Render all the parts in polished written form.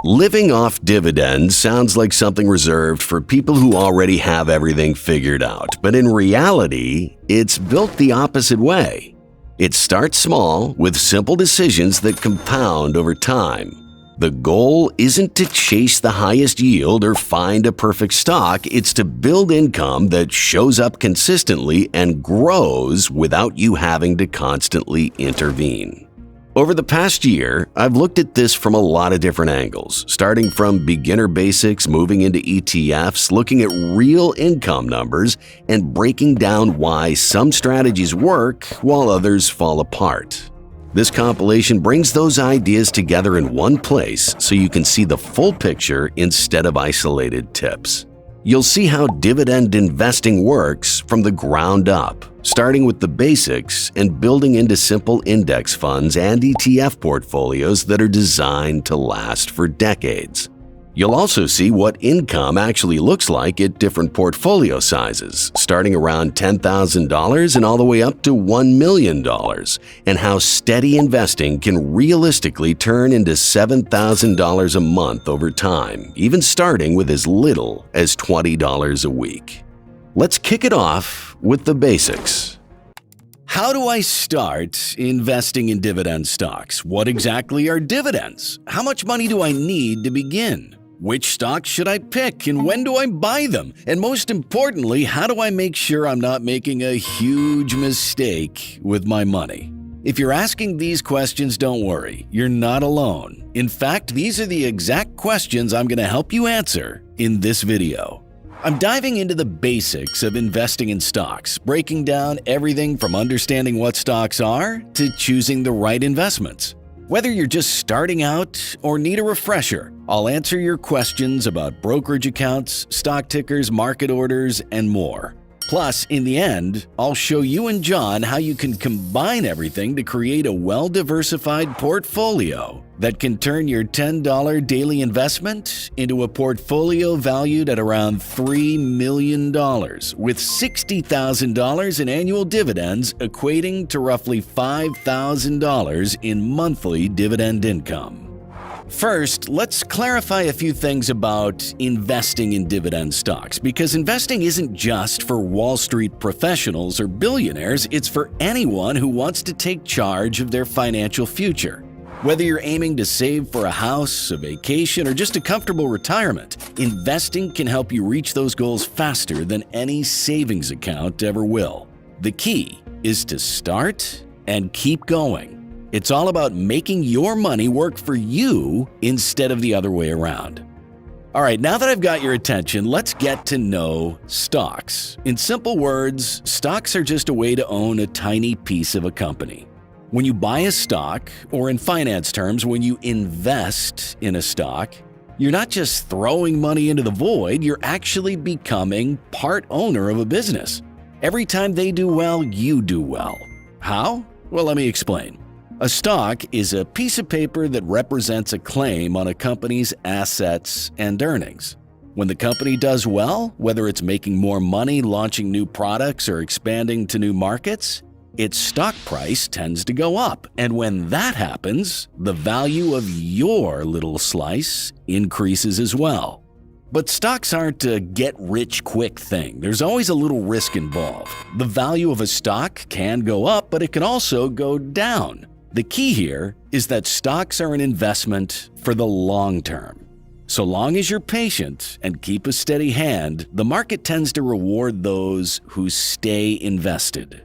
Living off dividends sounds like something reserved for people who already have everything figured out, but in reality, it's built the opposite way. It starts small with simple decisions that compound over time. The goal isn't to chase the highest yield or find a perfect stock, it's to build income that shows up consistently and grows without you having to constantly intervene. Over the past year, I've looked at this from a lot of different angles, starting from beginner basics, moving into ETFs, looking at real income numbers, and breaking down why some strategies work while others fall apart. This compilation brings those ideas together in one place so you can see the full picture instead of isolated tips. You'll see how dividend investing works from the ground up, starting with the basics and building into simple index funds and ETF portfolios that are designed to last for decades. You'll also see what income actually looks like at different portfolio sizes, starting around $10,000 and all the way up to $1 million, and how steady investing can realistically turn into $7,000 a month over time, even starting with as little as $20 a week. Let's kick it off with the basics. How do I start investing in dividend stocks? What exactly are dividends? How much money do I need to begin? Which stocks should I pick and when do I buy them? And most importantly, how do I make sure I'm not making a huge mistake with my money? If you're asking these questions, don't worry, you're not alone. In fact, these are the exact questions I'm going to help you answer in this video. I'm diving into the basics of investing in stocks, breaking down everything from understanding what stocks are to choosing the right investments. Whether you're just starting out or need a refresher, I'll answer your questions about brokerage accounts, stock tickers, market orders, and more. Plus, in the end, I'll show you and John how you can combine everything to create a well-diversified portfolio that can turn your $10 daily investment into a portfolio valued at around $3 million, with $60,000 in annual dividends equating to roughly $5,000 in monthly dividend income. First, let's clarify a few things about investing in dividend stocks, because investing isn't just for Wall Street professionals or billionaires, it's for anyone who wants to take charge of their financial future. Whether you're aiming to save for a house, a vacation, or just a comfortable retirement, investing can help you reach those goals faster than any savings account ever will. The key is to start and keep going. It's all about making your money work for you instead of the other way around. All right, now that I've got your attention, let's get to know stocks. In simple words, stocks are just a way to own a tiny piece of a company. When you buy a stock, or in finance terms, when you invest in a stock, you're not just throwing money into the void, you're actually becoming part owner of a business. Every time they do well, you do well. How? Well, let me explain. A stock is a piece of paper that represents a claim on a company's assets and earnings. When the company does well, whether it's making more money, launching new products, or expanding to new markets, its stock price tends to go up. And when that happens, the value of your little slice increases as well. But stocks aren't a get-rich-quick thing. There's always a little risk involved. The value of a stock can go up, but it can also go down. The key here is that stocks are an investment for the long term. So long as you're patient and keep a steady hand, the market tends to reward those who stay invested.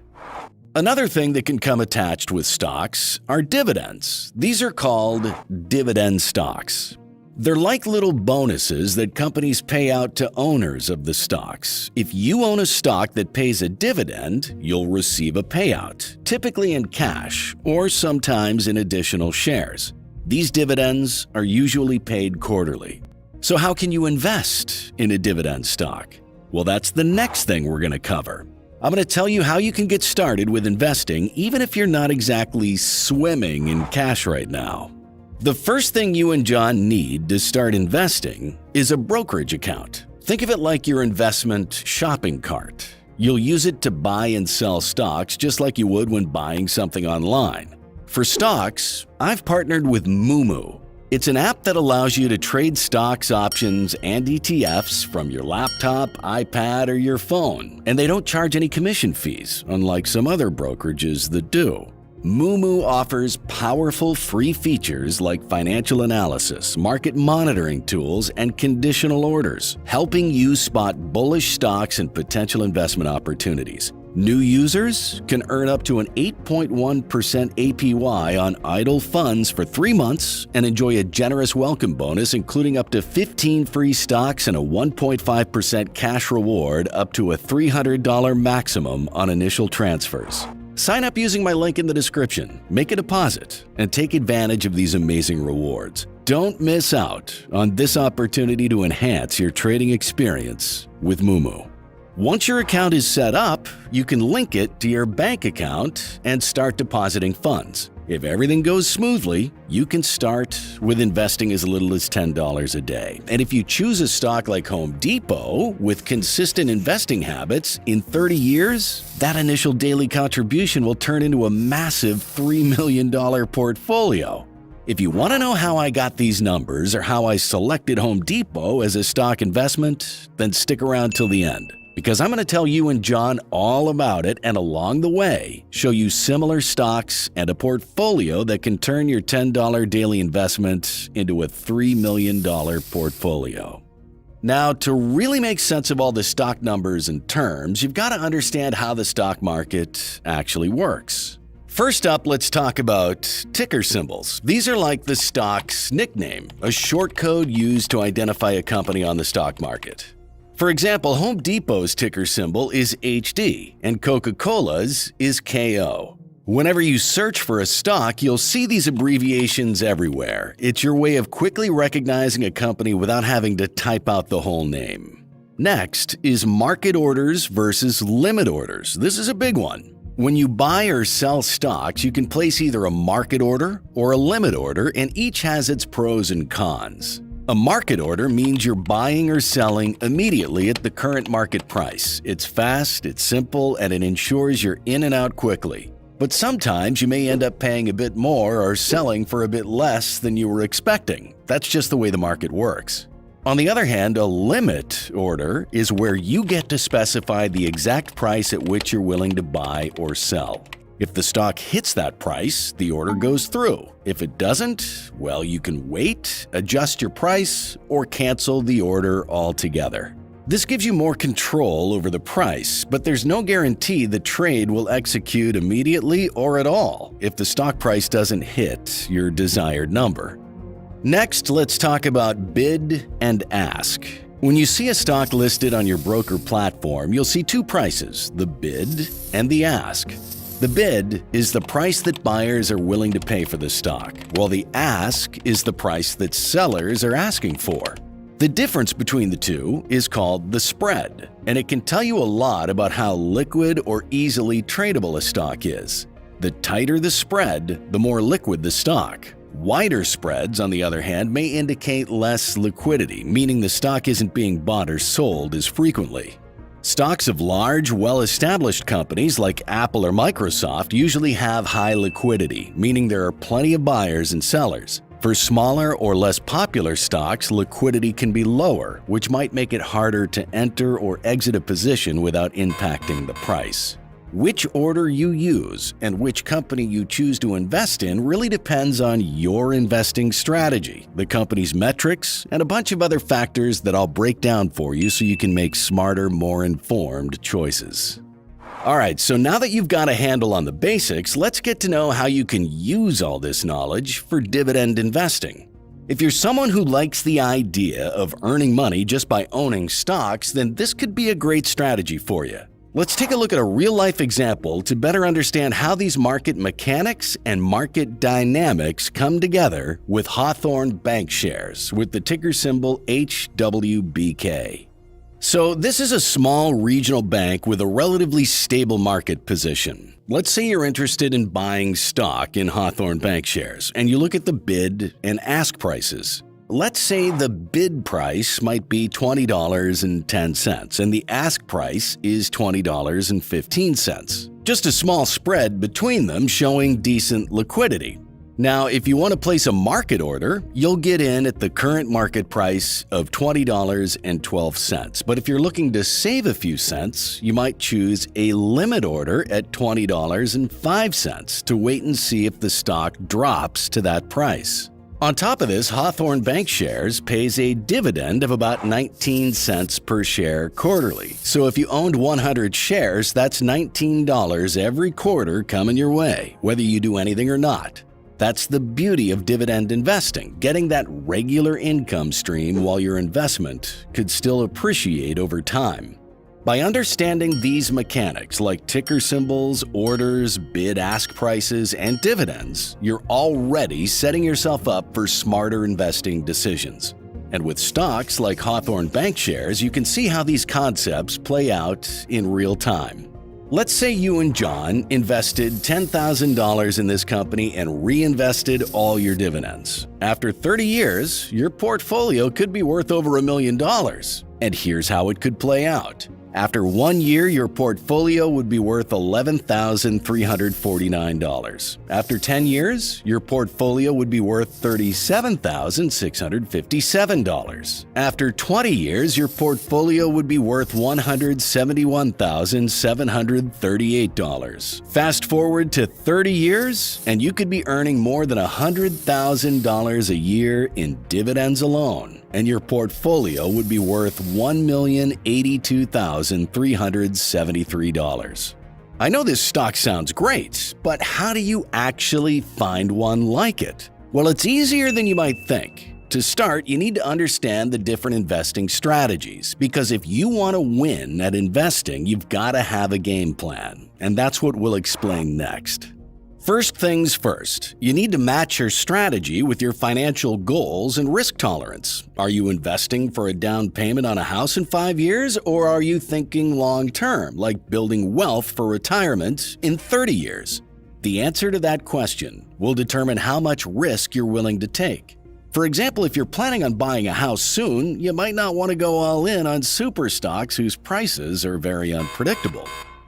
Another thing that can come attached with stocks are dividends. These are called dividend stocks. They're like little bonuses that companies pay out to owners of the stocks. If you own a stock that pays a dividend, you'll receive a payout, typically in cash or sometimes in additional shares. These dividends are usually paid quarterly. So how can you invest in a dividend stock? Well, that's the next thing we're going to cover. I'm going to tell you how you can get started with investing even if you're not exactly swimming in cash right now. The first thing you and John need to start investing is a brokerage account. Think of it like your investment shopping cart. You'll use it to buy and sell stocks just like you would when buying something online. For stocks, I've partnered with Moomoo. It's an app that allows you to trade stocks, options, and ETFs from your laptop, iPad, or your phone, and they don't charge any commission fees, unlike some other brokerages that do. Moomoo offers powerful free features like financial analysis, market monitoring tools, and conditional orders, helping you spot bullish stocks and potential investment opportunities. New users can earn up to an 8.1% APY on idle funds for 3 months and enjoy a generous welcome bonus, including up to 15 free stocks and a 1.5% cash reward up to a $300 maximum on initial transfers. Sign up using my link in the description, make a deposit, and take advantage of these amazing rewards. Don't miss out on this opportunity to enhance your trading experience with Moomoo. Once your account is set up, you can link it to your bank account and start depositing funds. If everything goes smoothly, you can start with investing as little as $10 a day. And if you choose a stock like Home Depot with consistent investing habits, in 30 years, that initial daily contribution will turn into a massive $3 million portfolio. If you want to know how I got these numbers or how I selected Home Depot as a stock investment, then stick around till the end, because I'm going to tell you and John all about it, and along the way, show you similar stocks and a portfolio that can turn your $10 daily investment into a $3 million portfolio. Now, to really make sense of all the stock numbers and terms, you've got to understand how the stock market actually works. First up, let's talk about ticker symbols. These are like the stock's nickname, a short code used to identify a company on the stock market. For example, Home Depot's ticker symbol is HD, and Coca-Cola's is KO. Whenever you search for a stock, you'll see these abbreviations everywhere. It's your way of quickly recognizing a company without having to type out the whole name. Next is market orders versus limit orders. This is a big one. When you buy or sell stocks, you can place either a market order or a limit order, and each has its pros and cons. A market order means you're buying or selling immediately at the current market price. It's fast, it's simple, and it ensures you're in and out quickly. But sometimes you may end up paying a bit more or selling for a bit less than you were expecting. That's just the way the market works. On the other hand, a limit order is where you get to specify the exact price at which you're willing to buy or sell. If the stock hits that price, the order goes through. If it doesn't, well, you can wait, adjust your price, or cancel the order altogether. This gives you more control over the price, but there's no guarantee the trade will execute immediately or at all if the stock price doesn't hit your desired number. Next, let's talk about bid and ask. When you see a stock listed on your broker platform, you'll see two prices, the bid and the ask. The bid is the price that buyers are willing to pay for the stock, while the ask is the price that sellers are asking for. The difference between the two is called the spread, and it can tell you a lot about how liquid or easily tradable a stock is. The tighter the spread, the more liquid the stock. Wider spreads, on the other hand, may indicate less liquidity, meaning the stock isn't being bought or sold as frequently. Stocks of large, well-established companies like Apple or Microsoft usually have high liquidity, meaning there are plenty of buyers and sellers. For smaller or less popular stocks, liquidity can be lower, which might make it harder to enter or exit a position without impacting the price. Which order you use and which company you choose to invest in really depends on your investing strategy, the company's metrics, and a bunch of other factors that I'll break down for you so you can make smarter, more informed choices. Alright, so now that you've got a handle on the basics, let's get to know how you can use all this knowledge for dividend investing. If you're someone who likes the idea of earning money just by owning stocks, then this could be a great strategy for you. Let's take a look at a real-life example to better understand how these market mechanics and market dynamics come together with Hawthorne Bank shares with the ticker symbol HWBK. So this is a small regional bank with a relatively stable market position. Let's say you're interested in buying stock in Hawthorne Bank shares, and you look at the bid and ask prices. Let's say the bid price might be $20.10 and the ask price is $20.15. Just a small spread between them showing decent liquidity. Now, if you want to place a market order, you'll get in at the current market price of $20.12. But if you're looking to save a few cents, you might choose a limit order at $20.05 to wait and see if the stock drops to that price. On top of this, Hawthorne Bank Shares pays a dividend of about 19 cents per share quarterly. So if you owned 100 shares, that's $19 every quarter coming your way, whether you do anything or not. That's the beauty of dividend investing, getting that regular income stream while your investment could still appreciate over time. By understanding these mechanics like ticker symbols, orders, bid-ask prices, and dividends, you're already setting yourself up for smarter investing decisions. And with stocks like Hawthorne Bank Shares, you can see how these concepts play out in real time. Let's say you and John invested $10,000 in this company and reinvested all your dividends. After 30 years, your portfolio could be worth over $1 million. And here's how it could play out. After 1 year, your portfolio would be worth $11,349. After 10 years, your portfolio would be worth $37,657. After 20 years, your portfolio would be worth $171,738. Fast forward to 30 years, and you could be earning more than $100,000 a year in dividends alone, and your portfolio would be worth $1,082,373. I know this stock sounds great, but how do you actually find one like it? Well, it's easier than you might think. To start, you need to understand the different investing strategies, because if you want to win at investing, you've got to have a game plan, and that's what we'll explain next. First things first, you need to match your strategy with your financial goals and risk tolerance. Are you investing for a down payment on a house in 5 years, or are you thinking long-term, like building wealth for retirement in 30 years? The answer to that question will determine how much risk you're willing to take. For example, if you're planning on buying a house soon, you might not want to go all in on super stocks whose prices are very unpredictable.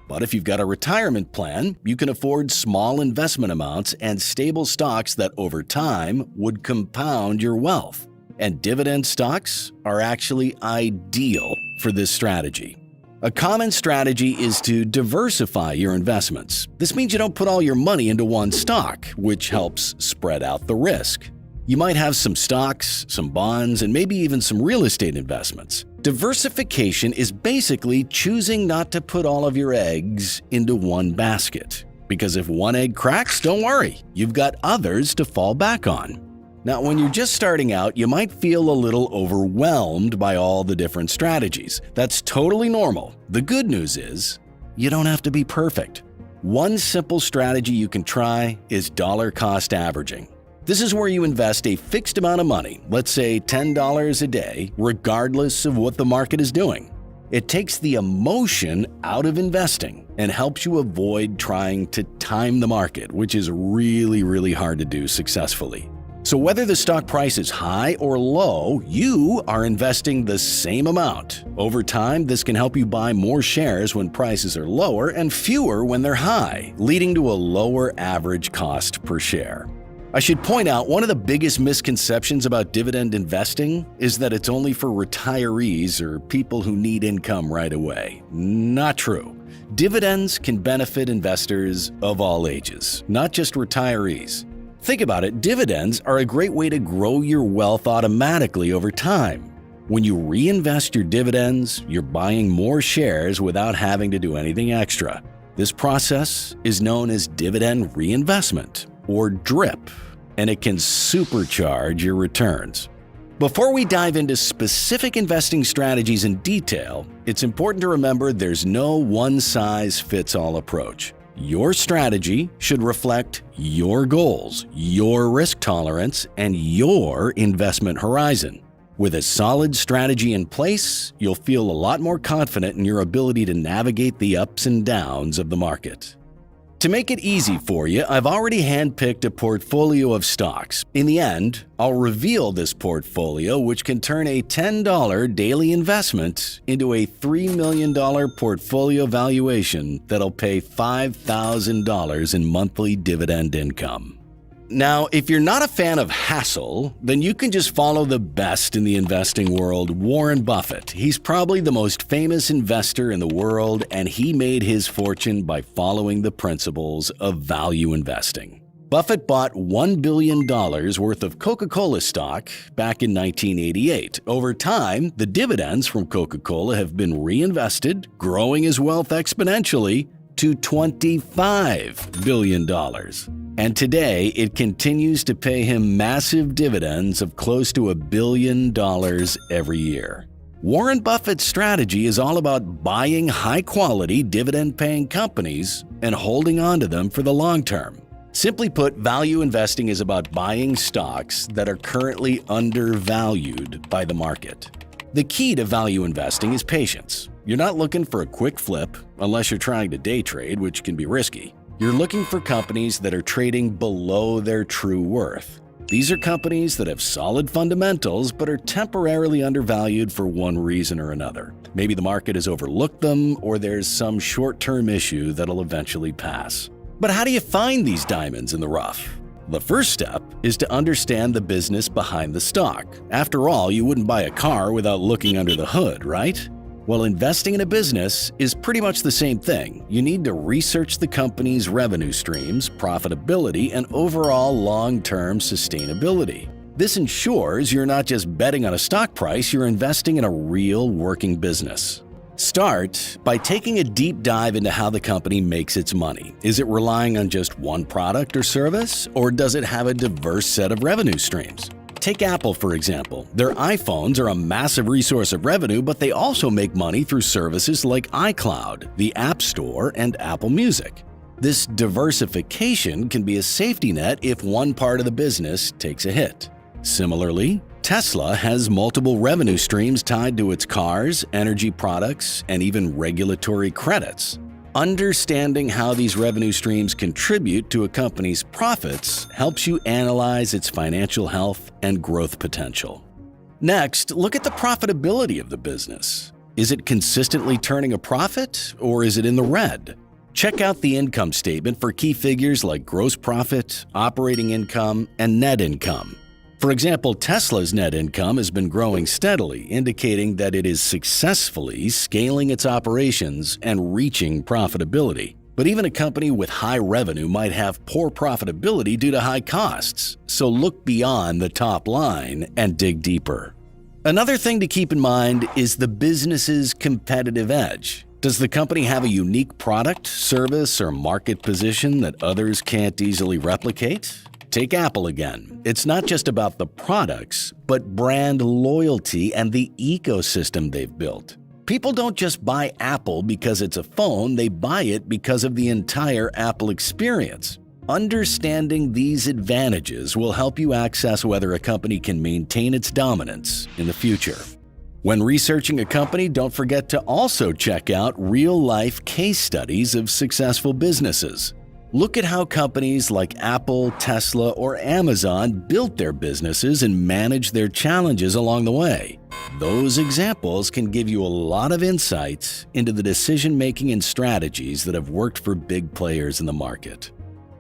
But if you've got a retirement plan, you can afford small investment amounts and stable stocks that over time would compound your wealth. And dividend stocks are actually ideal for this strategy. A common strategy is to diversify your investments. This means you don't put all your money into one stock, which helps spread out the risk. You might have some stocks, some bonds, and maybe even some real estate investments. Diversification is basically choosing not to put all of your eggs into one basket. Because if one egg cracks, don't worry, you've got others to fall back on. Now, when you're just starting out, you might feel a little overwhelmed by all the different strategies. That's totally normal. The good news is, you don't have to be perfect. One simple strategy you can try is dollar cost averaging. This is where you invest a fixed amount of money, let's say $10 a day, regardless of what the market is doing. It takes the emotion out of investing and helps you avoid trying to time the market, which is really hard to do successfully. So whether the stock price is high or low, you are investing the same amount. Over time, this can help you buy more shares when prices are lower and fewer when they're high, leading to a lower average cost per share. I should point out, one of the biggest misconceptions about dividend investing is that it's only for retirees or people who need income right away. Not true. Dividends can benefit investors of all ages, not just retirees. Think about it, dividends are a great way to grow your wealth automatically over time. When you reinvest your dividends, you're buying more shares without having to do anything extra. This process is known as dividend reinvestment, or DRIP, and it can supercharge your returns. Before we dive into specific investing strategies in detail, it's important to remember there's no one-size-fits-all approach. Your strategy should reflect your goals, your risk tolerance, and your investment horizon. With a solid strategy in place, you'll feel a lot more confident in your ability to navigate the ups and downs of the market. To make it easy for you, I've already handpicked a portfolio of stocks. In the end, I'll reveal this portfolio, which can turn a $10 daily investment into a $3 million portfolio valuation that'll pay $5,000 in monthly dividend income. Now, if you're not a fan of hassle, then you can just follow the best in the investing world, Warren Buffett. He's probably the most famous investor in the world, and he made his fortune by following the principles of value investing. Buffett bought $1 billion worth of Coca-Cola stock back in 1988. Over time, the dividends from Coca-Cola have been reinvested, growing his wealth exponentially to $25 billion. And today, it continues to pay him massive dividends of close to $1 billion every year. Warren Buffett's strategy is all about buying high-quality, dividend-paying companies and holding on to them for the long term. Simply put, value investing is about buying stocks that are currently undervalued by the market. The key to value investing is patience. You're not looking for a quick flip unless you're trying to day trade, which can be risky. You're looking for companies that are trading below their true worth. These are companies that have solid fundamentals but are temporarily undervalued for one reason or another. Maybe the market has overlooked them, or there's some short-term issue that'll eventually pass. But how do you find these diamonds in the rough? The first step is to understand the business behind the stock. After all, you wouldn't buy a car without looking under the hood, right? Well, investing in a business is pretty much the same thing. You need to research the company's revenue streams, profitability, and overall long-term sustainability. This ensures you're not just betting on a stock price, you're investing in a real working business. Start by taking a deep dive into how the company makes its money. Is it relying on just one product or service, or does it have a diverse set of revenue streams? Take Apple, for example. Their iPhones are a massive resource of revenue, but they also make money through services like iCloud, the App Store, and Apple Music. This diversification can be a safety net if one part of the business takes a hit. Similarly, Tesla has multiple revenue streams tied to its cars, energy products, and even regulatory credits. Understanding how these revenue streams contribute to a company's profits helps you analyze its financial health and growth potential. Next, look at the profitability of the business. Is it consistently turning a profit, or is it in the red? Check out the income statement for key figures like gross profit, operating income, and net income. For example, Tesla's net income has been growing steadily, indicating that it is successfully scaling its operations and reaching profitability. But even a company with high revenue might have poor profitability due to high costs, so look beyond the top line and dig deeper. Another thing to keep in mind is the business's competitive edge. Does the company have a unique product, service, or market position that others can't easily replicate? Take Apple again. It's not just about the products, but brand loyalty and the ecosystem they've built. People don't just buy Apple because it's a phone, they buy it because of the entire Apple experience. Understanding these advantages will help you access whether a company can maintain its dominance in the future. When researching a company, don't forget to also check out real-life case studies of successful businesses. Look at how companies like Apple, Tesla, or Amazon built their businesses and managed their challenges along the way. Those examples can give you a lot of insights into the decision-making and strategies that have worked for big players in the market.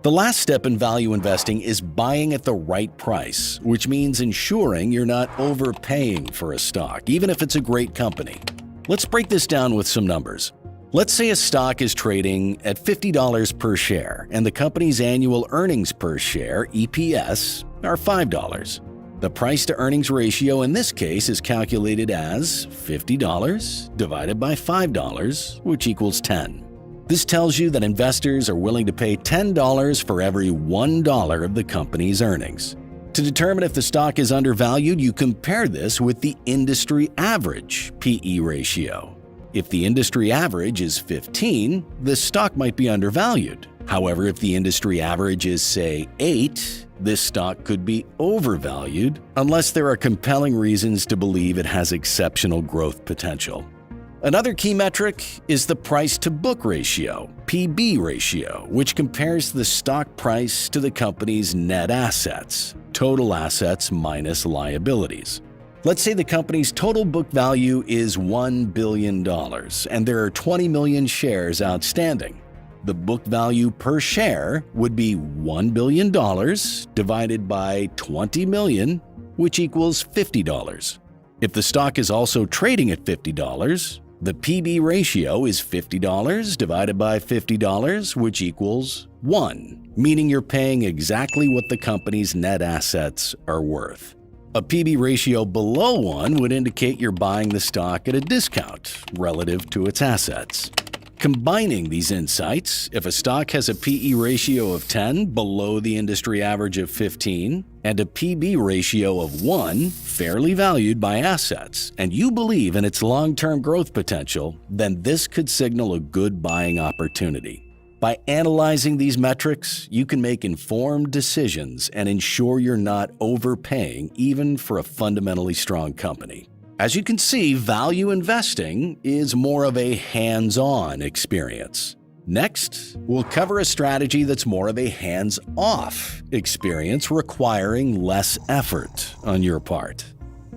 The last step in value investing is buying at the right price, which means ensuring you're not overpaying for a stock, even if it's a great company. Let's break this down with some numbers. Let's say a stock is trading at $50 per share, and the company's annual earnings per share, EPS, are $5. The price-to-earnings ratio in this case is calculated as $50 divided by $5, which equals 10. This tells you that investors are willing to pay $10 for every $1 of the company's earnings. To determine if the stock is undervalued, you compare this with the industry average PE ratio. If the industry average is 15, the stock might be undervalued. However, if the industry average is, say, 8, this stock could be overvalued unless there are compelling reasons to believe it has exceptional growth potential. Another key metric is the price-to-book ratio, PB ratio, which compares the stock price to the company's net assets, total assets minus liabilities. Let's say the company's total book value is $1 billion, and there are 20 million shares outstanding. the book value per share would be $1 billion divided by 20 million, which equals $50. If the stock is also trading at $50, the PB ratio is $50 divided by $50, which equals 1, meaning you're paying exactly what the company's net assets are worth. A PB ratio below 1 would indicate you're buying the stock at a discount relative to its assets. Combining these insights, if a stock has a PE ratio of 10 below the industry average of 15 and a PB ratio of 1 fairly valued by assets, and you believe in its long-term growth potential, then this could signal a good buying opportunity. By analyzing these metrics, you can make informed decisions and ensure you're not overpaying even for a fundamentally strong company. As you can see, value investing is more of a hands-on experience. Next, we'll cover a strategy that's more of a hands-off experience requiring less effort on your part.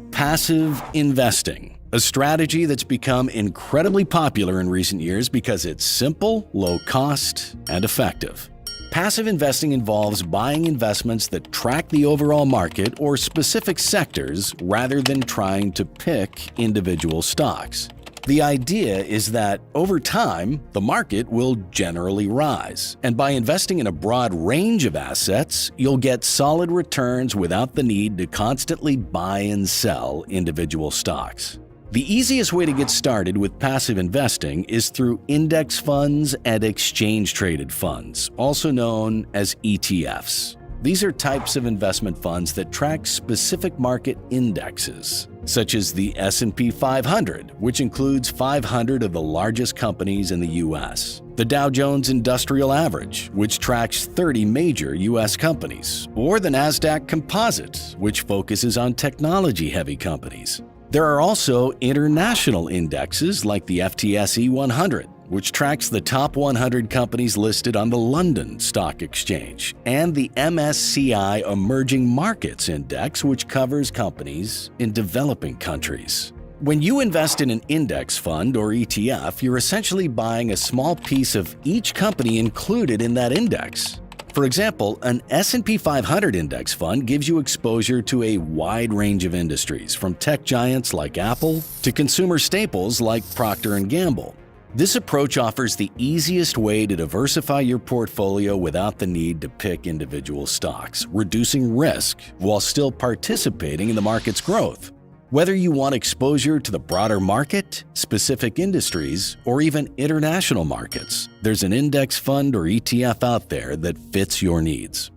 Passive investing, a strategy that's become incredibly popular in recent years because it's simple, low cost, and effective. Passive investing involves buying investments that track the overall market or specific sectors rather than trying to pick individual stocks. The idea is that over time, the market will generally rise, and by investing in a broad range of assets, you'll get solid returns without the need to constantly buy and sell individual stocks. The easiest way to get started with passive investing is through index funds and exchange-traded funds, also known as ETFs. These are types of investment funds that track specific market indexes, such as the S&P 500, which includes 500 of the largest companies in the U.S., the Dow Jones Industrial Average, which tracks 30 major U.S. companies, or the Nasdaq Composite, which focuses on technology-heavy companies. There are also international indexes like the FTSE 100, which tracks the top 100 companies listed on the London Stock Exchange, and the MSCI Emerging Markets Index, which covers companies in developing countries. When you invest in an index fund or ETF, you're essentially buying a small piece of each company included in that index. For example, an S&P 500 index fund gives you exposure to a wide range of industries, from tech giants like Apple to consumer staples like Procter & Gamble. This approach offers the easiest way to diversify your portfolio without the need to pick individual stocks, reducing risk while still participating in the market's growth. Whether you want exposure to the broader market, specific industries, or even international markets, there's an index fund or ETF out there that fits your needs.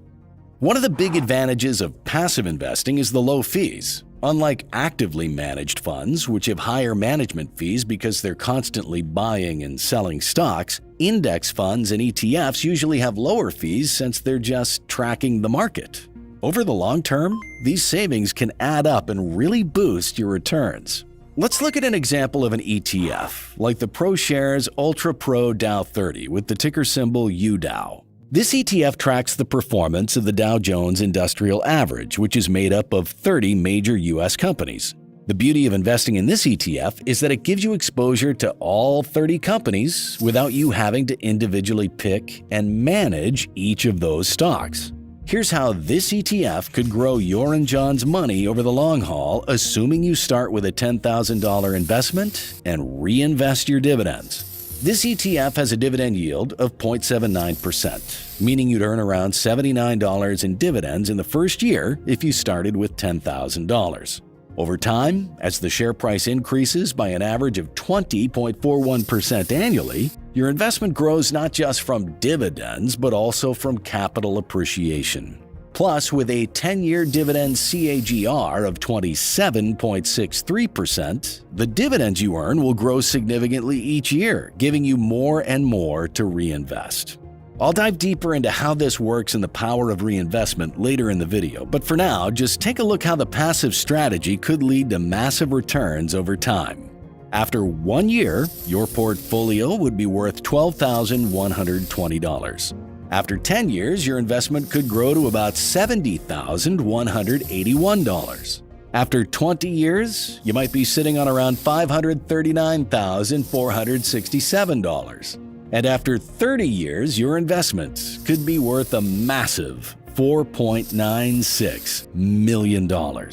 One of the big advantages of passive investing is the low fees. Unlike actively managed funds, which have higher management fees because they're constantly buying and selling stocks, index funds and ETFs usually have lower fees since they're just tracking the market. Over the long term, these savings can add up and really boost your returns. Let's look at an example of an ETF, like the ProShares Ultra Pro Dow 30 with the ticker symbol UDOW. This ETF tracks the performance of the Dow Jones Industrial Average, which is made up of 30 major U.S. companies. The beauty of investing in this ETF is that it gives you exposure to all 30 companies without you having to individually pick and manage each of those stocks. Here's how this ETF could grow your and John's money over the long haul, assuming you start with a $10,000 investment and reinvest your dividends. This ETF has a dividend yield of 0.79%, meaning you'd earn around $79 in dividends in the first year if you started with $10,000. Over time, as the share price increases by an average of 20.41% annually, your investment grows not just from dividends, but also from capital appreciation. Plus, with a 10-year dividend CAGR of 27.63%, the dividends you earn will grow significantly each year, giving you more and more to reinvest. I'll dive deeper into how this works and the power of reinvestment later in the video, but for now, just take a look how the passive strategy could lead to massive returns over time. After 1 year, your portfolio would be worth $12,120. After 10 years, your investment could grow to about $70,181. After 20 years, you might be sitting on around $539,467. And after 30 years, your investment could be worth a massive $4.96 million.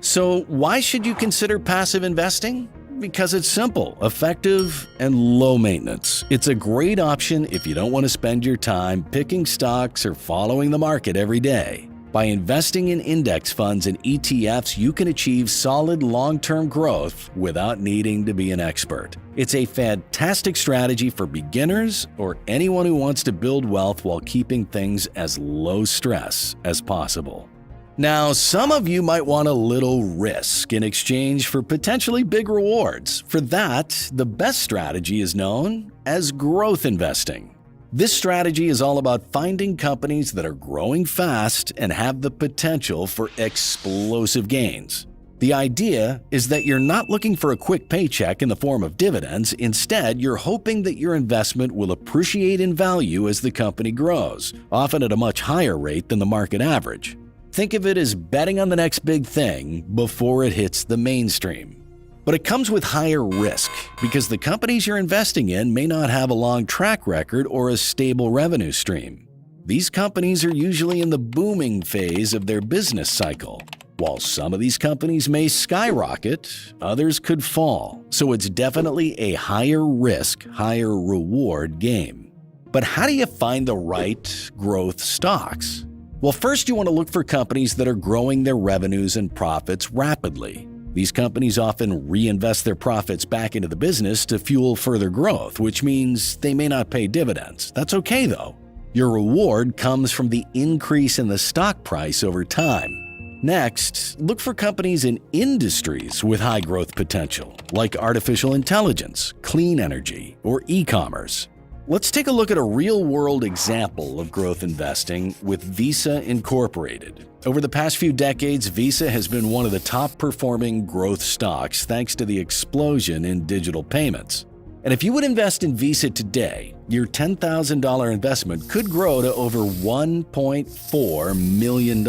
So why should you consider passive investing? Because it's simple, effective, and low maintenance. It's a great option if you don't want to spend your time picking stocks or following the market every day. By investing in index funds and ETFs, you can achieve solid long-term growth without needing to be an expert. It's a fantastic strategy for beginners or anyone who wants to build wealth while keeping things as low stress as possible. Now, some of you might want a little risk in exchange for potentially big rewards. For that, the best strategy is known as growth investing. This strategy is all about finding companies that are growing fast and have the potential for explosive gains. The idea is that you're not looking for a quick paycheck in the form of dividends. Instead, you're hoping that your investment will appreciate in value as the company grows, often at a much higher rate than the market average. Think of it as betting on the next big thing before it hits the mainstream. But it comes with higher risk because the companies you're investing in may not have a long track record or a stable revenue stream. These companies are usually in the booming phase of their business cycle. While some of these companies may skyrocket, others could fall. So it's definitely a higher risk, higher reward game. But how do you find the right growth stocks? Well, first you want to look for companies that are growing their revenues and profits rapidly. These companies often reinvest their profits back into the business to fuel further growth, which means they may not pay dividends. That's okay though. Your reward comes from the increase in the stock price over time. Next, look for companies in industries with high growth potential, like artificial intelligence, clean energy, or e-commerce. Let's take a look at a real-world example of growth investing with Visa Incorporated. Over the past few decades, Visa has been one of the top-performing growth stocks thanks to the explosion in digital payments. And if you would invest in Visa today, your $10,000 investment could grow to over $1.4 million.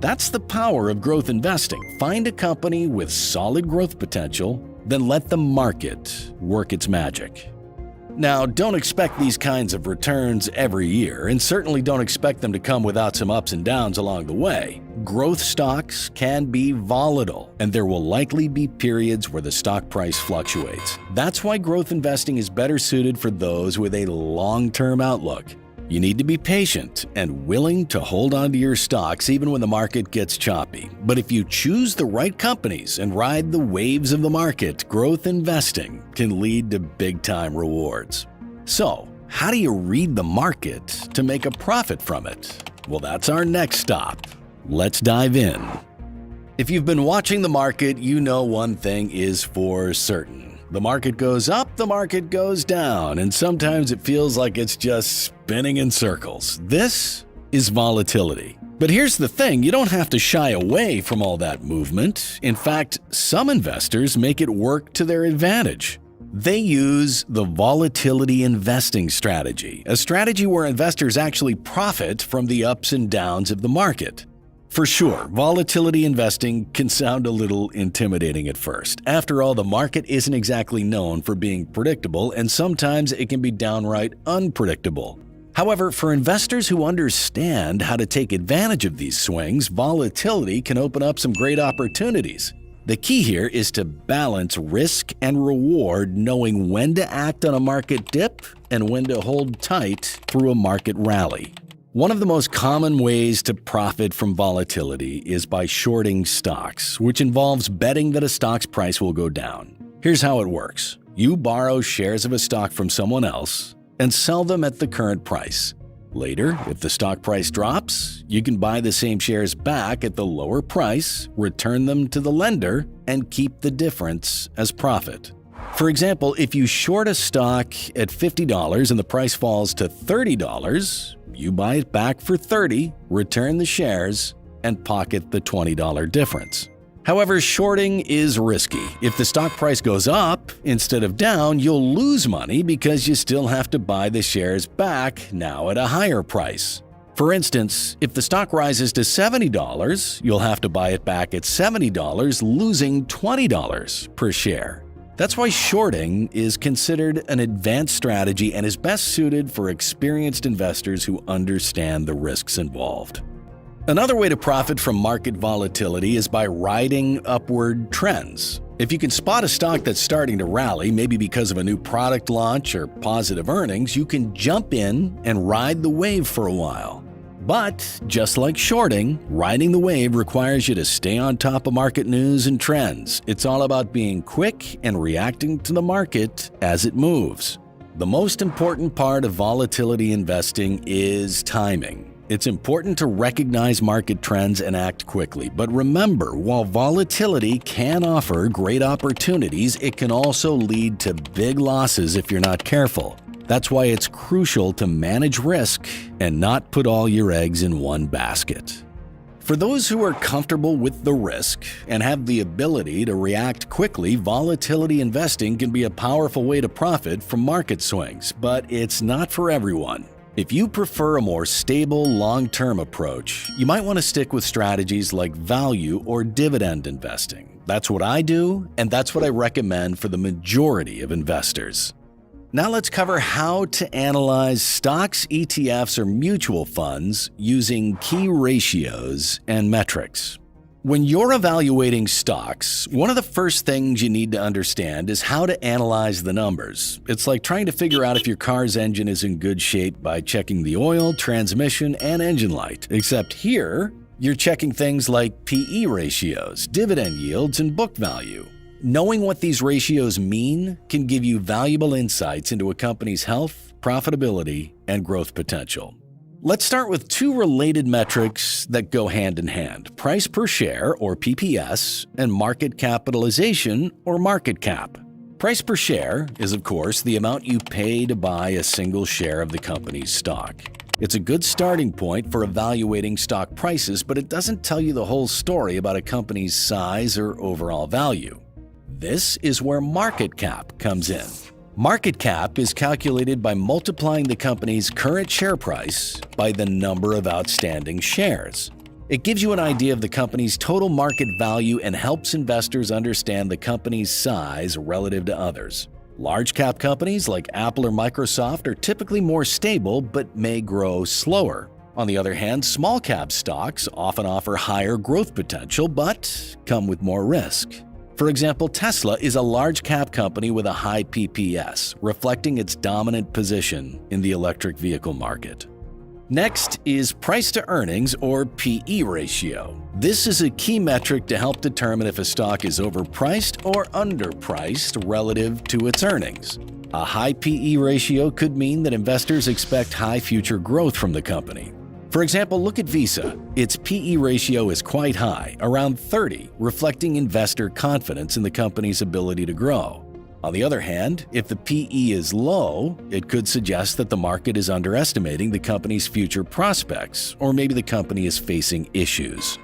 That's the power of growth investing. Find a company with solid growth potential, then let the market work its magic. Now, don't expect these kinds of returns every year, and certainly don't expect them to come without some ups and downs along the way. Growth stocks can be volatile, and there will likely be periods where the stock price fluctuates. That's why growth investing is better suited for those with a long-term outlook. You need to be patient and willing to hold on to your stocks even when the market gets choppy. But if you choose the right companies and ride the waves of the market, growth investing can lead to big-time rewards. So, how do you read the market to make a profit from it? Well, that's our next stop. Let's dive in. If you've been watching the market, you know one thing is for certain. The market goes up, the market goes down, and sometimes it feels like it's just spinning in circles. This is volatility. But here's the thing, you don't have to shy away from all that movement. In fact, some investors make it work to their advantage. They use the Volatility Investing strategy, a strategy where investors actually profit from the ups and downs of the market. For sure, volatility investing can sound a little intimidating at first. After all, the market isn't exactly known for being predictable, and sometimes it can be downright unpredictable. However, for investors who understand how to take advantage of these swings, volatility can open up some great opportunities. The key here is to balance risk and reward, knowing when to act on a market dip and when to hold tight through a market rally. One of the most common ways to profit from volatility is by shorting stocks, which involves betting that a stock's price will go down. Here's how it works. You borrow shares of a stock from someone else and sell them at the current price. Later, if the stock price drops, you can buy the same shares back at the lower price, return them to the lender, and keep the difference as profit. For example, if you short a stock at $50 and the price falls to $30, you buy it back for $30, return the shares, and pocket the $20 difference. However, shorting is risky. If the stock price goes up instead of down, you'll lose money because you still have to buy the shares back now at a higher price. For instance, if the stock rises to $70, you'll have to buy it back at $70, losing $20 per share. That's why shorting is considered an advanced strategy and is best suited for experienced investors who understand the risks involved. Another way to profit from market volatility is by riding upward trends. If you can spot a stock that's starting to rally, maybe because of a new product launch or positive earnings, you can jump in and ride the wave for a while. But just like shorting, riding the wave requires you to stay on top of market news and trends. It's all about being quick and reacting to the market as it moves. The most important part of volatility investing is timing. It's important to recognize market trends and act quickly. But remember, while volatility can offer great opportunities, it can also lead to big losses if you're not careful. That's why it's crucial to manage risk and not put all your eggs in one basket. For those who are comfortable with the risk and have the ability to react quickly, volatility investing can be a powerful way to profit from market swings, but it's not for everyone. If you prefer a more stable, long-term approach, you might want to stick with strategies like value or dividend investing. That's what I do, and that's what I recommend for the majority of investors. Now let's cover how to analyze stocks, ETFs, or mutual funds using key ratios and metrics. When you're evaluating stocks, one of the first things you need to understand is how to analyze the numbers. It's like trying to figure out if your car's engine is in good shape by checking the oil, transmission, and engine light. Except here, you're checking things like PE ratios, dividend yields, and book value. Knowing what these ratios mean can give you valuable insights into a company's health, profitability, and growth potential. Let's start with two related metrics that go hand in hand: price per share, or PPS, and market capitalization, or market cap. Price per share is, of course, the amount you pay to buy a single share of the company's stock. It's a good starting point for evaluating stock prices, but it doesn't tell you the whole story about a company's size or overall value. This is where market cap comes in. Market cap is calculated by multiplying the company's current share price by the number of outstanding shares. It gives you an idea of the company's total market value and helps investors understand the company's size relative to others. Large cap companies like Apple or Microsoft are typically more stable but may grow slower. On the other hand, small cap stocks often offer higher growth potential but come with more risk. For example, Tesla is a large cap company with a high PPS, reflecting its dominant position in the electric vehicle market. Next is price to earnings, or PE ratio. This is a key metric to help determine if a stock is overpriced or underpriced relative to its earnings. A high PE ratio could mean that investors expect high future growth from the company. For example, look at Visa. Its PE ratio is quite high, around 30, reflecting investor confidence in the company's ability to grow. On the other hand, if the PE is low, it could suggest that the market is underestimating the company's future prospects, or maybe the company is facing issues.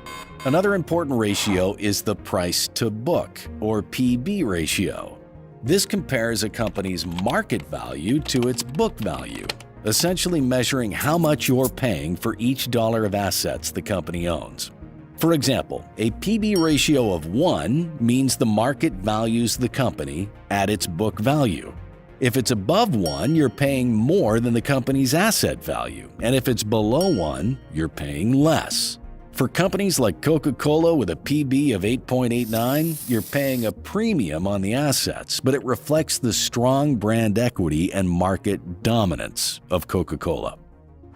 Another important ratio is the price to book, or PB ratio. This compares a company's market value to its book value, essentially measuring how much you're paying for each dollar of assets the company owns. For example, a PB ratio of 1 means the market values the company at its book value. If it's above 1, you're paying more than the company's asset value, and if it's below 1, you're paying less. For companies like Coca-Cola with a PB of 8.89, you're paying a premium on the assets, but it reflects the strong brand equity and market dominance of Coca-Cola.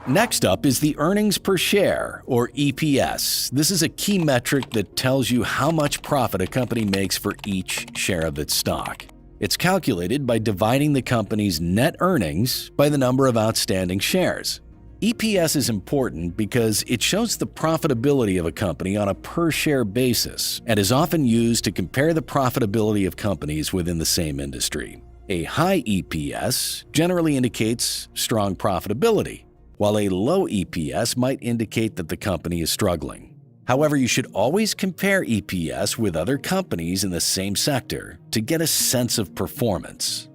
Next up is the earnings per share, or EPS. This is a key metric that tells you how much profit a company makes for each share of its stock. It's calculated by dividing the company's net earnings by the number of outstanding shares. EPS is important because it shows the profitability of a company on a per-share basis and is often used to compare the profitability of companies within the same industry. A high EPS generally indicates strong profitability, while a low EPS might indicate that the company is struggling. However, you should always compare EPS with other companies in the same sector to get a sense of performance.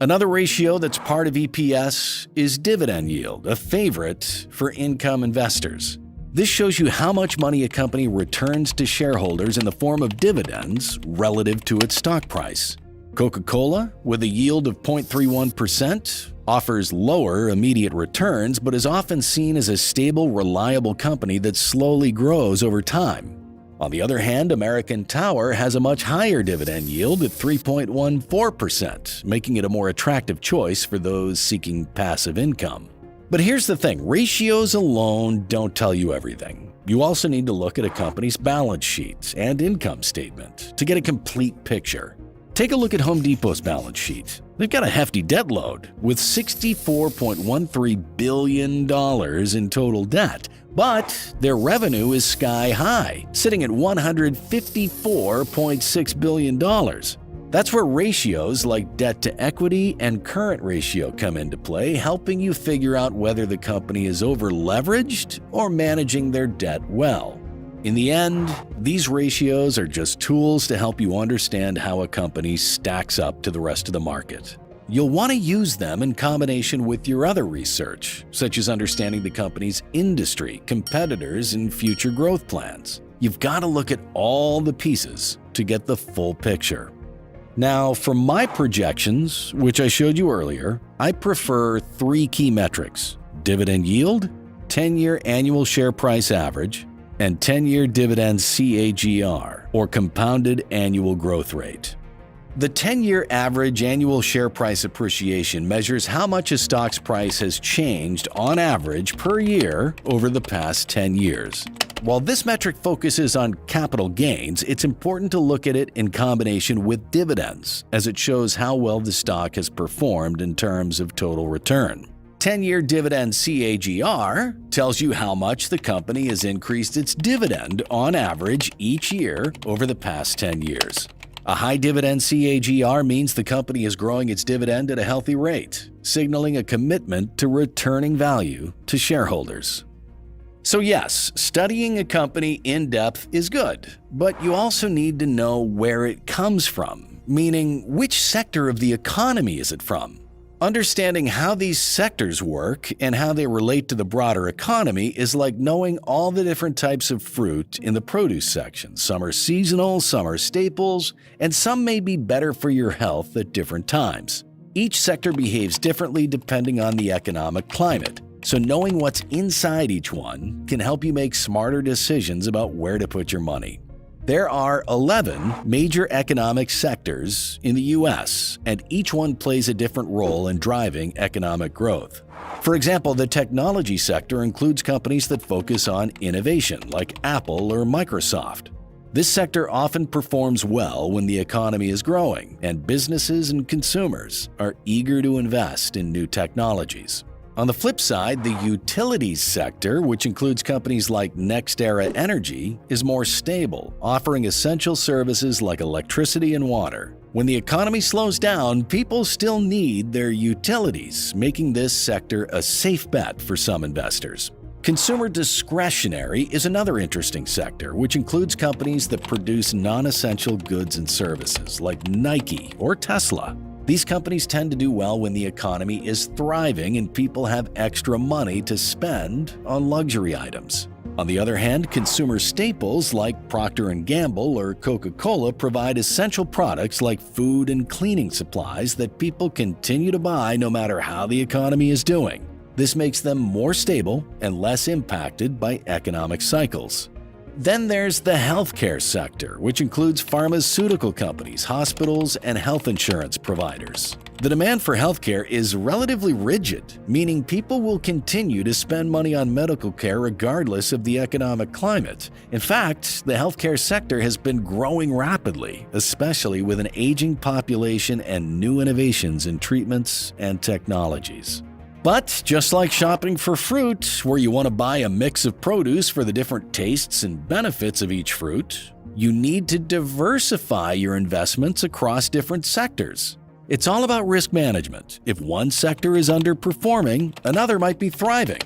Another ratio that's part of EPS is dividend yield, a favorite for income investors. This shows you how much money a company returns to shareholders in the form of dividends relative to its stock price. Coca-Cola, with a yield of 0.31%, offers lower immediate returns but is often seen as a stable, reliable company that slowly grows over time. On the other hand, American Tower has a much higher dividend yield at 3.14%, making it a more attractive choice for those seeking passive income. But here's the thing, ratios alone don't tell you everything. You also need to look at a company's balance sheet and income statement to get a complete picture. Take a look at Home Depot's balance sheet. They've got a hefty debt load with $64.13 billion in total debt, but their revenue is sky high, sitting at $154.6 billion. That's where ratios like debt to equity and current ratio come into play, helping you figure out whether the company is over-leveraged or managing their debt well. In the end, these ratios are just tools to help you understand how a company stacks up to the rest of the market. You'll want to use them in combination with your other research, such as understanding the company's industry, competitors, and future growth plans. You've got to look at all the pieces to get the full picture. Now, from my projections, which I showed you earlier, I prefer 3 key metrics: dividend yield, 10-year annual share price average, and 10-year dividend CAGR, or compounded annual growth rate. The 10-year average annual share price appreciation measures how much a stock's price has changed on average per year over the past 10 years. While this metric focuses on capital gains, it's important to look at it in combination with dividends, as it shows how well the stock has performed in terms of total return. 10-year dividend CAGR tells you how much the company has increased its dividend on average each year over the past 10 years. A high dividend CAGR means the company is growing its dividend at a healthy rate, signaling a commitment to returning value to shareholders. So yes, studying a company in depth is good, but you also need to know where it comes from, meaning which sector of the economy is it from? Understanding how these sectors work and how they relate to the broader economy is like knowing all the different types of fruit in the produce section. Some are seasonal, some are staples, and some may be better for your health at different times. Each sector behaves differently depending on the economic climate, so knowing what's inside each one can help you make smarter decisions about where to put your money. There are 11 major economic sectors in the U.S., and each one plays a different role in driving economic growth. For example, the technology sector includes companies that focus on innovation, like Apple or Microsoft. This sector often performs well when the economy is growing, and businesses and consumers are eager to invest in new technologies. On the flip side, the utilities sector, which includes companies like NextEra Energy, is more stable, offering essential services like electricity and water. When the economy slows down, people still need their utilities, making this sector a safe bet for some investors. Consumer discretionary is another interesting sector, which includes companies that produce non-essential goods and services like Nike or Tesla. These companies tend to do well when the economy is thriving and people have extra money to spend on luxury items. On the other hand, consumer staples like Procter & Gamble or Coca-Cola provide essential products like food and cleaning supplies that people continue to buy no matter how the economy is doing. This makes them more stable and less impacted by economic cycles. Then there's the healthcare sector, which includes pharmaceutical companies, hospitals, and health insurance providers. The demand for healthcare is relatively rigid, meaning people will continue to spend money on medical care regardless of the economic climate. In fact, the healthcare sector has been growing rapidly, especially with an aging population and new innovations in treatments and technologies. But just like shopping for fruit, where you want to buy a mix of produce for the different tastes and benefits of each fruit, you need to diversify your investments across different sectors. It's all about risk management. If one sector is underperforming, another might be thriving.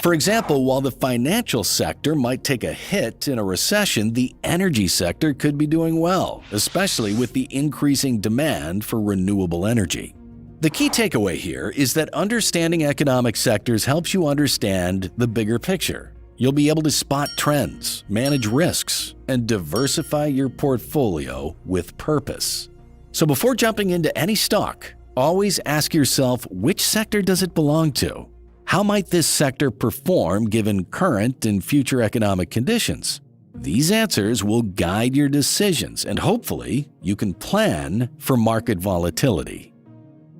For example, while the financial sector might take a hit in a recession, the energy sector could be doing well, especially with the increasing demand for renewable energy. The key takeaway here is that understanding economic sectors helps you understand the bigger picture. You'll be able to spot trends, manage risks, and diversify your portfolio with purpose. So before jumping into any stock, always ask yourself, which sector does it belong to? How might this sector perform given current and future economic conditions? These answers will guide your decisions, and hopefully, you can plan for market volatility.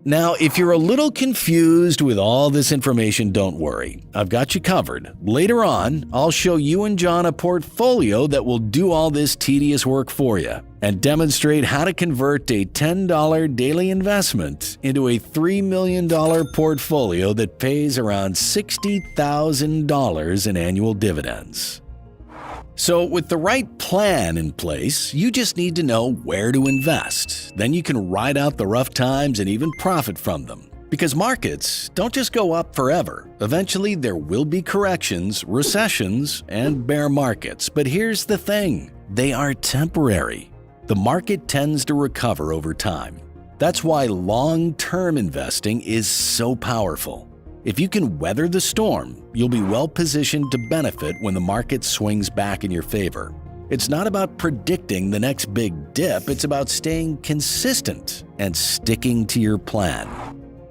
Now, if you're a little confused with all this information, don't worry. I've got you covered. Later on, I'll show you and John a portfolio that will do all this tedious work for you and demonstrate how to convert a $10 daily investment into a $3 million portfolio that pays around $60,000 in annual dividends. So with the right plan in place, you just need to know where to invest. Then you can ride out the rough times and even profit from them. Because markets don't just go up forever. Eventually, there will be corrections, recessions, and bear markets. But here's the thing, they are temporary. The market tends to recover over time. That's why long-term investing is so powerful. If you can weather the storm, you'll be well positioned to benefit when the market swings back in your favor. It's not about predicting the next big dip, it's about staying consistent and sticking to your plan.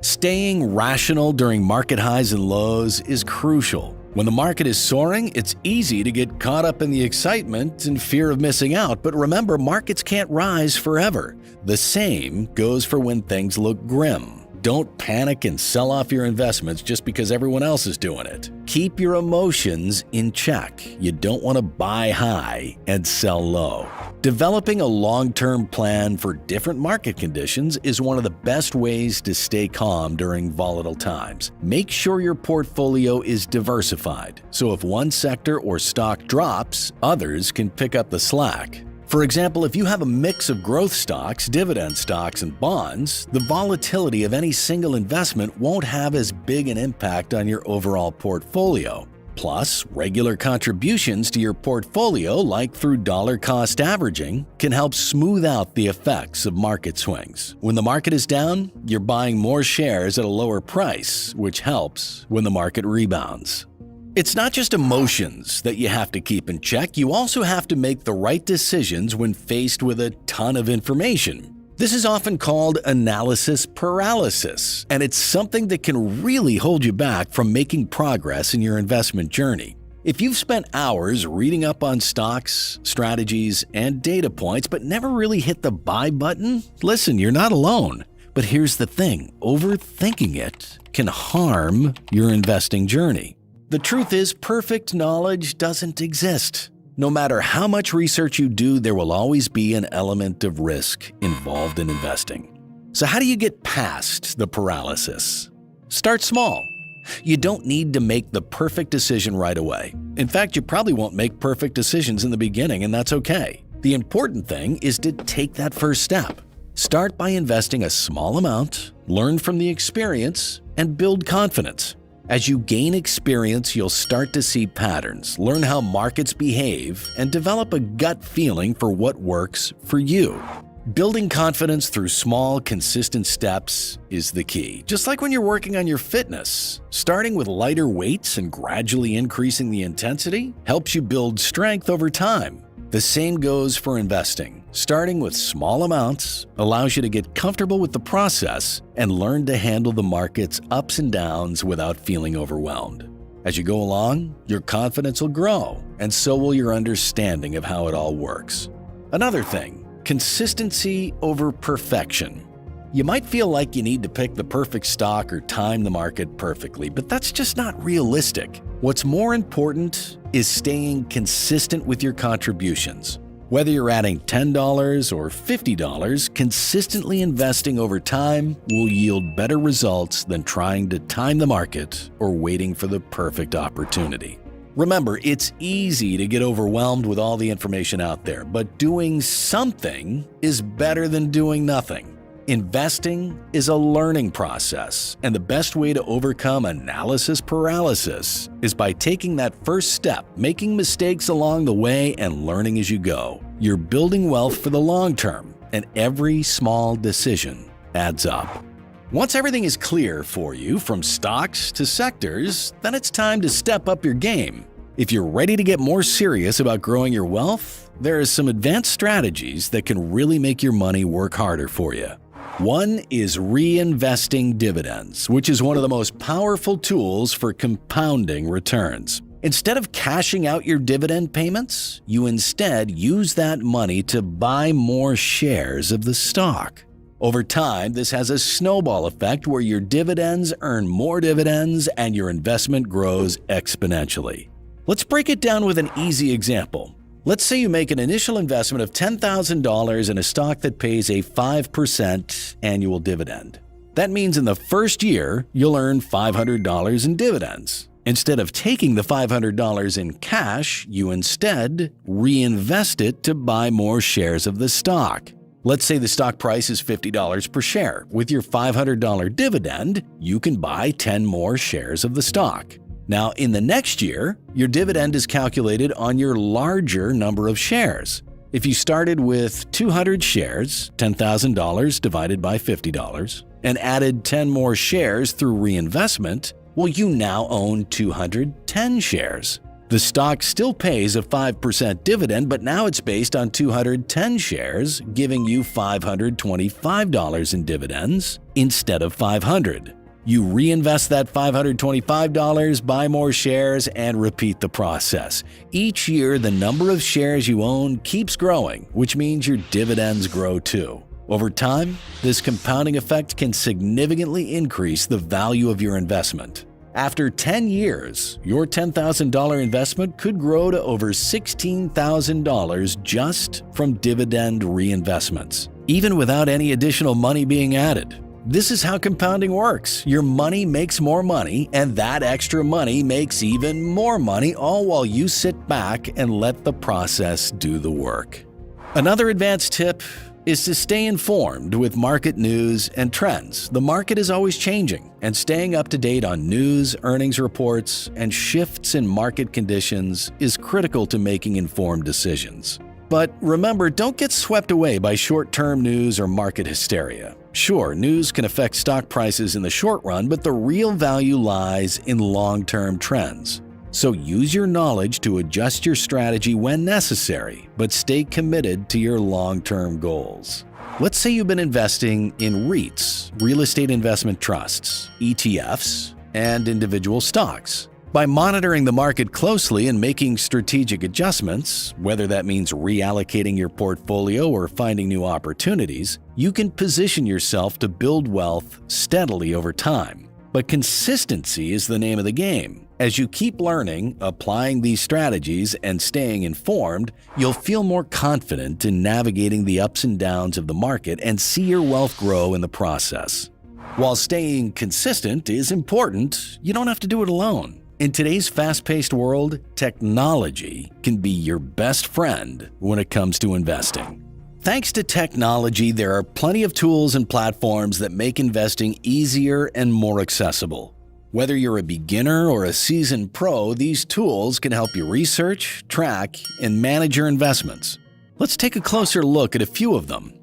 Staying rational during market highs and lows is crucial. When the market is soaring, it's easy to get caught up in the excitement and fear of missing out, but remember, markets can't rise forever. The same goes for when things look grim. Don't panic and sell off your investments just because everyone else is doing it. Keep your emotions in check. You don't want to buy high and sell low. Developing a long-term plan for different market conditions is one of the best ways to stay calm during volatile times. Make sure your portfolio is diversified, so if one sector or stock drops, others can pick up the slack. For example, if you have a mix of growth stocks, dividend stocks, and bonds, the volatility of any single investment won't have as big an impact on your overall portfolio. Plus, regular contributions to your portfolio, like through dollar cost averaging, can help smooth out the effects of market swings. When the market is down, you're buying more shares at a lower price, which helps when the market rebounds. It's not just emotions that you have to keep in check, you also have to make the right decisions when faced with a ton of information. This is often called analysis paralysis, and it's something that can really hold you back from making progress in your investment journey. If you've spent hours reading up on stocks, strategies, and data points but never really hit the buy button, listen, you're not alone. But here's the thing, overthinking it can harm your investing journey. The truth is, perfect knowledge doesn't exist. No matter how much research you do, there will always be an element of risk involved in investing. So how do you get past the paralysis? Start small. You don't need to make the perfect decision right away. In fact, you probably won't make perfect decisions in the beginning, and that's okay. The important thing is to take that first step. Start by investing a small amount, learn from the experience, and build confidence. As you gain experience, you'll start to see patterns, learn how markets behave, and develop a gut feeling for what works for you. Building confidence through small, consistent steps is the key. Just like when you're working on your fitness, starting with lighter weights and gradually increasing the intensity helps you build strength over time. The same goes for investing. Starting with small amounts allows you to get comfortable with the process and learn to handle the market's ups and downs without feeling overwhelmed. As you go along, your confidence will grow, and so will your understanding of how it all works. Another thing, consistency over perfection. You might feel like you need to pick the perfect stock or time the market perfectly, but that's just not realistic. What's more important is staying consistent with your contributions. Whether you're adding $10 or $50, consistently investing over time will yield better results than trying to time the market or waiting for the perfect opportunity. Remember, it's easy to get overwhelmed with all the information out there, but doing something is better than doing nothing. Investing is a learning process, and the best way to overcome analysis paralysis is by taking that first step, making mistakes along the way, and learning as you go. You're building wealth for the long term, and every small decision adds up. Once everything is clear for you, from stocks to sectors, then it's time to step up your game. If you're ready to get more serious about growing your wealth, there are some advanced strategies that can really make your money work harder for you. One is reinvesting dividends, which is one of the most powerful tools for compounding returns. Instead of cashing out your dividend payments, you instead use that money to buy more shares of the stock. Over time, this has a snowball effect where your dividends earn more dividends and your investment grows exponentially. Let's break it down with an easy example. Let's say you make an initial investment of $10,000 in a stock that pays a 5% annual dividend. That means in the first year, you'll earn $500 in dividends. Instead of taking the $500 in cash, you instead reinvest it to buy more shares of the stock. Let's say the stock price is $50 per share. With your $500 dividend, you can buy 10 more shares of the stock. Now, in the next year, your dividend is calculated on your larger number of shares. If you started with 200 shares, $10,000 divided by $50, and added 10 more shares through reinvestment, well, you now own 210 shares. The stock still pays a 5% dividend, but now it's based on 210 shares, giving you $525 in dividends instead of $500. You reinvest that $525, buy more shares, and repeat the process. Each year, the number of shares you own keeps growing, which means your dividends grow too. Over time, this compounding effect can significantly increase the value of your investment. After 10 years, your $10,000 investment could grow to over $16,000 just from dividend reinvestments, even without any additional money being added. This is how compounding works. Your money makes more money, and that extra money makes even more money, all while you sit back and let the process do the work. Another advanced tip is to stay informed with market news and trends. The market is always changing, and staying up to date on news, earnings reports, and shifts in market conditions is critical to making informed decisions. But remember, don't get swept away by short-term news or market hysteria. Sure, news can affect stock prices in the short run, but the real value lies in long-term trends. So use your knowledge to adjust your strategy when necessary, but stay committed to your long-term goals. Let's say you've been investing in REITs, real estate investment trusts, ETFs, and individual stocks. By monitoring the market closely and making strategic adjustments, whether that means reallocating your portfolio or finding new opportunities, you can position yourself to build wealth steadily over time. But consistency is the name of the game. As you keep learning, applying these strategies, and staying informed, you'll feel more confident in navigating the ups and downs of the market and see your wealth grow in the process. While staying consistent is important, you don't have to do it alone. In today's fast-paced world, technology can be your best friend when it comes to investing. Thanks to technology, there are plenty of tools and platforms that make investing easier and more accessible. Whether you're a beginner or a seasoned pro, these tools can help you research, track, and manage your investments. Let's take a closer look at a few of them.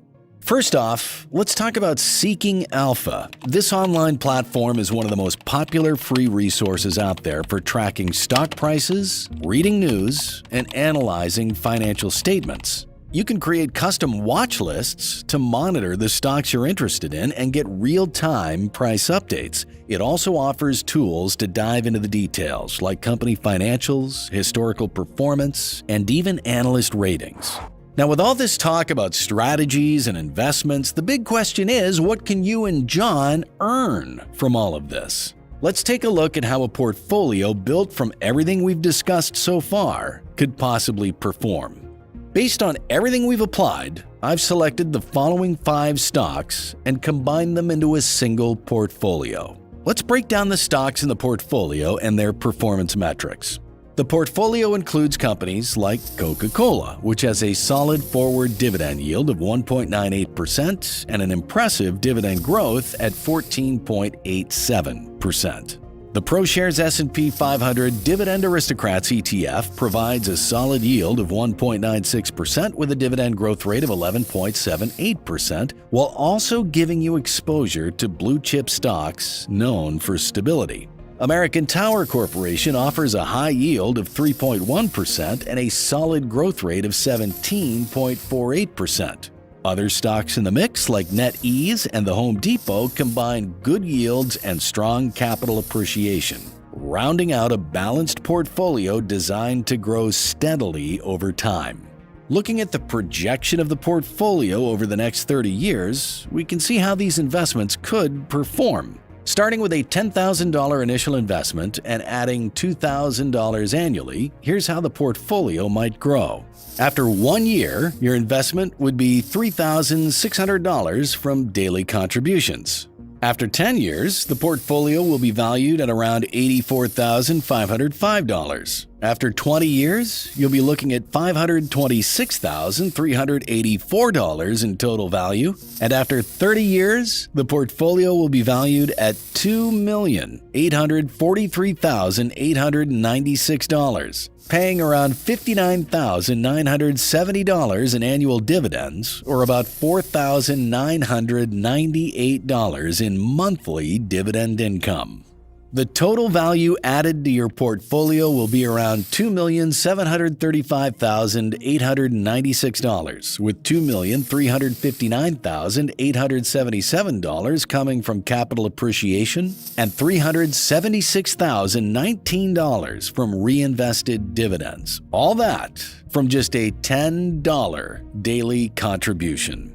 First off, let's talk about Seeking Alpha. This online platform is one of the most popular free resources out there for tracking stock prices, reading news, and analyzing financial statements. You can create custom watch lists to monitor the stocks you're interested in and get real-time price updates. It also offers tools to dive into the details like company financials, historical performance, and even analyst ratings. Now, with all this talk about strategies and investments, the big question is, what can you and John earn from all of this? Let's take a look at how a portfolio built from everything we've discussed so far could possibly perform. Based on everything we've applied, I've selected the following 5 stocks and combined them into a single portfolio. Let's break down the stocks in the portfolio and their performance metrics. The portfolio includes companies like Coca-Cola, which has a solid forward dividend yield of 1.98% and an impressive dividend growth at 14.87%. The ProShares S&P 500 Dividend Aristocrats ETF provides a solid yield of 1.96% with a dividend growth rate of 11.78%, while also giving you exposure to blue-chip stocks known for stability. American Tower Corporation offers a high yield of 3.1% and a solid growth rate of 17.48%. Other stocks in the mix, like NetEase and the Home Depot, combine good yields and strong capital appreciation, rounding out a balanced portfolio designed to grow steadily over time. Looking at the projection of the portfolio over the next 30 years, we can see how these investments could perform. Starting with a $10,000 initial investment and adding $2,000 annually, here's how the portfolio might grow. After 1 year, your investment would be $3,600 from daily contributions. After 10 years, the portfolio will be valued at around $84,505. After 20 years, you'll be looking at $526,384 in total value. And after 30 years, the portfolio will be valued at $2,843,896. Paying around $59,970 in annual dividends, or about $4,998 in monthly dividend income. The total value added to your portfolio will be around $2,735,896, with $2,359,877 coming from capital appreciation and $376,019 from reinvested dividends. All that from just a $10 daily contribution.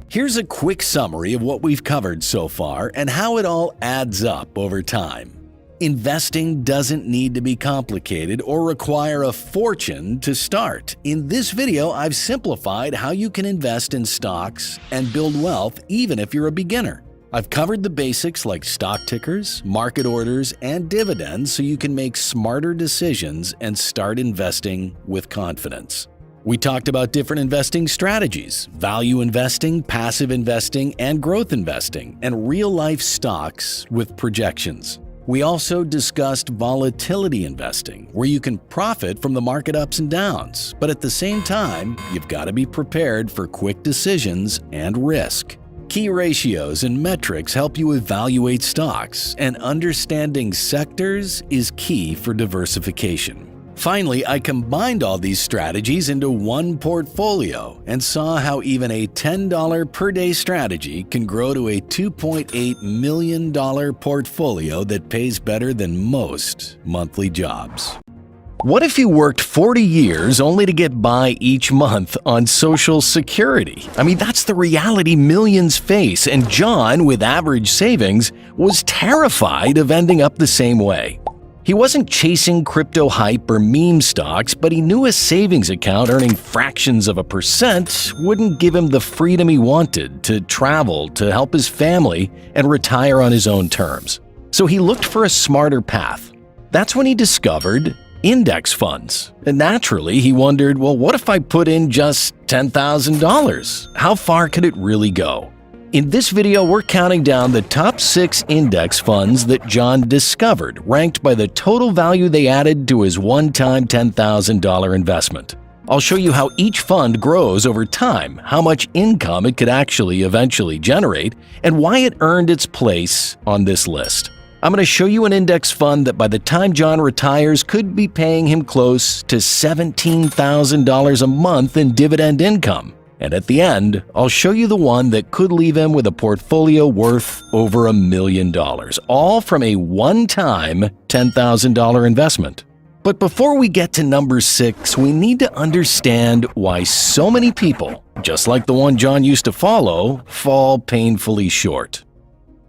Here's a quick summary of what we've covered so far and how it all adds up over time. Investing doesn't need to be complicated or require a fortune to start. In this video, I've simplified how you can invest in stocks and build wealth even if you're a beginner. I've covered the basics like stock tickers, market orders, and dividends so you can make smarter decisions and start investing with confidence. We talked about different investing strategies: value investing, passive investing, and growth investing, and real-life stocks with projections. We also discussed volatility investing, where you can profit from the market ups and downs, but at the same time, you've got to be prepared for quick decisions and risk. Key ratios and metrics help you evaluate stocks, and understanding sectors is key for diversification. Finally, I combined all these strategies into one portfolio and saw how even a $10 per day strategy can grow to a $2.8 million portfolio that pays better than most monthly jobs. What if you worked 40 years only to get by each month on Social Security? I mean, that's the reality millions face, and John, with average savings, was terrified of ending up the same way. He wasn't chasing crypto hype or meme stocks, but he knew a savings account earning fractions of a percent wouldn't give him the freedom he wanted to travel, to help his family, and retire on his own terms. So he looked for a smarter path. That's when he discovered index funds. And naturally, he wondered, well, what if I put in just $10,000? How far could it really go? In this video, we're counting down the top 6 index funds that John discovered, ranked by the total value they added to his one-time $10,000 investment. I'll show you how each fund grows over time, how much income it could actually eventually generate, and why it earned its place on this list. I'm going to show you an index fund that by the time John retires could be paying him close to $17,000 a month in dividend income. And at the end, I'll show you the one that could leave him with a portfolio worth over $1 million, all from a one-time $10,000 investment. But before we get to number 6, we need to understand why so many people, just like the one John used to follow, fall painfully short.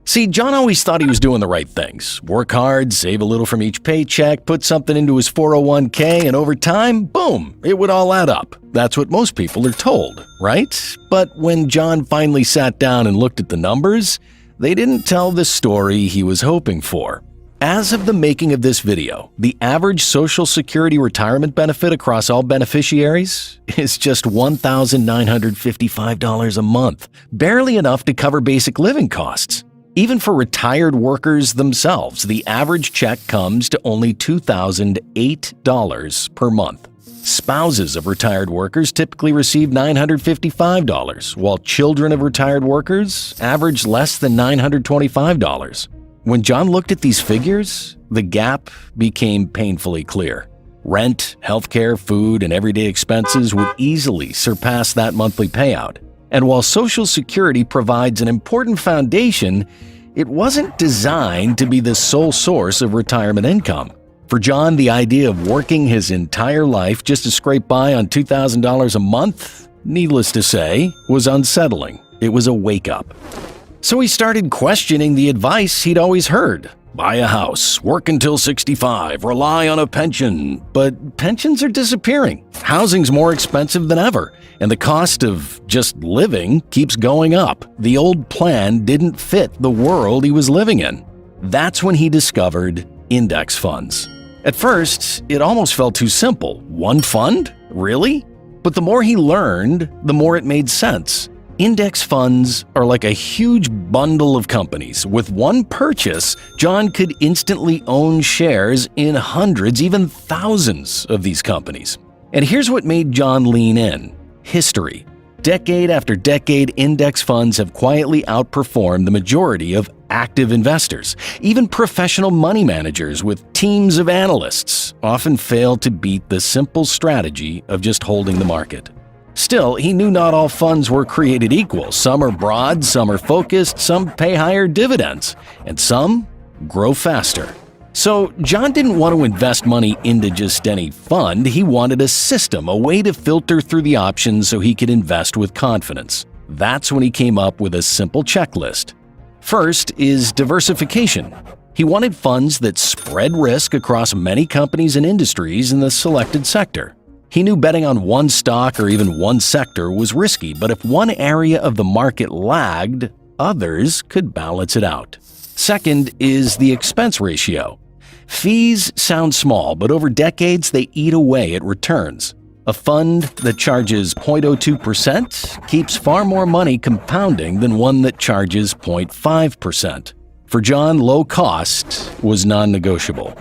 See, John always thought he was doing the right things. Work hard, save a little from each paycheck, put something into his 401k, and over time, boom, it would all add up. That's what most people are told, right? But when John finally sat down and looked at the numbers, they didn't tell the story he was hoping for. As of the making of this video, the average Social Security retirement benefit across all beneficiaries is just $1,955 a month, barely enough to cover basic living costs. Even for retired workers themselves, the average check comes to only $2,008 per month. Spouses of retired workers typically receive $955, while children of retired workers average less than $925. When John looked at these figures, the gap became painfully clear. Rent, healthcare, food, and everyday expenses would easily surpass that monthly payout. And while Social Security provides an important foundation, it wasn't designed to be the sole source of retirement income. For John, the idea of working his entire life just to scrape by on $2,000 a month, needless to say, was unsettling. It was a wake-up. So he started questioning the advice he'd always heard. Buy a house, work until 65, rely on a pension. But pensions are disappearing. Housing's more expensive than ever, and the cost of just living keeps going up. The old plan didn't fit the world he was living in. That's when he discovered index funds. At first, it almost felt too simple. One fund? Really? But the more he learned, the more it made sense. Index funds are like a huge bundle of companies. With one purchase, John could instantly own shares in hundreds, even thousands of these companies. And here's what made John lean in: history. Decade after decade, index funds have quietly outperformed the majority of active investors. Even professional money managers with teams of analysts often fail to beat the simple strategy of just holding the market. Still, he knew not all funds were created equal. Some are broad, some are focused, some pay higher dividends, and some grow faster. So John didn't want to invest money into just any fund. He wanted a system, a way to filter through the options so he could invest with confidence. That's when he came up with a simple checklist. First is diversification. He wanted funds that spread risk across many companies and industries in the selected sector. He knew betting on one stock or even one sector was risky, but if one area of the market lagged, others could balance it out. Second is the expense ratio. Fees sound small, but over decades they eat away at returns. A fund that charges 0.02% keeps far more money compounding than one that charges 0.5%. For John, low cost was non-negotiable.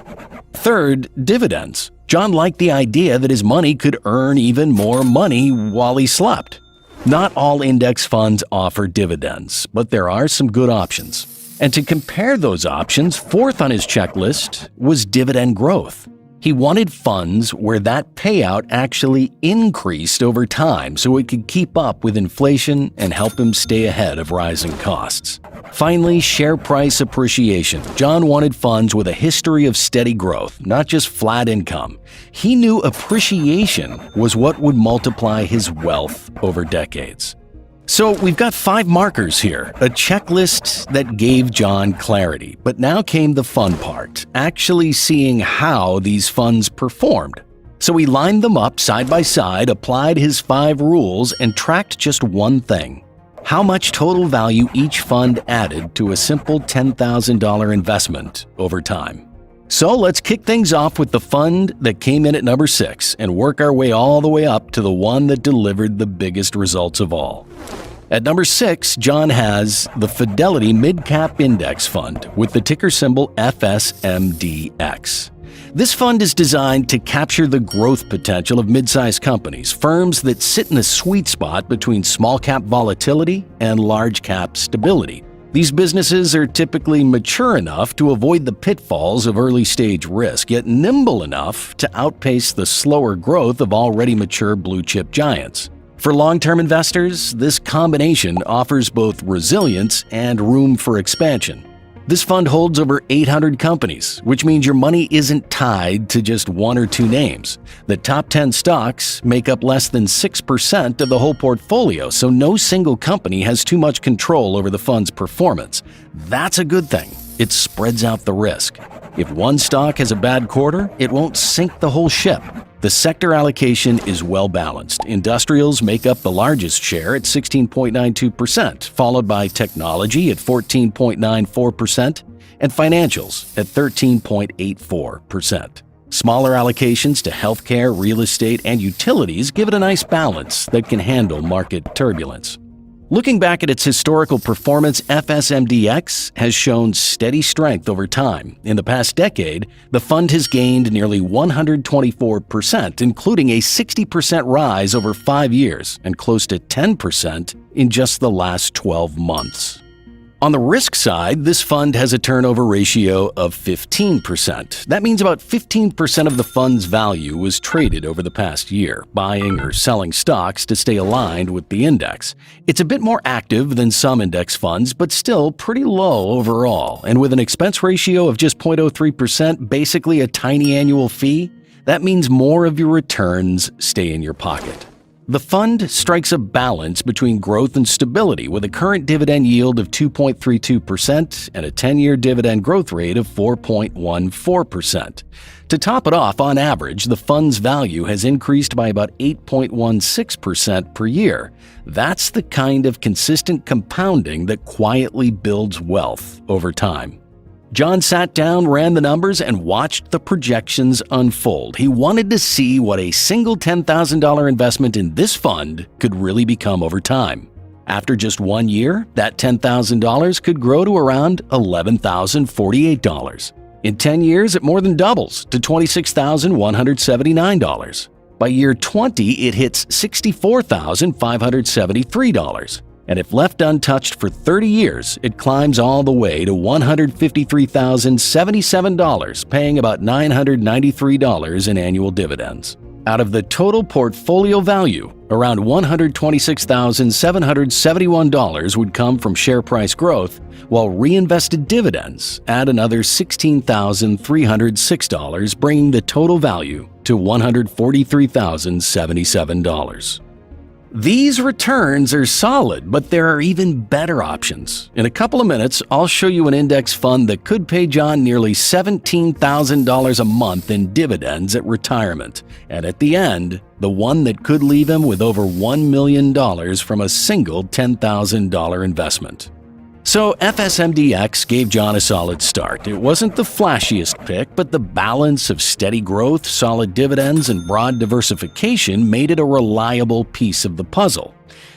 Third, dividends. John liked the idea that his money could earn even more money while he slept. Not all index funds offer dividends, but there are some good options. And to compare those options, fourth on his checklist was dividend growth. He wanted funds where that payout actually increased over time so it could keep up with inflation and help him stay ahead of rising costs. Finally, share price appreciation. John wanted funds with a history of steady growth, not just flat income. He knew appreciation was what would multiply his wealth over decades. So we've got 5 markers here, a checklist that gave John clarity. But now came the fun part, actually seeing how these funds performed. So he lined them up side by side, applied his 5 rules, and tracked just one thing: how much total value each fund added to a simple $10,000 investment over time. So let's kick things off with the fund that came in at number 6 and work our way all the way up to the one that delivered the biggest results of all. At number 6, John has the Fidelity Mid-Cap Index Fund with the ticker symbol FSMDX. This fund is designed to capture the growth potential of mid-sized companies, firms that sit in the sweet spot between small-cap volatility and large-cap stability. These businesses are typically mature enough to avoid the pitfalls of early-stage risk, yet nimble enough to outpace the slower growth of already mature blue-chip giants. For long-term investors, this combination offers both resilience and room for expansion. This fund holds over 800 companies, which means your money isn't tied to just 1 or 2 names. The top 10 stocks make up less than 6% of the whole portfolio, so no single company has too much control over the fund's performance. That's a good thing. It spreads out the risk. If one stock has a bad quarter, it won't sink the whole ship. The sector allocation is well balanced. Industrials make up the largest share at 16.92%, followed by technology at 14.94% and financials at 13.84%. Smaller allocations to healthcare, real estate, and utilities give it a nice balance that can handle market turbulence. Looking back at its historical performance, FSMDX has shown steady strength over time. In the past decade, the fund has gained nearly 124%, including a 60% rise over 5 years and close to 10% in just the last 12 months. On the risk side, this fund has a turnover ratio of 15%. That means about 15% of the fund's value was traded over the past year, buying or selling stocks to stay aligned with the index. It's a bit more active than some index funds, but still pretty low overall. And with an expense ratio of just 0.03%, basically a tiny annual fee, that means more of your returns stay in your pocket. The fund strikes a balance between growth and stability with a current dividend yield of 2.32% and a 10-year dividend growth rate of 4.14%. To top it off, on average, the fund's value has increased by about 8.16% per year. That's the kind of consistent compounding that quietly builds wealth over time. John sat down, ran the numbers, and watched the projections unfold. He wanted to see what a single $10,000 investment in this fund could really become over time. After just 1 year, that $10,000 could grow to around $11,048. In 10 years, it more than doubles to $26,179. By year 20, it hits $64,573. And if left untouched for 30 years, it climbs all the way to $153,077, paying about $993 in annual dividends. Out of the total portfolio value, around $126,771 would come from share price growth, while reinvested dividends add another $16,306, bringing the total value to $143,077. These returns are solid, but there are even better options. In a couple of minutes, I'll show you an index fund that could pay John nearly $17,000 a month in dividends at retirement. And at the end, the one that could leave him with over $1 million from a single $10,000 investment. So FSMDX gave John a solid start. It wasn't the flashiest pick, but the balance of steady growth, solid dividends, and broad diversification made it a reliable piece of the puzzle.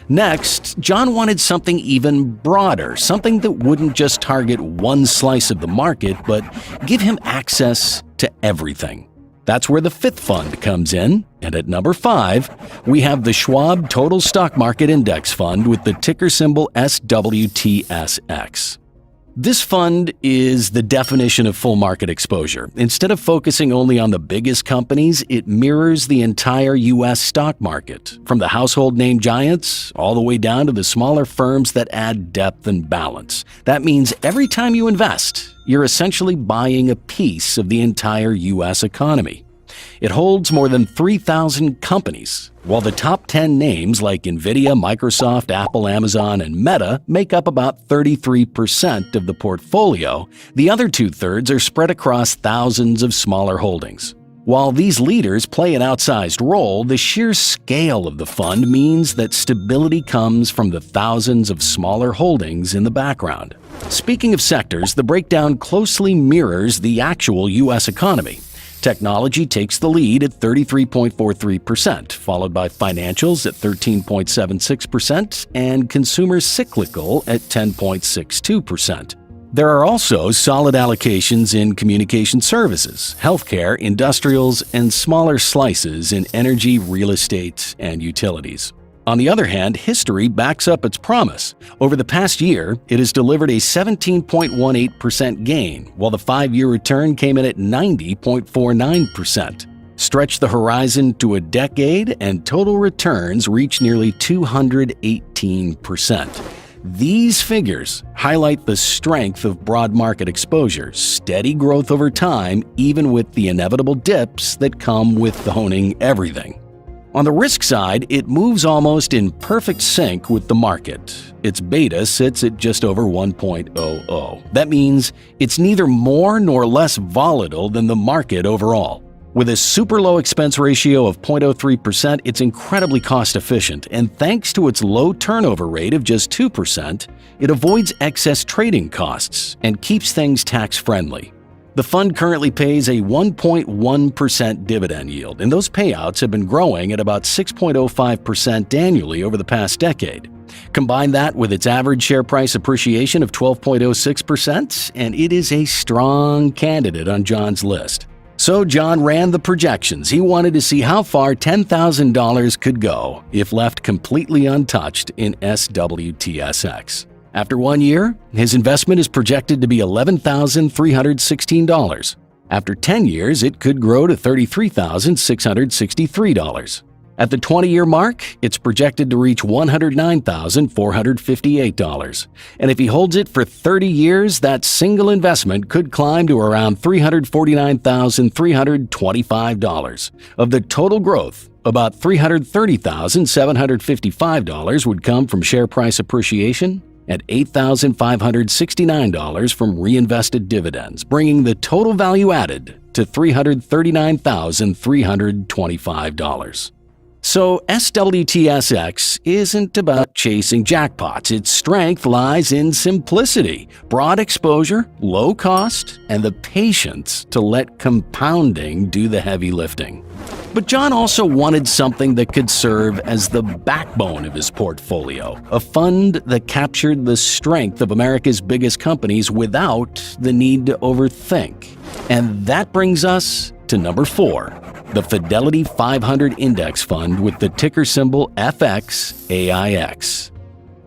Next, John wanted something even broader, something that wouldn't just target one slice of the market, but give him access to everything. That's where the fifth fund comes in, and at number 5, we have the Schwab Total Stock Market Index Fund with the ticker symbol SWTSX. This fund is the definition of full market exposure. Instead of focusing only on the biggest companies, it mirrors the entire U.S. stock market, from the household name giants all the way down to the smaller firms that add depth and balance. That means every time you invest, you're essentially buying a piece of the entire U.S. economy. It holds more than 3,000 companies, while the top 10 names like Nvidia, Microsoft, Apple, Amazon, and Meta make up about 33% of the portfolio. The other 2/3 are spread across thousands of smaller holdings. While these leaders play an outsized role, the sheer scale of the fund means that stability comes from the thousands of smaller holdings in the background. Speaking of sectors, the breakdown closely mirrors the actual U.S. economy. Technology takes the lead at 33.43%, followed by financials at 13.76% and consumer cyclical at 10.62%. There are also solid allocations in communication services, healthcare, industrials, and smaller slices in energy, real estate, and utilities. On the other hand, history backs up its promise. Over the past year, it has delivered a 17.18% gain, while the 5-year return came in at 90.49%. Stretch the horizon to a decade, and total returns reach nearly 218%. These figures highlight the strength of broad market exposure, steady growth over time, even with the inevitable dips that come with owning everything. On the risk side, it moves almost in perfect sync with the market. Its beta sits at just over 1.00. That means it's neither more nor less volatile than the market overall. With a super low expense ratio of 0.03%, it's incredibly cost efficient, and thanks to its low turnover rate of just 2%, it avoids excess trading costs and keeps things tax-friendly. The fund currently pays a 1.1% dividend yield, and those payouts have been growing at about 6.05% annually over the past decade. Combine that with its average share price appreciation of 12.06%, and it is a strong candidate on John's list. So John ran the projections. He wanted to see how far $10,000 could go if left completely untouched in SWTSX. After 1 year, his investment is projected to be $11,316. After 10 years, it could grow to $33,663. At the 20-year mark, it's projected to reach $109,458. And if he holds it for 30 years, that single investment could climb to around $349,325. Of the total growth, about $330,755 would come from share price appreciation and $8,569 from reinvested dividends, bringing the total value added to $339,325. So SWTSX isn't about chasing jackpots. Its strength lies in simplicity, broad exposure, low cost, and the patience to let compounding do the heavy lifting. But John also wanted something that could serve as the backbone of his portfolio, a fund that captured the strength of America's biggest companies without the need to overthink. And that brings us to number 4. The Fidelity 500 Index Fund with the ticker symbol FXAIX.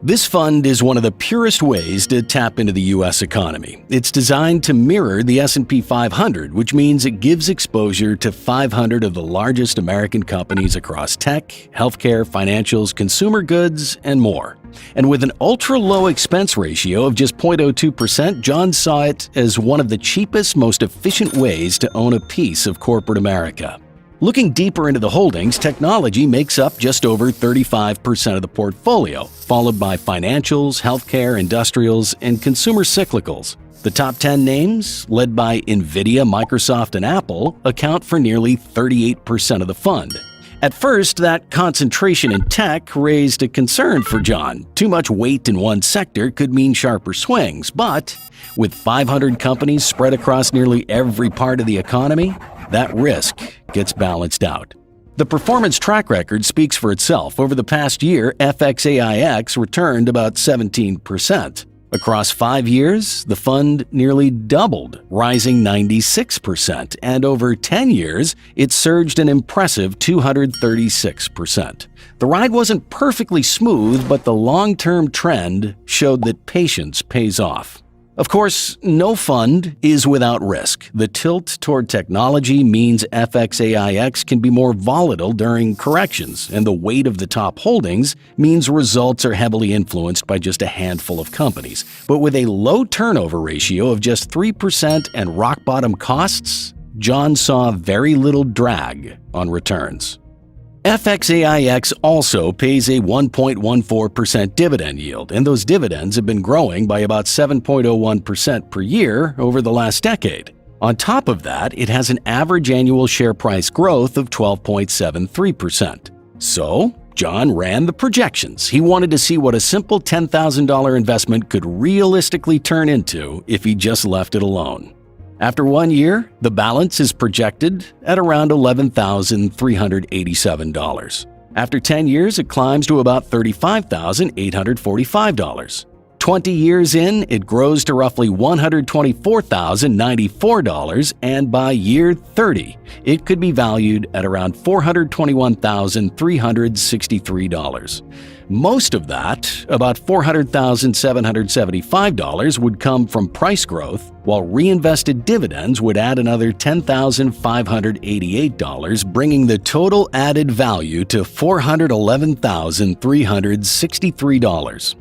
This fund is one of the purest ways to tap into the U.S. economy. It's designed to mirror the S&P 500, which means it gives exposure to 500 of the largest American companies across tech, healthcare, financials, consumer goods, and more. And with an ultra-low expense ratio of just 0.02%, John saw it as one of the cheapest, most efficient ways to own a piece of corporate America. Looking deeper into the holdings, technology makes up just over 35% of the portfolio, followed by financials, healthcare, industrials, and consumer cyclicals. The top 10 names, led by NVIDIA, Microsoft, and Apple, account for nearly 38% of the fund. At first, that concentration in tech raised a concern for John. Too much weight in one sector could mean sharper swings, but with 500 companies spread across nearly every part of the economy, that risk gets balanced out. The performance track record speaks for itself. Over the past year, FXAIX returned about 17%. Across 5 years, the fund nearly doubled, rising 96%, and over 10 years, it surged an impressive 236%. The ride wasn't perfectly smooth, but the long-term trend showed that patience pays off. Of course, no fund is without risk. The tilt toward technology means FXAIX can be more volatile during corrections, and the weight of the top holdings means results are heavily influenced by just a handful of companies. But with a low turnover ratio of just 3% and rock-bottom costs, John saw very little drag on returns. FXAIX also pays a 1.14% dividend yield, and those dividends have been growing by about 7.01% per year over the last decade. On top of that, it has an average annual share price growth of 12.73%. So, John ran the projections. He wanted to see what a simple $10,000 investment could realistically turn into if he just left it alone. After 1 year, the balance is projected at around $11,387. After 10 years, it climbs to about $35,845. 20 years in, it grows to roughly $124,094, and by year 30, it could be valued at around $421,363. Most of that, about $400,775, would come from price growth, while reinvested dividends would add another $10,588, bringing the total added value to $411,363.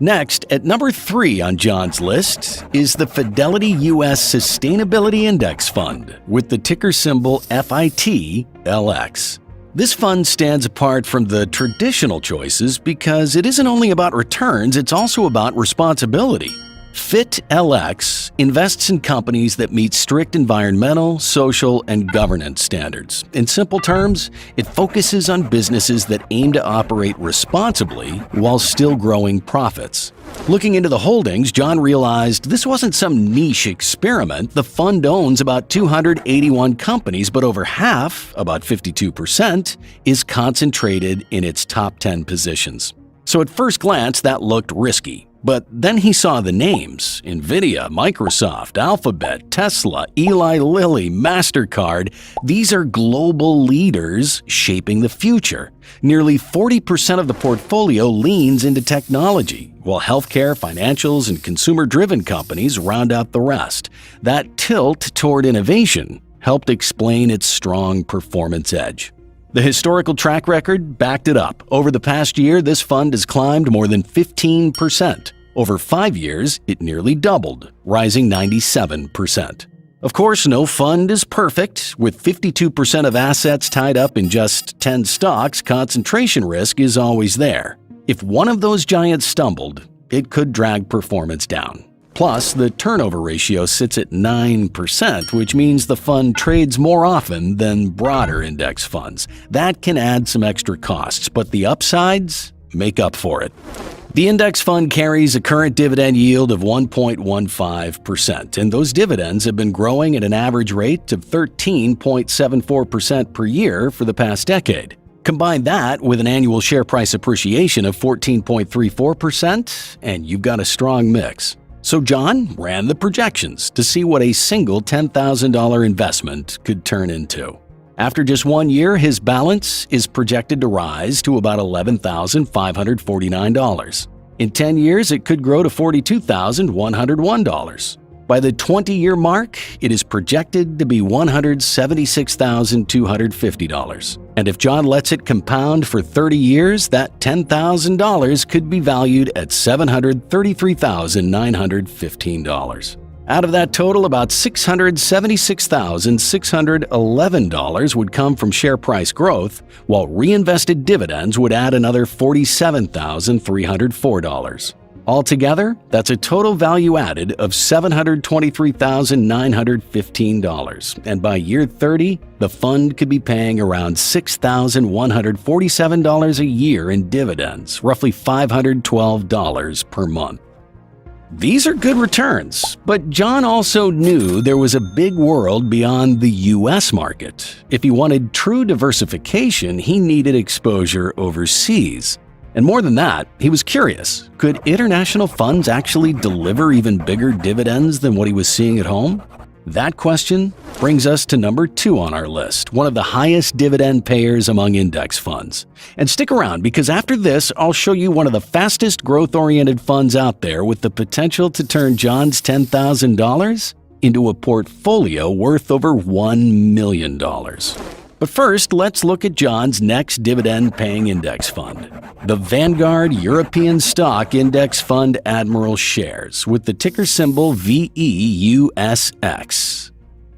Next, at number 3 on John's list, is the Fidelity U.S. Sustainability Index Fund with the ticker symbol FITLX. This fund stands apart from the traditional choices because it isn't only about returns, it's also about responsibility. FITLX invests in companies that meet strict environmental, social, and governance standards. In simple terms, it focuses on businesses that aim to operate responsibly while still growing profits. Looking into the holdings, John realized this wasn't some niche experiment. The fund owns about 281 companies, but over half, about 52%, is concentrated in its top 10 positions. So at first glance, that looked risky. But then he saw the names: NVIDIA, Microsoft, Alphabet, Tesla, Eli Lilly, MasterCard. These are global leaders shaping the future. Nearly 40% of the portfolio leans into technology, while healthcare, financials, and consumer-driven companies round out the rest. That tilt toward innovation helped explain its strong performance edge. The historical track record backed it up. Over the past year, this fund has climbed more than 15%. Over 5 years, it nearly doubled, rising 97%. Of course, no fund is perfect. With 52% of assets tied up in just 10 stocks, concentration risk is always there. If one of those giants stumbled, it could drag performance down. Plus, the turnover ratio sits at 9%, which means the fund trades more often than broader index funds. That can add some extra costs, but the upsides make up for it. The index fund carries a current dividend yield of 1.15%, and those dividends have been growing at an average rate of 13.74% per year for the past decade. Combine that with an annual share price appreciation of 14.34%, and you've got a strong mix. So John ran the projections to see what a single $10,000 investment could turn into. After just 1 year, his balance is projected to rise to about $11,549. In 10 years, it could grow to $42,101. By the 20-year mark, it is projected to be $176,250. And if John lets it compound for 30 years, that $10,000 could be valued at $733,915. Out of that total, about $676,611 would come from share price growth, while reinvested dividends would add another $47,304. Altogether, that's a total value added of $723,915, and by year 30, the fund could be paying around $6,147 a year in dividends, roughly $512 per month. These are good returns, but John also knew there was a big world beyond the U.S. market. If he wanted true diversification, he needed exposure overseas. And more than that, he was curious, could international funds actually deliver even bigger dividends than what he was seeing at home? That question brings us to number 2 on our list, one of the highest dividend payers among index funds. And stick around, because after this, I'll show you one of the fastest growth-oriented funds out there with the potential to turn John's $10,000 into a portfolio worth over $1 million. But first, let's look at John's next dividend-paying index fund, the Vanguard European Stock Index Fund Admiral Shares, with the ticker symbol VEUSX.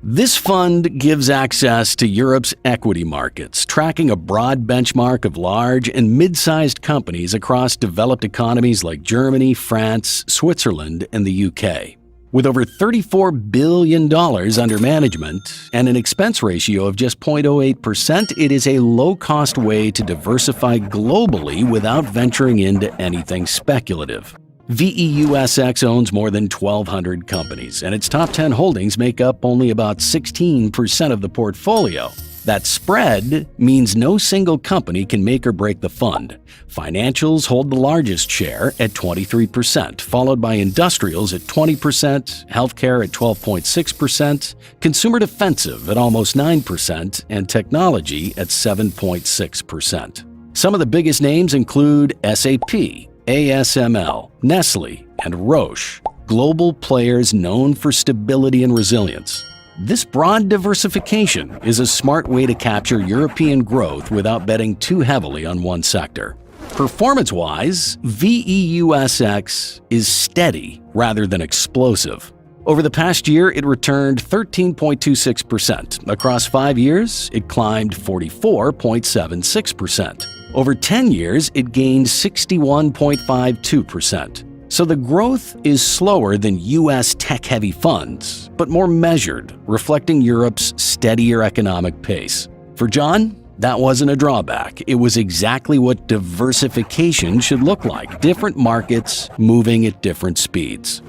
This fund gives access to Europe's equity markets, tracking a broad benchmark of large and mid-sized companies across developed economies like Germany, France, Switzerland, and the UK. With over $34 billion under management and an expense ratio of just 0.08%, it is a low-cost way to diversify globally without venturing into anything speculative. VEUSX owns more than 1,200 companies, and its top 10 holdings make up only about 16% of the portfolio. That spread means no single company can make or break the fund. Financials hold the largest share at 23%, followed by industrials at 20%, healthcare at 12.6%, consumer defensive at almost 9%, and technology at 7.6%. Some of the biggest names include SAP, ASML, Nestle, and Roche, global players known for stability and resilience. This broad diversification is a smart way to capture European growth without betting too heavily on one sector. Performance-wise, VEUSX is steady rather than explosive. Over the past year, it returned 13.26%. Across 5 years, it climbed 44.76%. Over 10 years, it gained 61.52%. So the growth is slower than U.S. tech-heavy funds, but more measured, reflecting Europe's steadier economic pace. For John, that wasn't a drawback. It was exactly what diversification should look like: different markets moving at different speeds.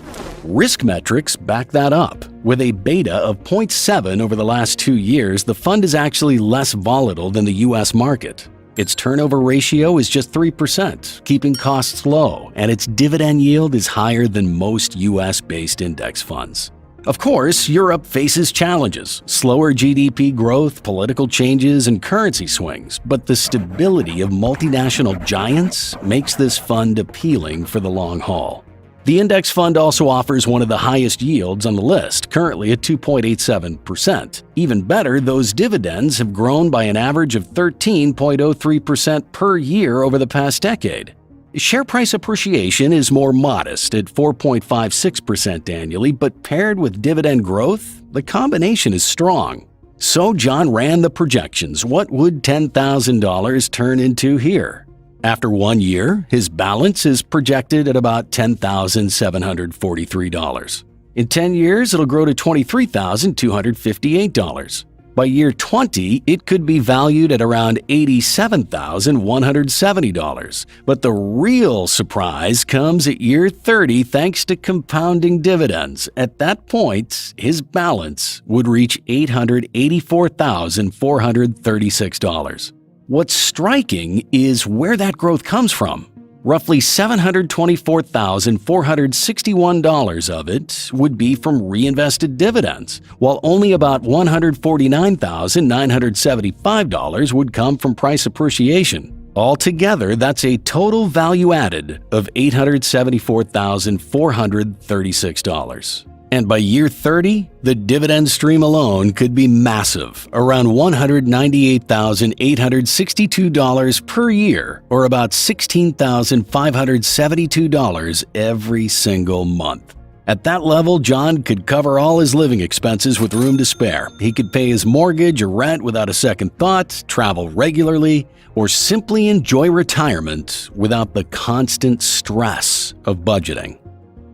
Risk metrics back that up. With a beta of 0.7 over the last 2 years, the fund is actually less volatile than the U.S. market. Its turnover ratio is just 3%, keeping costs low, and its dividend yield is higher than most US-based index funds. Of course, Europe faces challenges: slower GDP growth, political changes, and currency swings, but the stability of multinational giants makes this fund appealing for the long haul. The index fund also offers one of the highest yields on the list, currently at 2.87%. Even better, those dividends have grown by an average of 13.03% per year over the past decade. Share price appreciation is more modest at 4.56% annually, but paired with dividend growth, the combination is strong. So John ran the projections. What would $10,000 turn into here? After 1 year, his balance is projected at about $10,743. In 10 years, it'll grow to $23,258. By year 20, it could be valued at around $87,170. But the real surprise comes at year 30 thanks to compounding dividends. At that point, his balance would reach $884,436. What's striking is where that growth comes from. Roughly $724,461 of it would be from reinvested dividends, while only about $149,975 would come from price appreciation. Altogether, that's a total value added of $874,436. And by year 30, the dividend stream alone could be massive, around $198,862 per year, or about $16,572 every single month. At that level, John could cover all his living expenses with room to spare. He could pay his mortgage or rent without a second thought, travel regularly, or simply enjoy retirement without the constant stress of budgeting.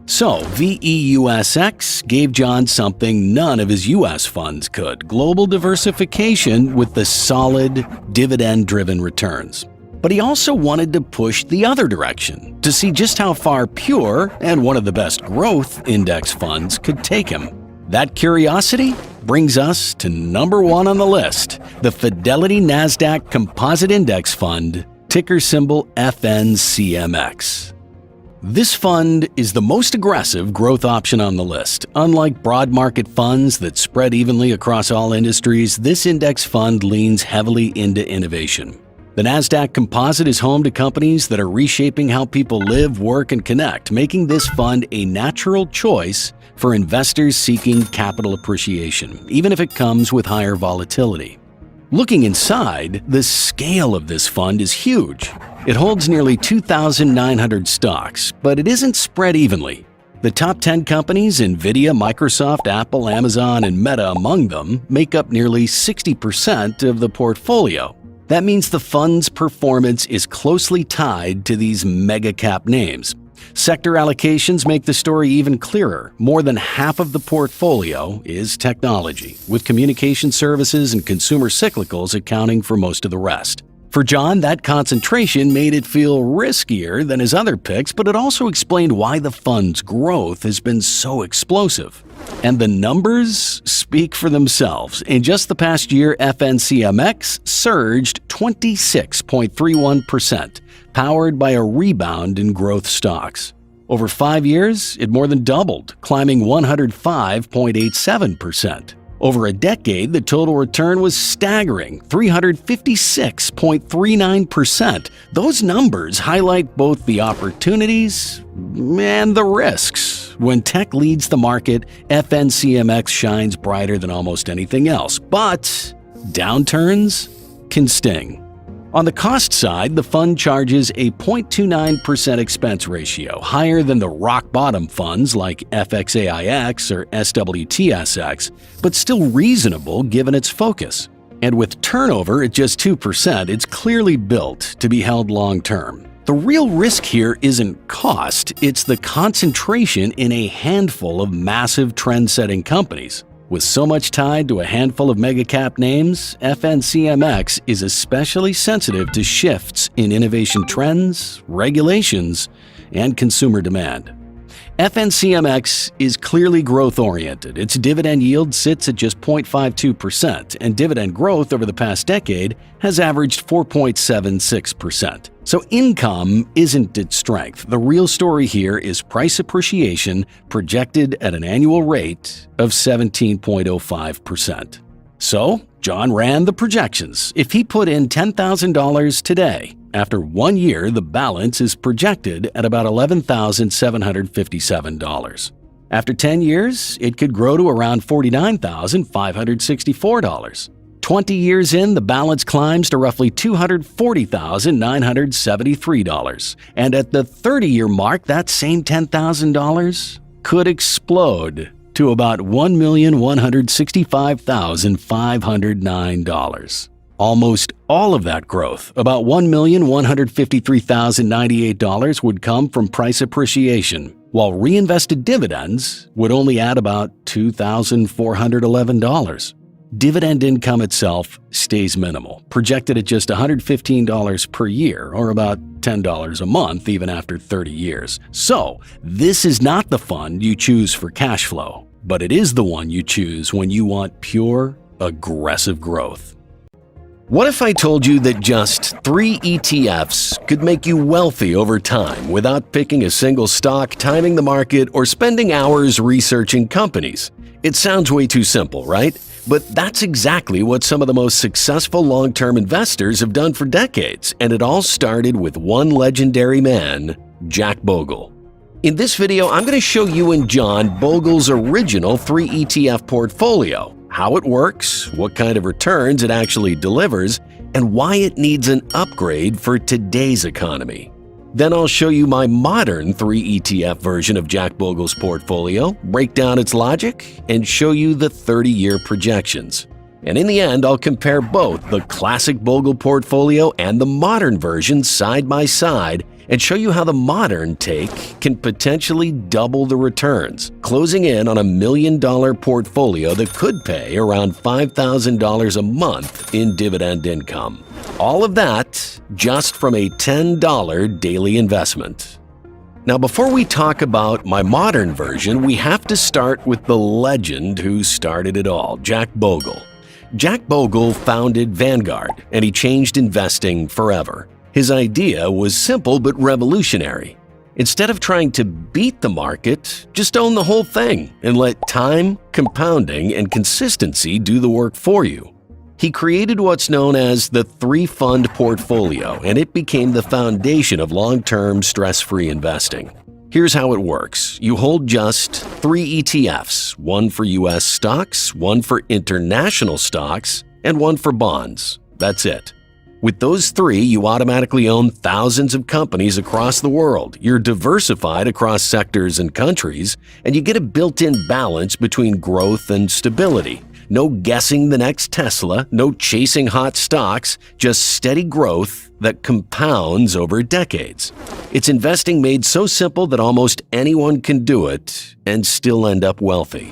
So, VEUSX gave John something none of his US funds could: global diversification with the solid, dividend-driven returns. But he also wanted to push the other direction, to see just how far pure and one of the best growth index funds could take him. That curiosity brings us to number 1 on the list, the Fidelity NASDAQ Composite Index Fund, ticker symbol FNCMX. This fund is the most aggressive growth option on the list. Unlike broad market funds that spread evenly across all industries, this index fund leans heavily into innovation. The NASDAQ Composite is home to companies that are reshaping how people live, work, and connect, making this fund a natural choice for investors seeking capital appreciation, even if it comes with higher volatility. Looking inside, the scale of this fund is huge. It holds nearly 2,900 stocks, but it isn't spread evenly. The top 10 companies, Nvidia, Microsoft, Apple, Amazon, and Meta among them, make up nearly 60% of the portfolio. That means the fund's performance is closely tied to these mega-cap names. Sector allocations make the story even clearer. More than half of the portfolio is technology, with communication services and consumer cyclicals accounting for most of the rest. For John, that concentration made it feel riskier than his other picks, but it also explained why the fund's growth has been so explosive. And the numbers speak for themselves. In just the past year, FNCMX surged 26.31%, powered by a rebound in growth stocks. Over 5 years, it more than doubled, climbing 105.87%. Over a decade, the total return was staggering, 356.39%. Those numbers highlight both the opportunities and the risks. When tech leads the market, FNCMX shines brighter than almost anything else. But downturns can sting. On the cost side, the fund charges a 0.29% expense ratio, higher than the rock-bottom funds like FXAIX or SWTSX, but still reasonable given its focus. And with turnover at just 2%, it's clearly built to be held long-term. The real risk here isn't cost, it's the concentration in a handful of massive trend-setting companies. With so much tied to a handful of mega-cap names, FNCMX is especially sensitive to shifts in innovation trends, regulations, and consumer demand. FNCMX is clearly growth-oriented. Its dividend yield sits at just 0.52%, and dividend growth over the past decade has averaged 4.76%. So income isn't its strength. The real story here is price appreciation projected at an annual rate of 17.05%. So, John ran the projections. If he put in $10,000 today, after 1 year, the balance is projected at about $11,757. After 10 years, it could grow to around $49,564. 20 years in, the balance climbs to roughly $240,973. And at the 30-year mark, that same $10,000 could explode to about $1,165,509. Almost all of that growth, about $1,153,098, would come from price appreciation, while reinvested dividends would only add about $2,411. Dividend income itself stays minimal, projected at just $115 per year, or about $10 a month even after 30 years. So, this is not the fund you choose for cash flow, but it is the one you choose when you want pure, aggressive growth. What if I told you that just 3 ETFs could make you wealthy over time without picking a single stock, timing the market, or spending hours researching companies? It sounds way too simple, right? But that's exactly what some of the most successful long-term investors have done for decades, and it all started with one legendary man, Jack Bogle. In this video, I'm going to show you and John Bogle's original 3 ETF portfolio, how it works, what kind of returns it actually delivers, and why it needs an upgrade for today's economy. Then I'll show you my modern 3 ETF version of Jack Bogle's portfolio, break down its logic, and show you the 30-year projections. And in the end, I'll compare both the classic Bogle portfolio and the modern version side by side and show you how the modern take can potentially double the returns, closing in on $1 million portfolio that could pay around $5,000 a month in dividend income. All of that just from a $10 daily investment. Now, before we talk about my modern version, we have to start with the legend who started it all, Jack Bogle. Jack Bogle founded Vanguard, and he changed investing forever. His idea was simple but revolutionary. Instead of trying to beat the market, just own the whole thing and let time, compounding, and consistency do the work for you. He created what's known as the 3-fund portfolio, and it became the foundation of long-term, stress-free investing. Here's how it works. You hold just 3 ETFs, one for US stocks, one for international stocks, and one for bonds. That's it. With those 3, you automatically own thousands of companies across the world. You're diversified across sectors and countries, and you get a built-in balance between growth and stability. No guessing the next Tesla, no chasing hot stocks, just steady growth that compounds over decades. It's investing made so simple that almost anyone can do it and still end up wealthy.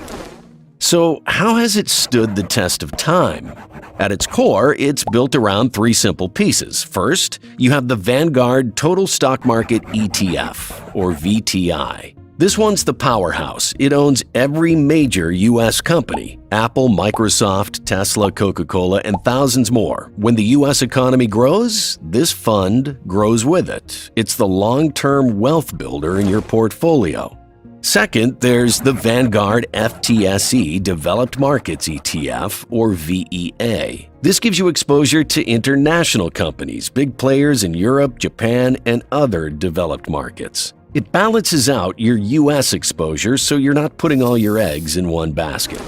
So, how has it stood the test of time? At its core, it's built around 3 simple pieces. First, you have the Vanguard Total Stock Market ETF, or VTI. This one's the powerhouse. It owns every major U.S. company: Apple, Microsoft, Tesla, Coca-Cola, and thousands more. When the U.S. economy grows, this fund grows with it. It's the long-term wealth builder in your portfolio. Second, there's the Vanguard FTSE Developed Markets ETF, or VEA. This gives you exposure to international companies, big players in Europe, Japan, and other developed markets. It balances out your U.S. exposure so you're not putting all your eggs in one basket.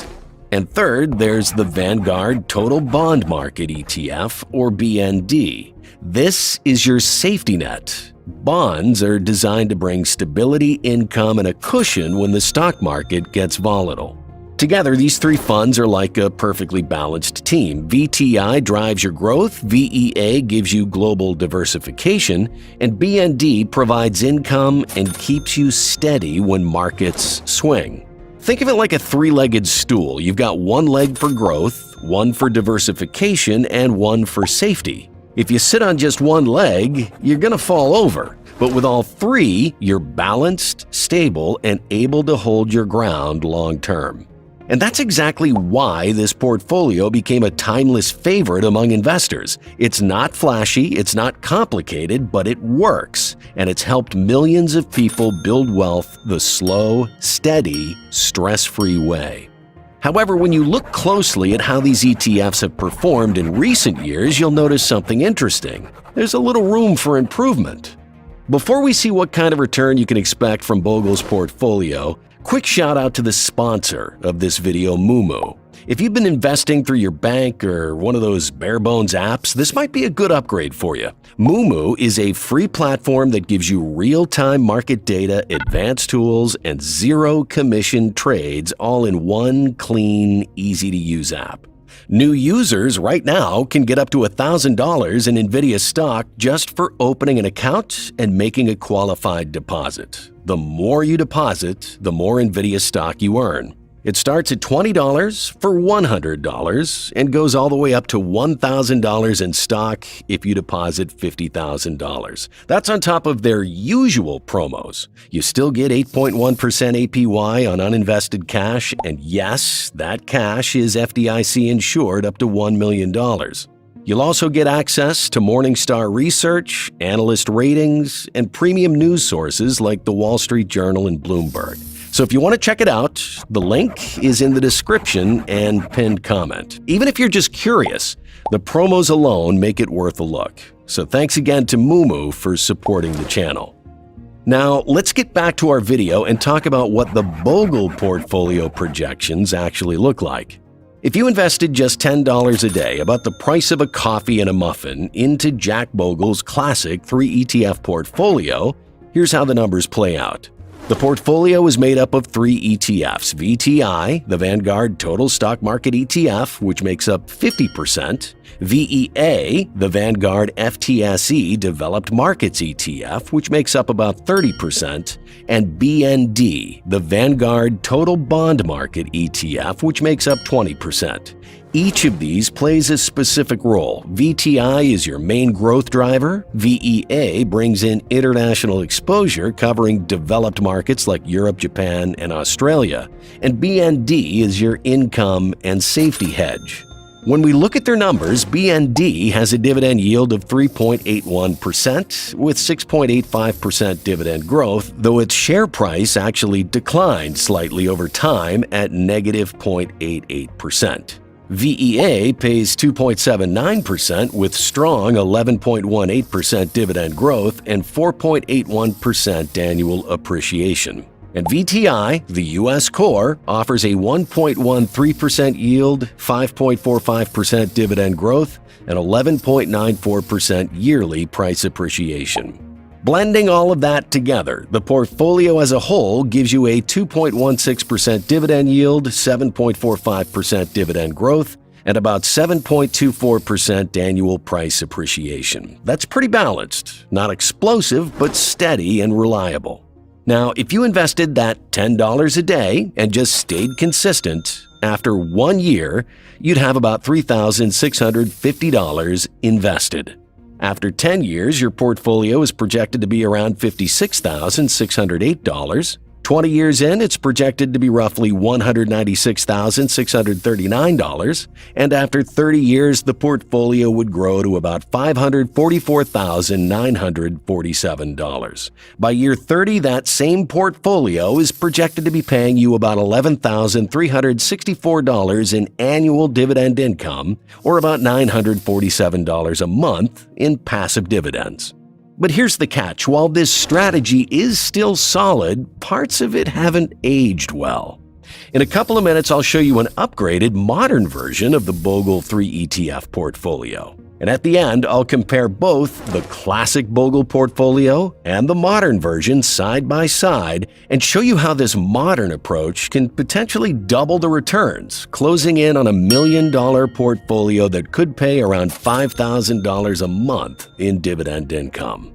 And third, there's the Vanguard Total Bond Market ETF, or BND. This is your safety net. Bonds are designed to bring stability, income, and a cushion when the stock market gets volatile. Together, these 3 funds are like a perfectly balanced team. VTI drives your growth, VEA gives you global diversification, and BND provides income and keeps you steady when markets swing. Think of it like a 3-legged stool. You've got one leg for growth, one for diversification, and one for safety. If you sit on just one leg, you're going to fall over. But with all three, you're balanced, stable, and able to hold your ground long term. And that's exactly why this portfolio became a timeless favorite among investors. It's not flashy, it's not complicated, but it works, and it's helped millions of people build wealth the slow, steady, stress-free way. However, when you look closely at how these ETFs have performed in recent years, you'll notice something interesting. There's a little room for improvement. Before we see what kind of return you can expect from Bogle's portfolio, quick shout out to the sponsor of this video, Moomoo. If you've been investing through your bank or one of those bare-bones apps, this might be a good upgrade for you. Moomoo is a free platform that gives you real-time market data, advanced tools, and zero-commission trades all in one clean, easy-to-use app. New users right now can get up to $1,000 in NVIDIA stock just for opening an account and making a qualified deposit. The more you deposit, the more NVIDIA stock you earn. It starts at $20 for $100 and goes all the way up to $1,000 in stock if you deposit $50,000. That's on top of their usual promos. You still get 8.1% APY on uninvested cash, and yes, that cash is FDIC insured up to $1 million. You'll also get access to Morningstar research, analyst ratings, and premium news sources like the Wall Street Journal and Bloomberg. So if you want to check it out, the link is in the description and pinned comment. Even if you're just curious, the promos alone make it worth a look. So thanks again to Moomoo for supporting the channel. Now, let's get back to our video and talk about what the Bogle portfolio projections actually look like. If you invested just $10 a day, about the price of a coffee and a muffin, into Jack Bogle's classic 3 ETF portfolio, here's how the numbers play out. The portfolio is made up of 3 ETFs, VTI, the Vanguard Total Stock Market ETF, which makes up 50%, VEA, the Vanguard FTSE Developed Markets ETF, which makes up about 30%, and BND, the Vanguard Total Bond Market ETF, which makes up 20%. Each of these plays a specific role. VTI is your main growth driver, VEA brings in international exposure covering developed markets like Europe, Japan, and Australia, and BND is your income and safety hedge. When we look at their numbers, BND has a dividend yield of 3.81% with 6.85% dividend growth, though its share price actually declined slightly over time at negative 0.88%. VEA pays 2.79% with strong 11.18% dividend growth and 4.81% annual appreciation. And VTI, the U.S. core, offers a 1.13% yield, 5.45% dividend growth, and 11.94% yearly price appreciation. Blending all of that together, the portfolio as a whole gives you a 2.16% dividend yield, 7.45% dividend growth, and about 7.24% annual price appreciation. That's pretty balanced, not explosive, but steady and reliable. Now, if you invested that $10 a day and just stayed consistent, after 1 year, you'd have about $3,650 invested. After 10 years, your portfolio is projected to be around $56,608. 20 years in, it's projected to be roughly $196,639, and after 30 years, the portfolio would grow to about $544,947. By year 30, that same portfolio is projected to be paying you about $11,364 in annual dividend income, or about $947 a month in passive dividends. But here's the catch. While this strategy is still solid, parts of it haven't aged well. In a couple of minutes, I'll show you an upgraded, modern version of the Bogle 3 ETF portfolio. And at the end, I'll compare both the classic Bogle portfolio and the modern version side by side and show you how this modern approach can potentially double the returns, closing in on $1 million portfolio that could pay around $5,000 a month in dividend income.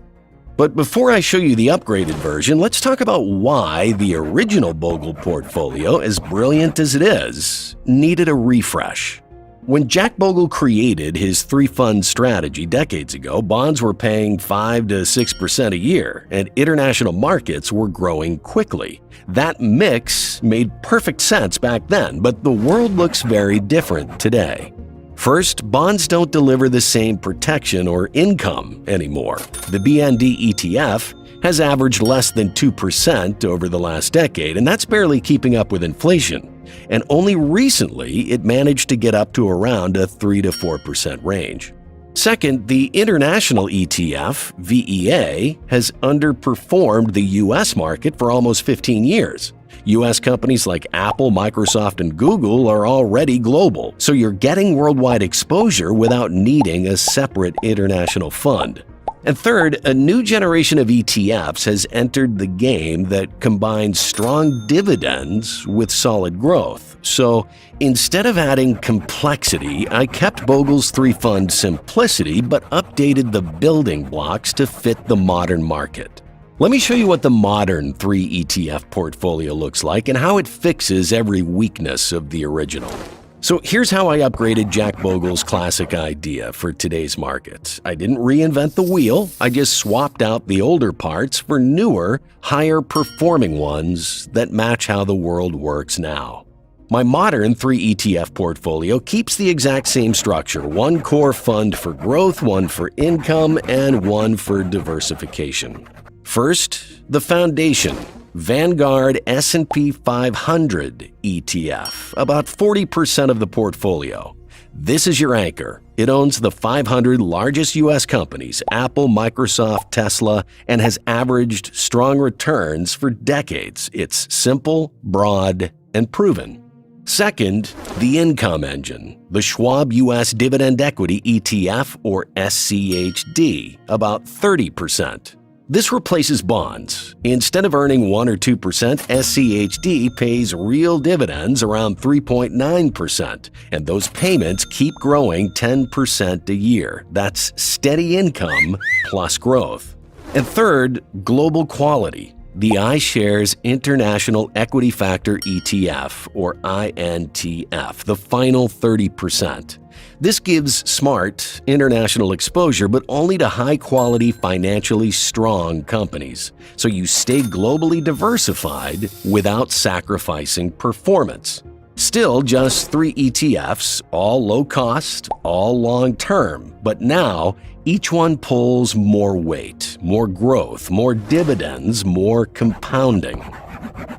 But before I show you the upgraded version, let's talk about why the original Bogle portfolio, as brilliant as it is, needed a refresh. When Jack Bogle created his three-fund strategy decades ago, bonds were paying 5 to 6% a year, and international markets were growing quickly. That mix made perfect sense back then, but the world looks very different today. First, bonds don't deliver the same protection or income anymore. The BND ETF has averaged less than 2% over the last decade, and that's barely keeping up with inflation. And only recently it managed to get up to around a 3 to 4% range. Second, the international ETF, VEA, has underperformed the U.S. market for almost 15 years. U.S. companies like Apple, Microsoft, and Google are already global, so you're getting worldwide exposure without needing a separate international fund. And third, a new generation of ETFs has entered the game that combines strong dividends with solid growth. So instead of adding complexity, I kept Bogle's three-fund simplicity but updated the building blocks to fit the modern market. Let me show you what the modern 3 ETF portfolio looks like and how it fixes every weakness of the original. So here's how I upgraded Jack Bogle's classic idea for today's market. I didn't reinvent the wheel, I just swapped out the older parts for newer, higher-performing ones that match how the world works now. My modern 3 ETF portfolio keeps the exact same structure: one core fund for growth, one for income, and one for diversification. First, the foundation. Vanguard S&P 500 ETF, about 40% of the portfolio. This is your anchor. It owns the 500 largest U.S. companies, Apple, Microsoft, Tesla, and has averaged strong returns for decades. It's simple, broad, and proven. Second, the income engine, the Schwab U.S. Dividend Equity ETF, or SCHD, about 30%. This replaces bonds. Instead of earning 1 or 2%, SCHD pays real dividends around 3.9%, and those payments keep growing 10% a year. That's steady income plus growth. And third, global quality. The iShares International Equity Factor ETF, or INTF, the final 30%. This gives smart international exposure, but only to high-quality, financially strong companies. So you stay globally diversified without sacrificing performance. Still just 3 ETFs, all low-cost, all long-term, but now each one pulls more weight, more growth, more dividends, more compounding.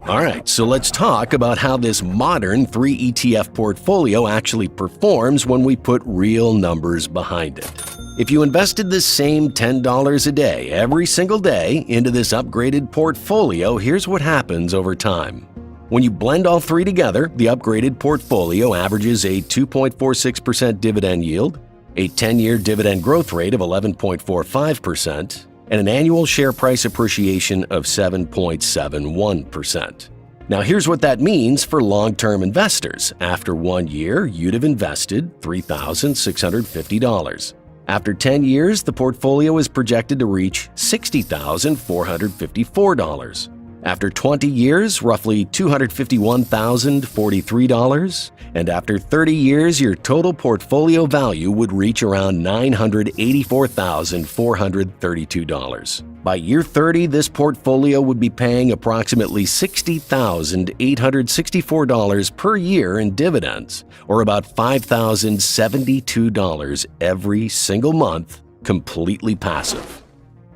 All right, so let's talk about how this modern 3 ETF portfolio actually performs when we put real numbers behind it. If you invested the same $10 a day every single day into this upgraded portfolio, here's what happens over time. When you blend all 3 together, the upgraded portfolio averages a 2.46% dividend yield, a 10-year dividend growth rate of 11.45%, and an annual share price appreciation of 7.71%. Now here's what that means for long-term investors. After 1 year, you'd have invested $3,650. After 10 years, the portfolio is projected to reach $60,454. After 20 years, roughly $251,043. And after 30 years, your total portfolio value would reach around $984,432. By year 30, this portfolio would be paying approximately $60,864 per year in dividends, or about $5,072 every single month, completely passive.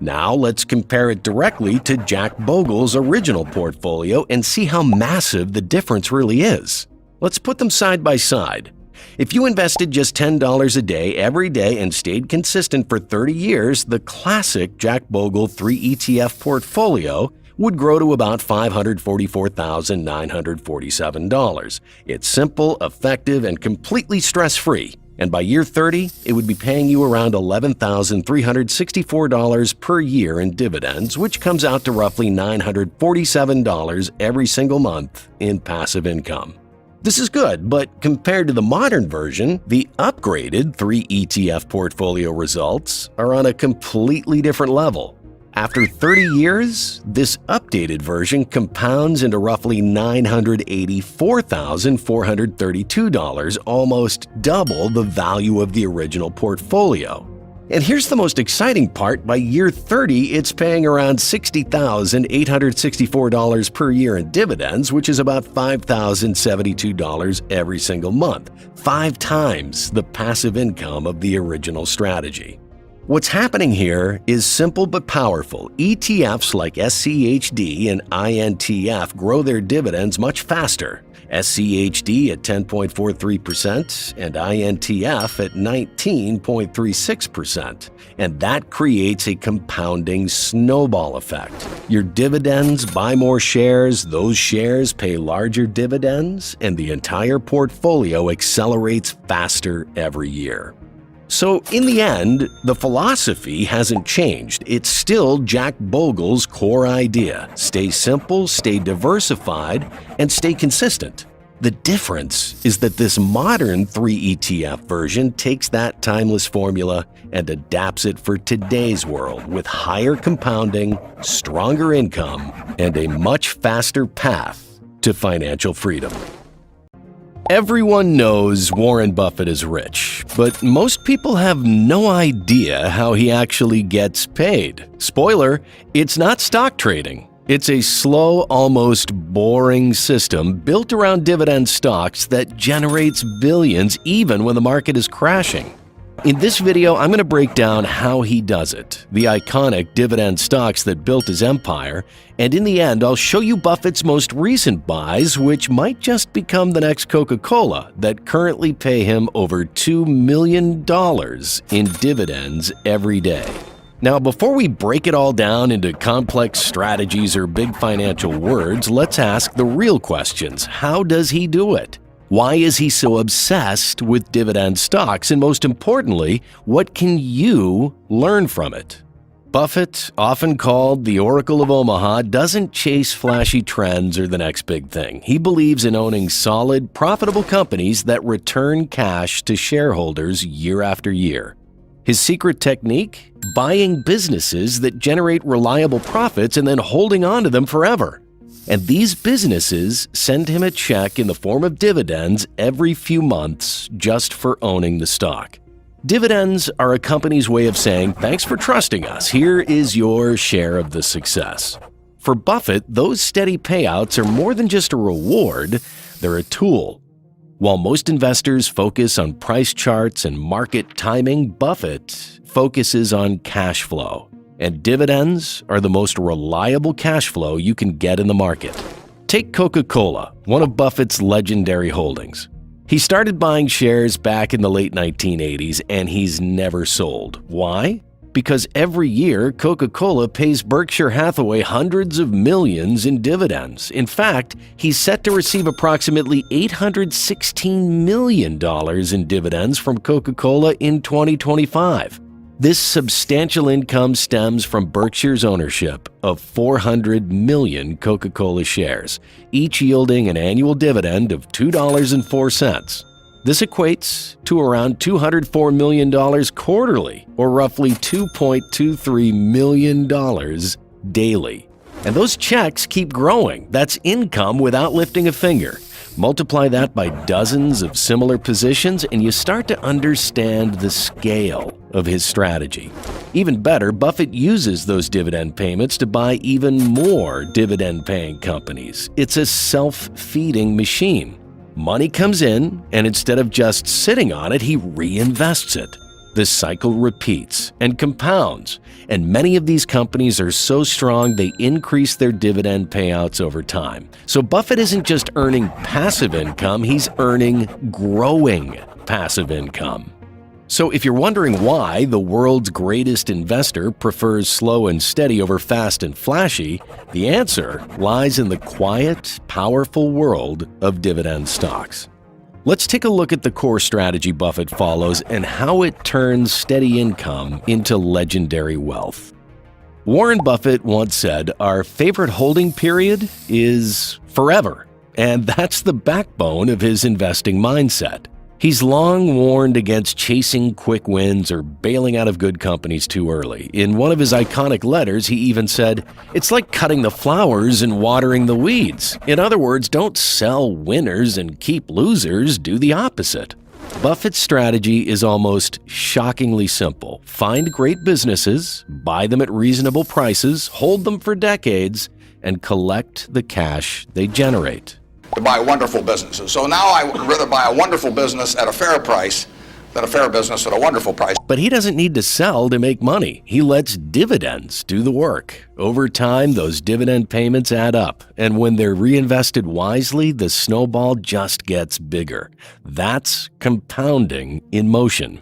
Now let's compare it directly to Jack Bogle's original portfolio and see how massive the difference really is. Let's put them side by side. If you invested just $10 a day every day and stayed consistent for 30 years, the classic Jack Bogle 3 ETF portfolio would grow to about $544,947. It's simple, effective, and completely stress-free. And by year 30, it would be paying you around $11,364 per year in dividends, which comes out to roughly $947 every single month in passive income. This is good, but compared to the modern version, the upgraded 3 ETF portfolio results are on a completely different level. After 30 years, this updated version compounds into roughly $984,432, almost double the value of the original portfolio. And here's the most exciting part: by year 30, it's paying around $60,864 per year in dividends, which is about $5,072 every single month, 5 times the passive income of the original strategy. What's happening here is simple but powerful. ETFs like SCHD and INTF grow their dividends much faster. SCHD at 10.43% and INTF at 19.36%. And that creates a compounding snowball effect. Your dividends buy more shares, those shares pay larger dividends, and the entire portfolio accelerates faster every year. So in the end, the philosophy hasn't changed. It's still Jack Bogle's core idea: stay simple, stay diversified, and stay consistent. The difference is that this modern 3 ETF version takes that timeless formula and adapts it for today's world with higher compounding, stronger income, and a much faster path to financial freedom. Everyone knows Warren Buffett is rich, but most people have no idea how he actually gets paid. Spoiler, it's not stock trading. It's a slow, almost boring system built around dividend stocks that generates billions even when the market is crashing. In this video, I'm going to break down how he does it, the iconic dividend stocks that built his empire, and in the end, I'll show you Buffett's most recent buys, which might just become the next Coca-Cola, that currently pay him over $2 million in dividends every day. Now, before we break it all down into complex strategies or big financial words, let's ask the real questions. How does he do it? Why is he so obsessed with dividend stocks? And most importantly, what can you learn from it? Buffett, often called the Oracle of Omaha, doesn't chase flashy trends or the next big thing. He believes in owning solid, profitable companies that return cash to shareholders year after year. His secret technique? Buying businesses that generate reliable profits and then holding on to them forever. And these businesses send him a check in the form of dividends every few months just for owning the stock. Dividends are a company's way of saying, thanks for trusting us, here is your share of the success. For Buffett, those steady payouts are more than just a reward, they're a tool. While most investors focus on price charts and market timing, Buffett focuses on cash flow. And dividends are the most reliable cash flow you can get in the market. Take Coca-Cola, one of Buffett's legendary holdings. He started buying shares back in the late 1980s, and he's never sold. Why? Because every year, Coca-Cola pays Berkshire Hathaway hundreds of millions in dividends. In fact, he's set to receive approximately $816 million in dividends from Coca-Cola in 2025. This substantial income stems from Berkshire's ownership of 400 million Coca-Cola shares, each yielding an annual dividend of $2.04. This equates to around $204 million quarterly, or roughly $2.23 million daily. And those checks keep growing. That's income without lifting a finger. Multiply that by dozens of similar positions, and you start to understand the scale of his strategy. Even better, Buffett uses those dividend payments to buy even more dividend-paying companies. It's a self-feeding machine. Money comes in, and instead of just sitting on it, he reinvests it. This cycle repeats and compounds, and many of these companies are so strong they increase their dividend payouts over time. So Buffett isn't just earning passive income, he's earning growing passive income. So if you're wondering why the world's greatest investor prefers slow and steady over fast and flashy, the answer lies in the quiet, powerful world of dividend stocks. Let's take a look at the core strategy Buffett follows and how it turns steady income into legendary wealth. Warren Buffett once said, "Our favorite holding period is forever," and that's the backbone of his investing mindset. He's long warned against chasing quick wins or bailing out of good companies too early. In one of his iconic letters, he even said, "It's like cutting the flowers and watering the weeds." In other words, don't sell winners and keep losers, do the opposite. Buffett's strategy is almost shockingly simple. Find great businesses, buy them at reasonable prices, hold them for decades, and collect the cash they generate. To buy wonderful businesses. So now I would rather buy a wonderful business at a fair price than a fair business at a wonderful price. But he doesn't need to sell to make money. He lets dividends do the work. Over time, those dividend payments add up, and when they're reinvested wisely, the snowball just gets bigger. That's compounding in motion.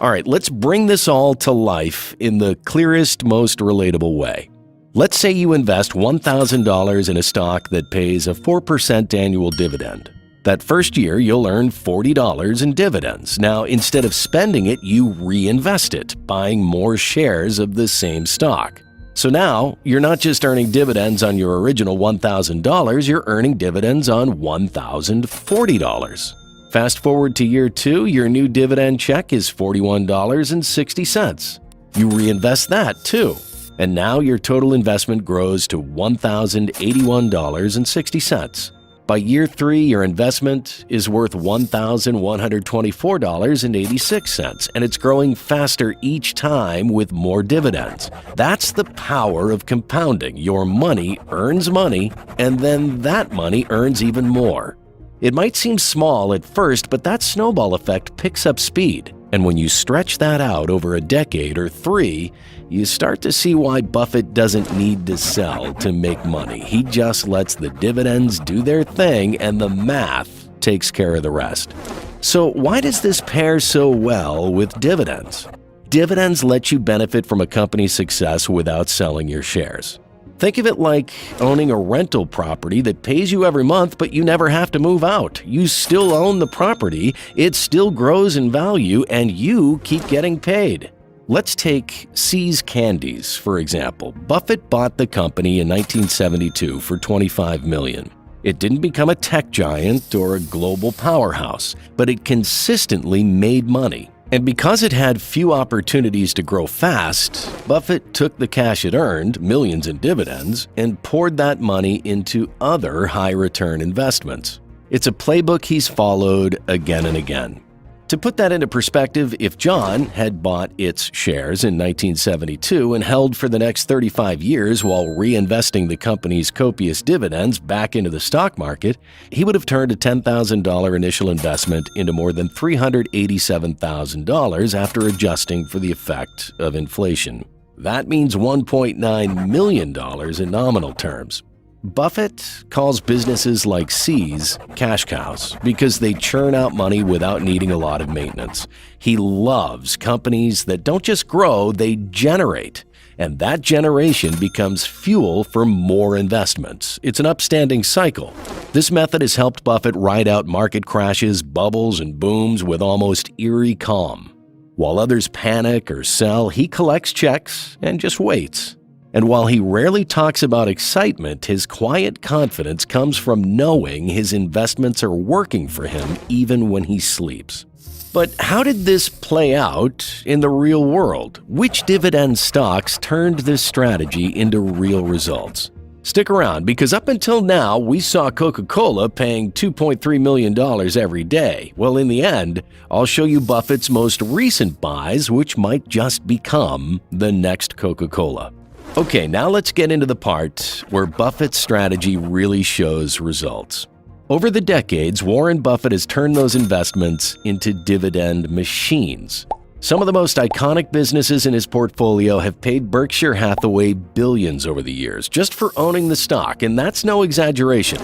All right, let's bring this all to life in the clearest, most relatable way. Let's say you invest $1,000 in a stock that pays a 4% annual dividend. That first year, you'll earn $40 in dividends. Now, instead of spending it, you reinvest it, buying more shares of the same stock. So now, you're not just earning dividends on your original $1,000, you're earning dividends on $1,040. Fast forward to year 2, your new dividend check is $41.60. You reinvest that too. And now your total investment grows to $1,081.60. By year 3, your investment is worth $1,124.86, and it's growing faster each time with more dividends. That's the power of compounding. Your money earns money, and then that money earns even more. It might seem small at first, but that snowball effect picks up speed. And when you stretch that out over a decade or 3, you start to see why Buffett doesn't need to sell to make money. He just lets the dividends do their thing, and the math takes care of the rest. So why does this pair so well with dividends? Dividends let you benefit from a company's success without selling your shares. Think of it like owning a rental property that pays you every month, but you never have to move out. You still own the property, it still grows in value, and you keep getting paid. Let's take See's Candies, for example. Buffett bought the company in 1972 for $25 million. It didn't become a tech giant or a global powerhouse, but it consistently made money. And because it had few opportunities to grow fast, Buffett took the cash it earned, millions in dividends, and poured that money into other high-return investments. It's a playbook he's followed again and again. To put that into perspective, if John had bought its shares in 1972 and held for the next 35 years while reinvesting the company's copious dividends back into the stock market, he would have turned a $10,000 initial investment into more than $387,000 after adjusting for the effect of inflation. That means $1.9 million in nominal terms. Buffett calls businesses like See's cash cows because they churn out money without needing a lot of maintenance. He loves companies that don't just grow, they generate. And that generation becomes fuel for more investments. It's an upstanding cycle. This method has helped Buffett ride out market crashes, bubbles, and booms with almost eerie calm. While others panic or sell, he collects checks and just waits. And while he rarely talks about excitement, his quiet confidence comes from knowing his investments are working for him even when he sleeps. But how did this play out in the real world? Which dividend stocks turned this strategy into real results? Stick around, because up until now, we saw Coca-Cola paying $2.3 million every day. Well, in the end, I'll show you Buffett's most recent buys, which might just become the next Coca-Cola. Okay, now let's get into the part where Buffett's strategy really shows results. Over the decades, Warren Buffett has turned those investments into dividend machines. Some of the most iconic businesses in his portfolio have paid Berkshire Hathaway billions over the years just for owning the stock, and that's no exaggeration.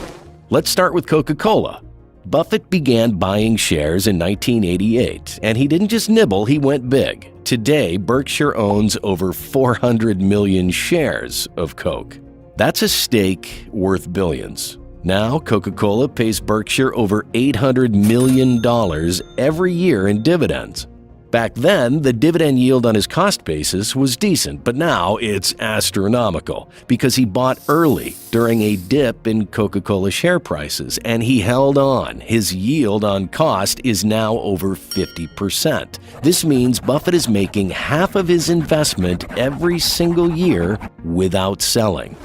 Let's start with Coca-Cola. Buffett began buying shares in 1988, and he didn't just nibble, he went big. Today, Berkshire owns over 400 million shares of Coke. That's a stake worth billions. Now, Coca-Cola pays Berkshire over $800 million every year in dividends. Back then, the dividend yield on his cost basis was decent, but now it's astronomical because he bought early during a dip in Coca-Cola share prices, and he held on. His yield on cost is now over 50%. This means Buffett is making half of his investment every single year without selling.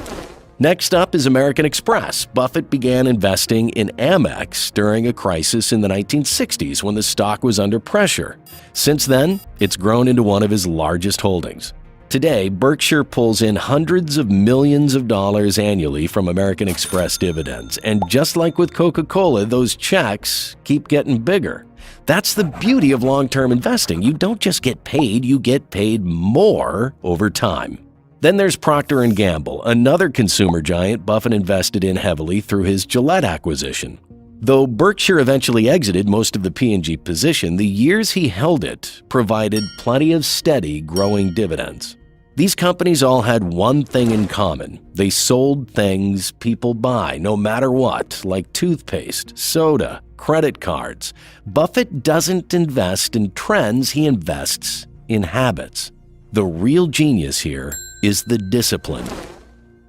Next up is American Express. Buffett began investing in Amex during a crisis in the 1960s when the stock was under pressure. Since then, it's grown into one of his largest holdings. Today, Berkshire pulls in hundreds of millions of dollars annually from American Express dividends. And just like with Coca-Cola, those checks keep getting bigger. That's the beauty of long-term investing. You don't just get paid, you get paid more over time. Then there's Procter & Gamble, another consumer giant Buffett invested in heavily through his Gillette acquisition. Though Berkshire eventually exited most of the P&G position, the years he held it provided plenty of steady, growing dividends. These companies all had one thing in common. They sold things people buy, no matter what, like toothpaste, soda, credit cards. Buffett doesn't invest in trends, he invests in habits. The real genius here is the discipline.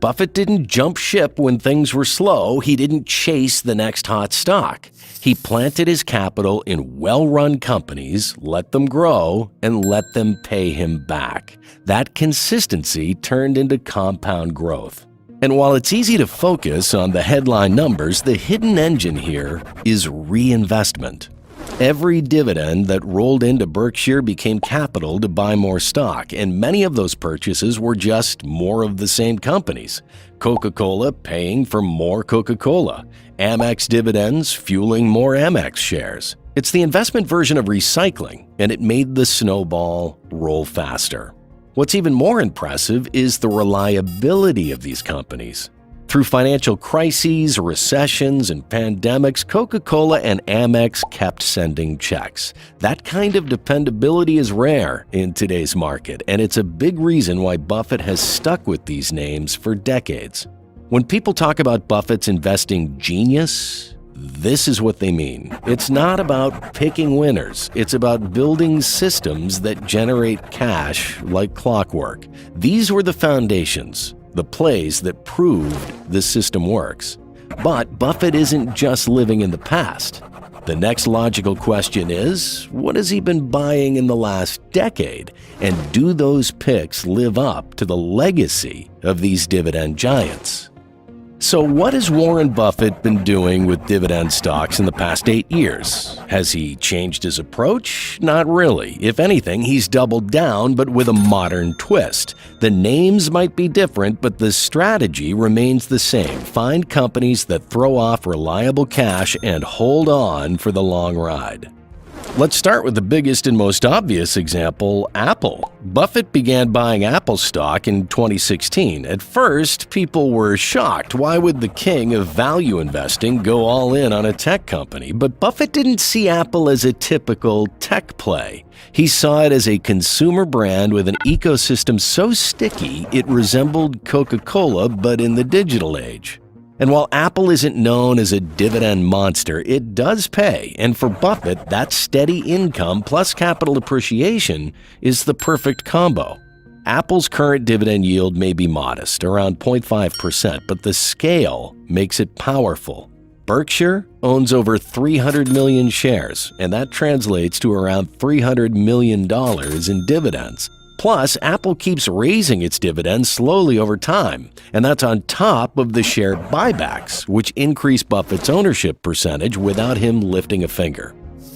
Buffett didn't jump ship when things were slow. He didn't chase the next hot stock. He planted his capital in well-run companies, let them grow, and let them pay him back. That consistency turned into compound growth. And while it's easy to focus on the headline numbers, the hidden engine here is reinvestment. Every dividend that rolled into Berkshire became capital to buy more stock, and many of those purchases were just more of the same companies. Coca-Cola paying for more Coca-Cola, Amex dividends fueling more Amex shares. It's the investment version of recycling, and it made the snowball roll faster. What's even more impressive is the reliability of these companies. Through financial crises, recessions, and pandemics, Coca-Cola and Amex kept sending checks. That kind of dependability is rare in today's market, and it's a big reason why Buffett has stuck with these names for decades. When people talk about Buffett's investing genius, this is what they mean. It's not about picking winners. It's about building systems that generate cash like clockwork. These were the foundations, the plays that proved the system works. But Buffett isn't just living in the past. The next logical question is, what has he been buying in the last decade? And do those picks live up to the legacy of these dividend giants? So what has Warren Buffett been doing with dividend stocks in the past 8 years? Has he changed his approach? Not really. If anything, he's doubled down, but with a modern twist. The names might be different, but the strategy remains the same. Find companies that throw off reliable cash and hold on for the long ride. Let's start with the biggest and most obvious example, Apple. Buffett began buying Apple stock in 2016. At first, people were shocked. Why would the king of value investing go all in on a tech company? But Buffett didn't see Apple as a typical tech play. He saw it as a consumer brand with an ecosystem so sticky it resembled Coca-Cola, but in the digital age. And while Apple isn't known as a dividend monster, it does pay. And for Buffett, that steady income plus capital appreciation is the perfect combo. Apple's current dividend yield may be modest, around 0.5%, but the scale makes it powerful. Berkshire owns over 300 million shares, and that translates to around $300 million in dividends. Plus, Apple keeps raising its dividends slowly over time, and that's on top of the share buybacks, which increase Buffett's ownership percentage without him lifting a finger.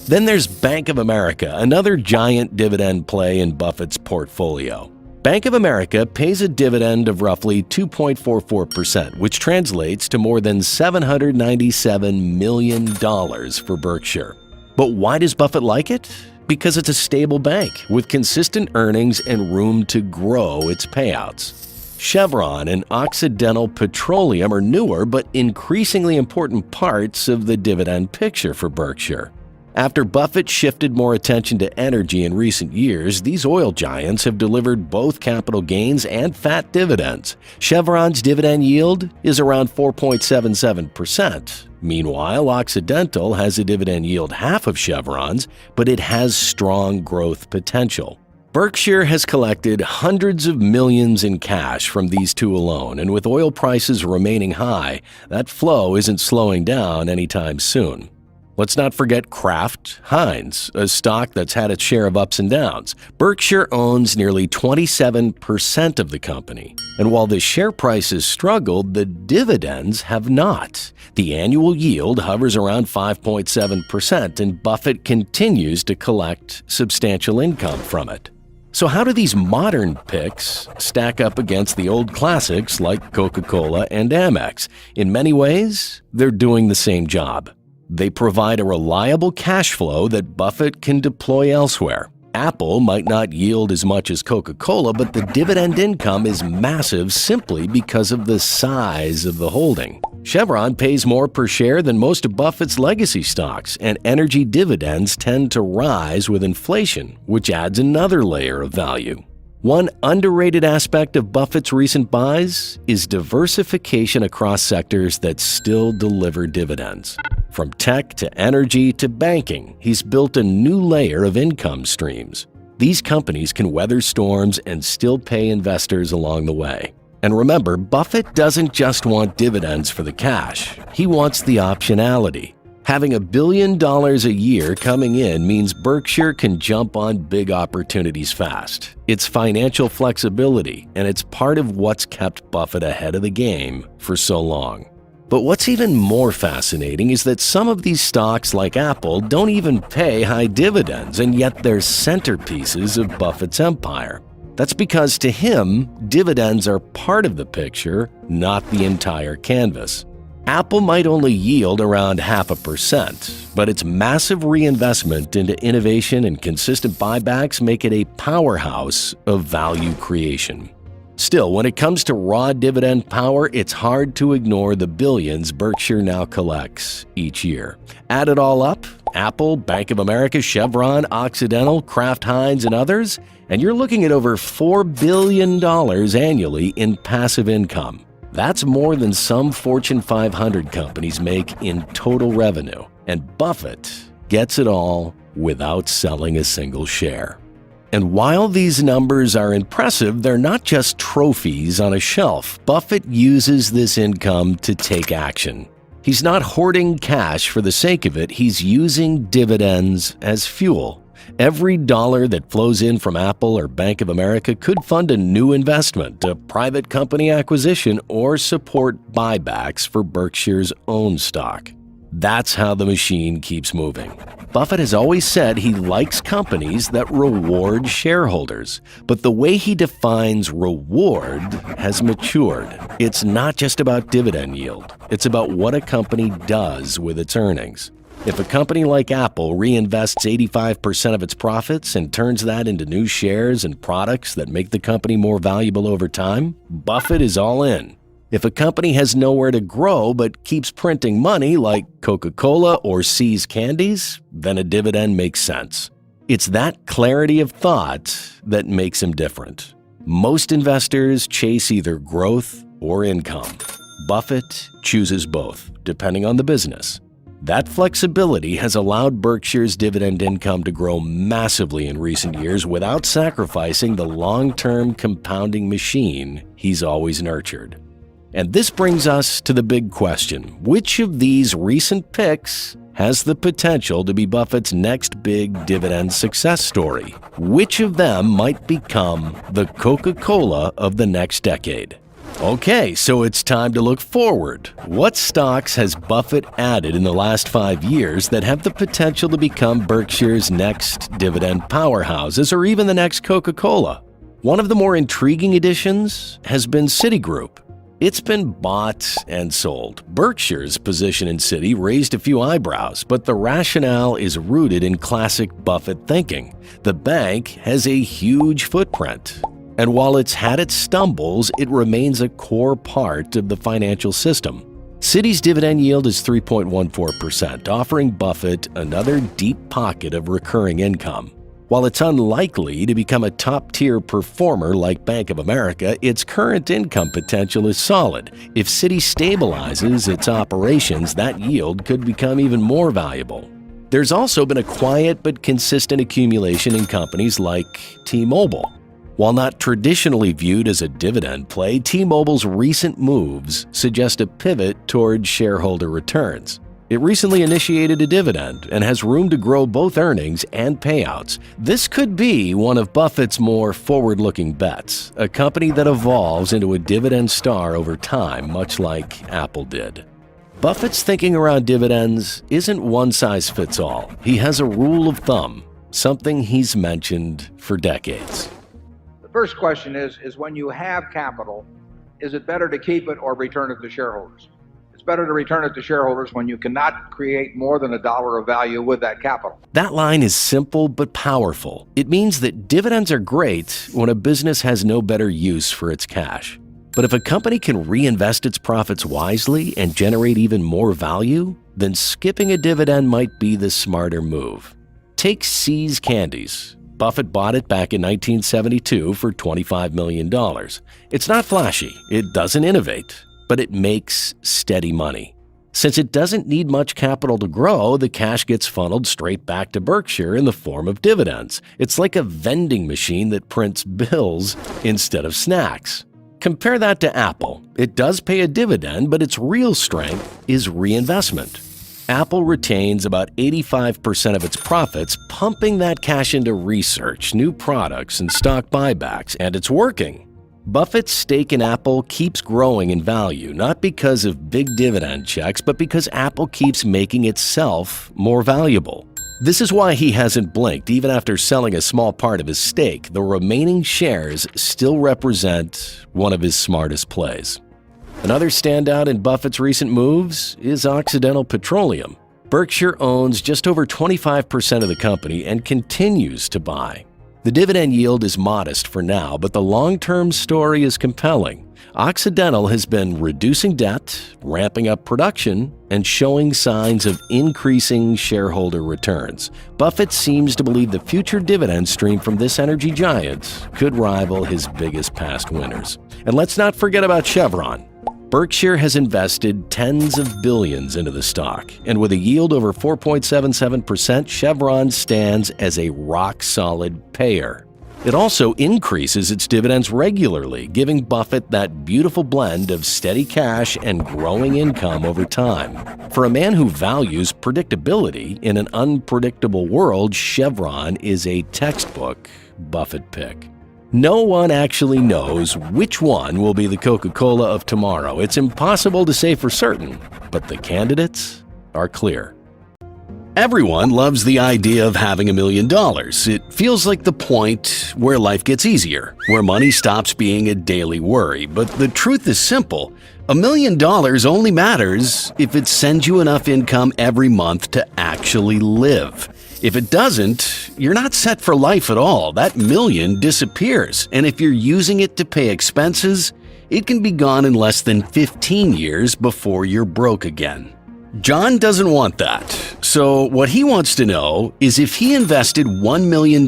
Then there's Bank of America, another giant dividend play in Buffett's portfolio. Bank of America pays a dividend of roughly 2.44%, which translates to more than $797 million for Berkshire. But why does Buffett like it? Because it's a stable bank with consistent earnings and room to grow its payouts. Chevron and Occidental Petroleum are newer but increasingly important parts of the dividend picture for Berkshire. After Buffett shifted more attention to energy in recent years, these oil giants have delivered both capital gains and fat dividends. Chevron's dividend yield is around 4.77%, Meanwhile, Occidental has a dividend yield half of Chevron's, but it has strong growth potential. Berkshire has collected hundreds of millions in cash from these two alone, and with oil prices remaining high, that flow isn't slowing down anytime soon. Let's not forget Kraft Heinz, a stock that's had its share of ups and downs. Berkshire owns nearly 27% of the company. And while the share price has struggled, the dividends have not. The annual yield hovers around 5.7%, and Buffett continues to collect substantial income from it. So how do these modern picks stack up against the old classics like Coca-Cola and Amex? In many ways, they're doing the same job. They provide a reliable cash flow that Buffett can deploy elsewhere. Apple might not yield as much as Coca-Cola, but the dividend income is massive simply because of the size of the holding. Chevron pays more per share than most of Buffett's legacy stocks, and energy dividends tend to rise with inflation, which adds another layer of value. One underrated aspect of Buffett's recent buys is diversification across sectors that still deliver dividends. From tech to energy to banking, he's built a new layer of income streams. These companies can weather storms and still pay investors along the way. And remember, Buffett doesn't just want dividends for the cash. He wants the optionality. Having $1 billion a year coming in means Berkshire can jump on big opportunities fast. It's financial flexibility, and it's part of what's kept Buffett ahead of the game for so long. But what's even more fascinating is that some of these stocks, like Apple, don't even pay high dividends, and yet they're centerpieces of Buffett's empire. That's because to him, dividends are part of the picture, not the entire canvas. Apple might only yield around 0.5%, but its massive reinvestment into innovation and consistent buybacks make it a powerhouse of value creation. Still, when it comes to raw dividend power, it's hard to ignore the billions Berkshire now collects each year. Add it all up, Apple, Bank of America, Chevron, Occidental, Kraft Heinz, and others, and you're looking at over $4 billion annually in passive income. That's more than some Fortune 500 companies make in total revenue. And Buffett gets it all without selling a single share. And while these numbers are impressive, they're not just trophies on a shelf. Buffett uses this income to take action. He's not hoarding cash for the sake of it. He's using dividends as fuel. Every dollar that flows in from Apple or Bank of America could fund a new investment, a private company acquisition, or support buybacks for Berkshire's own stock. That's how the machine keeps moving. Buffett has always said he likes companies that reward shareholders, but the way he defines reward has matured. It's not just about dividend yield. It's about what a company does with its earnings. If a company like Apple reinvests 85% of its profits and turns that into new shares and products that make the company more valuable over time, Buffett is all in. If a company has nowhere to grow but keeps printing money like Coca-Cola or See's Candies, then a dividend makes sense. It's that clarity of thought that makes him different. Most investors chase either growth or income. Buffett chooses both, depending on the business. That flexibility has allowed Berkshire's dividend income to grow massively in recent years without sacrificing the long-term compounding machine he's always nurtured. And this brings us to the big question: which of these recent picks has the potential to be Buffett's next big dividend success story? Which of them might become the Coca-Cola of the next decade? Okay, so it's time to look forward. What stocks has Buffett added in the last 5 years that have the potential to become Berkshire's next dividend powerhouses or even the next Coca-Cola? One of the more intriguing additions has been Citigroup. It's been bought and sold. Berkshire's position in Citi raised a few eyebrows, but the rationale is rooted in classic Buffett thinking. The bank has a huge footprint. And while it's had its stumbles, it remains a core part of the financial system. Citi's dividend yield is 3.14%, offering Buffett another deep pocket of recurring income. While it's unlikely to become a top-tier performer like Bank of America, its current income potential is solid. If Citi stabilizes its operations, that yield could become even more valuable. There's also been a quiet but consistent accumulation in companies like T-Mobile. While not traditionally viewed as a dividend play, T-Mobile's recent moves suggest a pivot toward shareholder returns. It recently initiated a dividend and has room to grow both earnings and payouts. This could be one of Buffett's more forward-looking bets, a company that evolves into a dividend star over time, much like Apple did. Buffett's thinking around dividends isn't one-size-fits-all. He has a rule of thumb, something he's mentioned for decades. The first question is when you have capital, is it better to keep it or return it to shareholders? It's better to return it to shareholders when you cannot create more than $1 of value with that capital. That line is simple but powerful. It means that dividends are great when a business has no better use for its cash. But if a company can reinvest its profits wisely and generate even more value, then skipping a dividend might be the smarter move. Take See's Candies. Buffett bought it back in 1972 for $25 million. It's not flashy, it doesn't innovate, but it makes steady money. Since it doesn't need much capital to grow, the cash gets funneled straight back to Berkshire in the form of dividends. It's like a vending machine that prints bills instead of snacks. Compare that to Apple. It does pay a dividend, but its real strength is reinvestment. Apple retains about 85% of its profits, pumping that cash into research, new products, and stock buybacks, and it's working. Buffett's stake in Apple keeps growing in value, not because of big dividend checks, but because Apple keeps making itself more valuable. This is why he hasn't blinked. Even after selling a small part of his stake, the remaining shares still represent one of his smartest plays. Another standout in Buffett's recent moves is Occidental Petroleum. Berkshire owns just over 25% of the company and continues to buy. The dividend yield is modest for now, but the long-term story is compelling. Occidental has been reducing debt, ramping up production, and showing signs of increasing shareholder returns. Buffett seems to believe the future dividend stream from this energy giant could rival his biggest past winners. And let's not forget about Chevron. Berkshire has invested tens of billions into the stock, and with a yield over 4.77%, Chevron stands as a rock-solid payer. It also increases its dividends regularly, giving Buffett that beautiful blend of steady cash and growing income over time. For a man who values predictability in an unpredictable world, Chevron is a textbook Buffett pick. No one actually knows which one will be the Coca-Cola of tomorrow. It's impossible to say for certain, but the candidates are clear. Everyone loves the idea of having $1 million. It feels like the point where life gets easier, where money stops being a daily worry. But the truth is simple. $1 million only matters if it sends you enough income every month to actually live. If it doesn't, you're not set for life at all. That million disappears. And if you're using it to pay expenses, it can be gone in less than 15 years before you're broke again. John doesn't want that. So what he wants to know is if he invested $1 million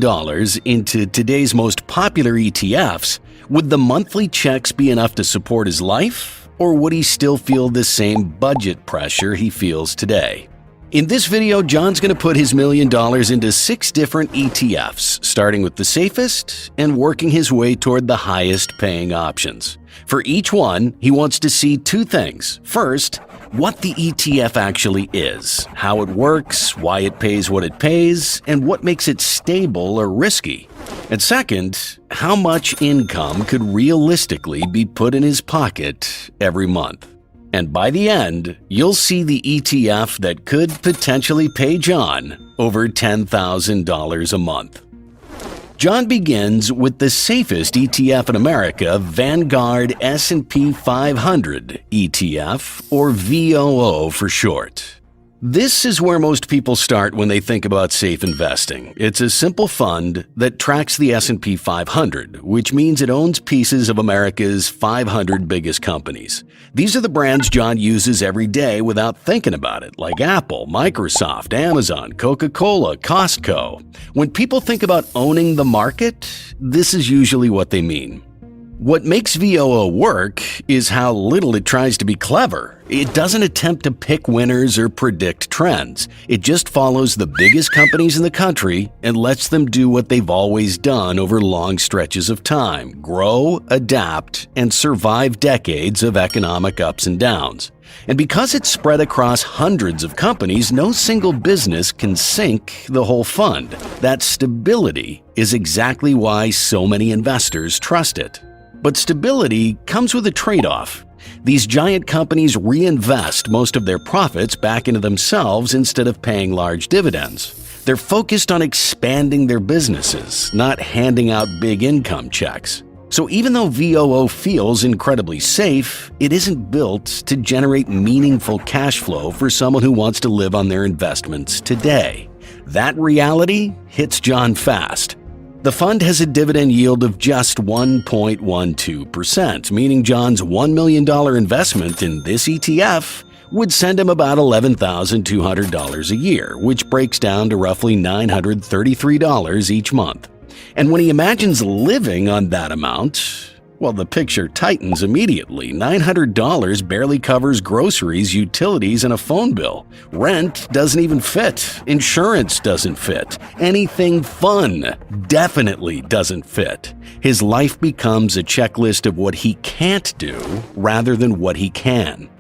into today's most popular ETFs, would the monthly checks be enough to support his life? Or would he still feel the same budget pressure he feels today? In this video, John's going to put his $1 million into 6 different ETFs, starting with the safest and working his way toward the highest paying options. For each one, he wants to see 2 things. First, what the ETF actually is, how it works, why it pays what it pays, and what makes it stable or risky. And second, how much income could realistically be put in his pocket every month. And by the end, you'll see the ETF that could potentially pay John over $10,000 a month. John begins with the safest ETF in America, Vanguard S&P 500 ETF, or VOO for short. This is where most people start when they think about safe investing. It's a simple fund that tracks the S&P 500, which means it owns pieces of America's 500 biggest companies. These are the brands John uses every day without thinking about it, like Apple, Microsoft, Amazon, Coca-Cola, Costco. When people think about owning the market, this is usually what they mean. What makes VOO work is how little it tries to be clever. It doesn't attempt to pick winners or predict trends. It just follows the biggest companies in the country and lets them do what they've always done over long stretches of time: grow, adapt, and survive decades of economic ups and downs. And because it's spread across hundreds of companies, no single business can sink the whole fund. That stability is exactly why so many investors trust it. But stability comes with a trade-off. These giant companies reinvest most of their profits back into themselves instead of paying large dividends. They're focused on expanding their businesses, not handing out big income checks. So even though VOO feels incredibly safe, it isn't built to generate meaningful cash flow for someone who wants to live on their investments today. That reality hits John fast. The fund has a dividend yield of just 1.12%, meaning John's $1 million investment in this ETF would send him about $11,200 a year, which breaks down to roughly $933 each month. And when he imagines living on that amount, well, the picture tightens immediately. $900 barely covers groceries, utilities, and a phone bill. Rent doesn't even fit. Insurance doesn't fit. Anything fun definitely doesn't fit. His life becomes a checklist of what he can't do rather than what he can.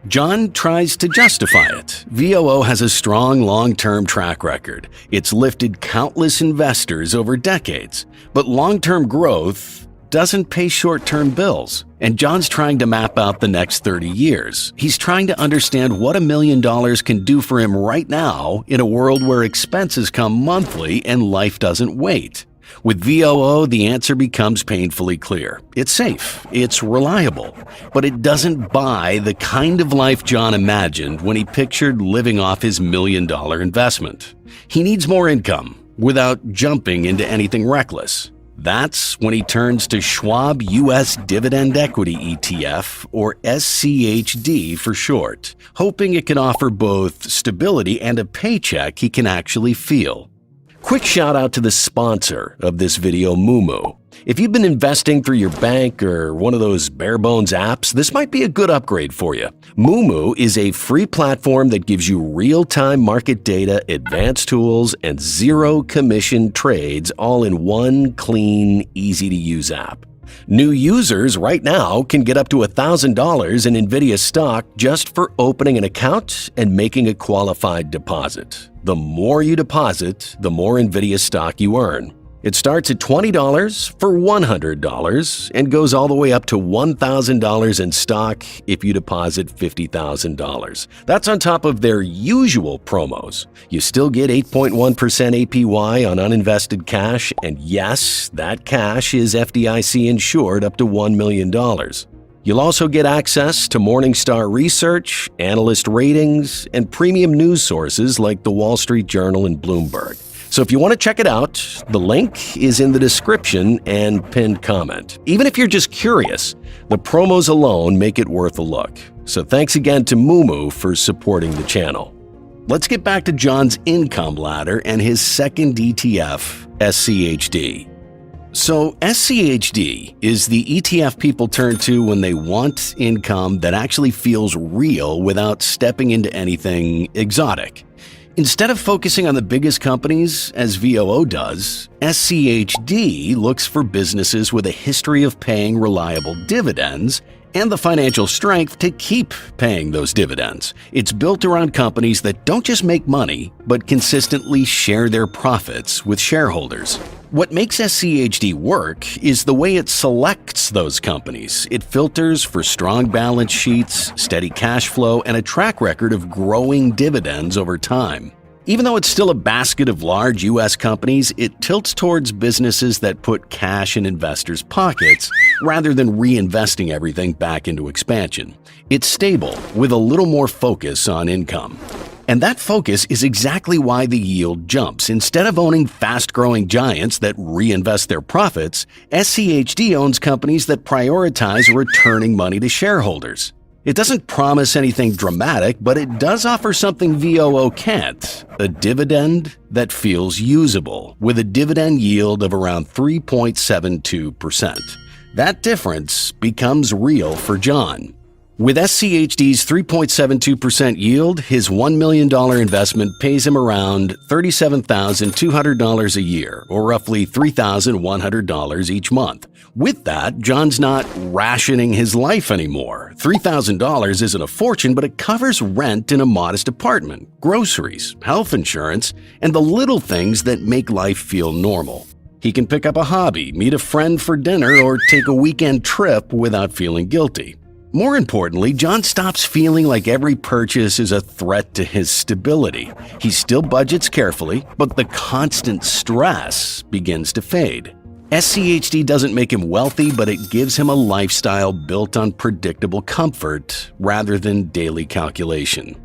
John tries to justify it. VOO has a strong long-term track record. It's lifted countless investors over decades. But long-term growth doesn't pay short-term bills. And John's trying to map out the next 30 years. He's trying to understand what $1 million can do for him right now in a world where expenses come monthly and life doesn't wait. With VOO, the answer becomes painfully clear. It's safe, it's reliable, but it doesn't buy the kind of life John imagined when he pictured living off his $1 million investment. He needs more income without jumping into anything reckless. That's when he turns to Schwab U.S. Dividend Equity ETF, or SCHD for short, hoping it can offer both stability and a paycheck he can actually feel. Quick shout out to the sponsor of this video, Moomoo. If you've been investing through your bank or one of those bare-bones apps, this might be a good upgrade for you. Moomoo is a free platform that gives you real-time market data, advanced tools, and zero-commission trades all in one clean, easy-to-use app. New users right now can get up to $1,000 in NVIDIA stock just for opening an account and making a qualified deposit. The more you deposit, the more NVIDIA stock you earn. It starts at $20 for $100 and goes all the way up to $1,000 in stock if you deposit $50,000. That's on top of their usual promos. You still get 8.1% APY on uninvested cash, and yes, that cash is FDIC insured up to $1 million. You'll also get access to Morningstar research, analyst ratings, and premium news sources like the Wall Street Journal and Bloomberg. So if you want to check it out, the link is in the description and pinned comment. Even if you're just curious, the promos alone make it worth a look. So thanks again to Moomoo for supporting the channel. Let's get back to John's income ladder and his second ETF, SCHD. So SCHD is the ETF people turn to when they want income that actually feels real without stepping into anything exotic. Instead of focusing on the biggest companies, as VOO does, SCHD looks for businesses with a history of paying reliable dividends and the financial strength to keep paying those dividends. It's built around companies that don't just make money, but consistently share their profits with shareholders. What makes SCHD work is the way it selects those companies. It filters for strong balance sheets, steady cash flow, and a track record of growing dividends over time. Even though it's still a basket of large U.S. companies, it tilts towards businesses that put cash in investors' pockets rather than reinvesting everything back into expansion. It's stable, with a little more focus on income. And that focus is exactly why the yield jumps. Instead of owning fast-growing giants that reinvest their profits, SCHD owns companies that prioritize returning money to shareholders. It doesn't promise anything dramatic, but it does offer something VOO can't: a dividend that feels usable, with a dividend yield of around 3.72%. That difference becomes real for John. With SCHD's 3.72% yield, his $1 million investment pays him around $37,200 a year, or roughly $3,100 each month. With that, John's not rationing his life anymore. $3,000 isn't a fortune, but it covers rent in a modest apartment, groceries, health insurance, and the little things that make life feel normal. He can pick up a hobby, meet a friend for dinner, or take a weekend trip without feeling guilty. More importantly, John stops feeling like every purchase is a threat to his stability. He still budgets carefully, but the constant stress begins to fade. SCHD doesn't make him wealthy, but it gives him a lifestyle built on predictable comfort rather than daily calculation.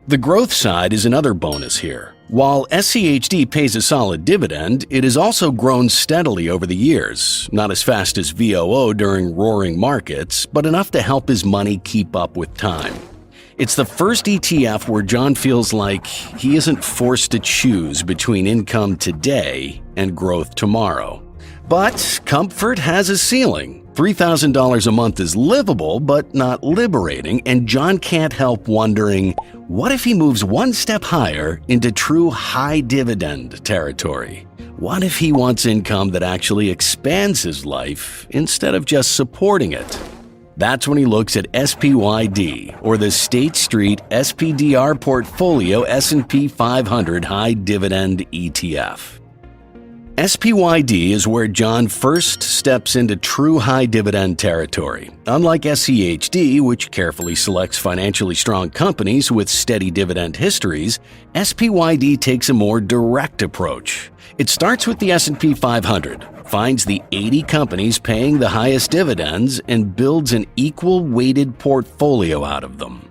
The growth side is another bonus here. While SCHD pays a solid dividend, it has also grown steadily over the years, not as fast as VOO during roaring markets, but enough to help his money keep up with time. It's the first ETF where John feels like he isn't forced to choose between income today and growth tomorrow. But comfort has a ceiling. $3,000 a month is livable, but not liberating, and John can't help wondering, what if he moves one step higher into true high dividend territory? What if he wants income that actually expands his life instead of just supporting it? That's when he looks at SPYD, or the State Street SPDR Portfolio S&P 500 High Dividend ETF. SPYD is where John first steps into true high dividend territory. Unlike SCHD, which carefully selects financially strong companies with steady dividend histories, SPYD takes a more direct approach. It starts with the S&P 500, finds the 80 companies paying the highest dividends, and builds an equal-weighted portfolio out of them.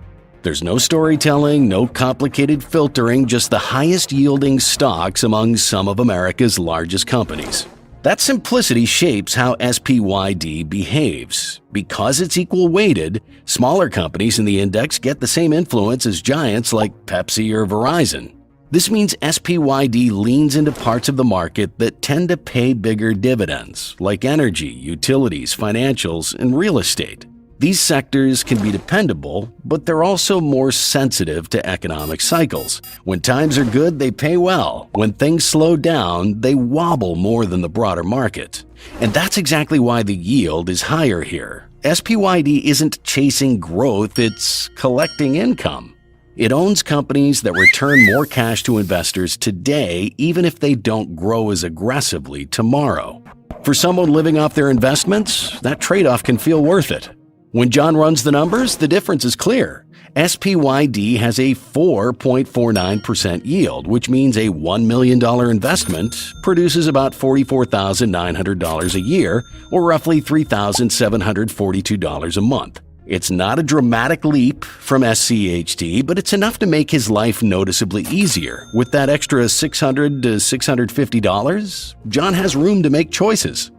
There's no storytelling, no complicated filtering, just the highest-yielding stocks among some of America's largest companies. That simplicity shapes how SPYD behaves. Because it's equal-weighted, smaller companies in the index get the same influence as giants like Pepsi or Verizon. This means SPYD leans into parts of the market that tend to pay bigger dividends, like energy, utilities, financials, and real estate. These sectors can be dependable, but they're also more sensitive to economic cycles. When times are good, they pay well. When things slow down, they wobble more than the broader market. And that's exactly why the yield is higher here. SPYD isn't chasing growth, it's collecting income. It owns companies that return more cash to investors today, even if they don't grow as aggressively tomorrow. For someone living off their investments, that trade-off can feel worth it. When John runs the numbers, the difference is clear. SPYD has a 4.49% yield, which means a $1 million investment produces about $44,900 a year, or roughly $3,742 a month. It's not a dramatic leap from SCHD, but it's enough to make his life noticeably easier. With that extra $600 to $650, John has room to make choices.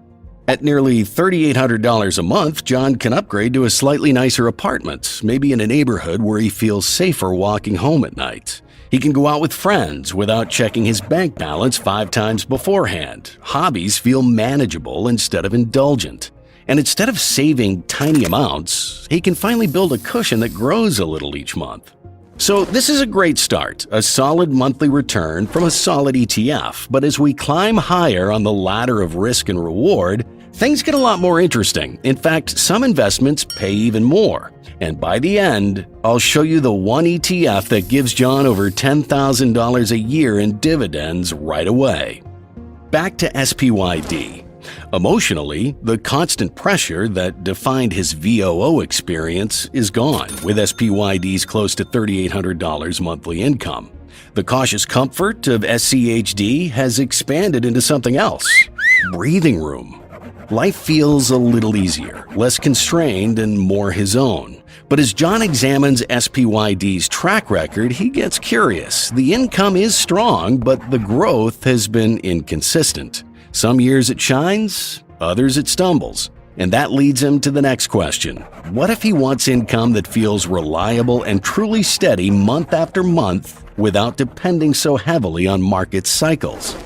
At nearly $3,800 a month, John can upgrade to a slightly nicer apartment, maybe in a neighborhood where he feels safer walking home at night. He can go out with friends without checking his bank balance 5 times beforehand. Hobbies feel manageable instead of indulgent. And instead of saving tiny amounts, he can finally build a cushion that grows a little each month. So this is a great start, a solid monthly return from a solid ETF. But as we climb higher on the ladder of risk and reward, things get a lot more interesting. In fact, some investments pay even more. And by the end, I'll show you the one ETF that gives John over $10,000 a year in dividends right away. Back to SPYD. Emotionally, the constant pressure that defined his VOO experience is gone, with SPYD's close to $3,800 monthly income. The cautious comfort of SCHD has expanded into something else: breathing room. Life feels a little easier, less constrained, and more his own. But as John examines SPYD's track record, he gets curious. The income is strong, but the growth has been inconsistent. Some years it shines, others it stumbles. And that leads him to the next question. What if he wants income that feels reliable and truly steady month after month without depending so heavily on market cycles?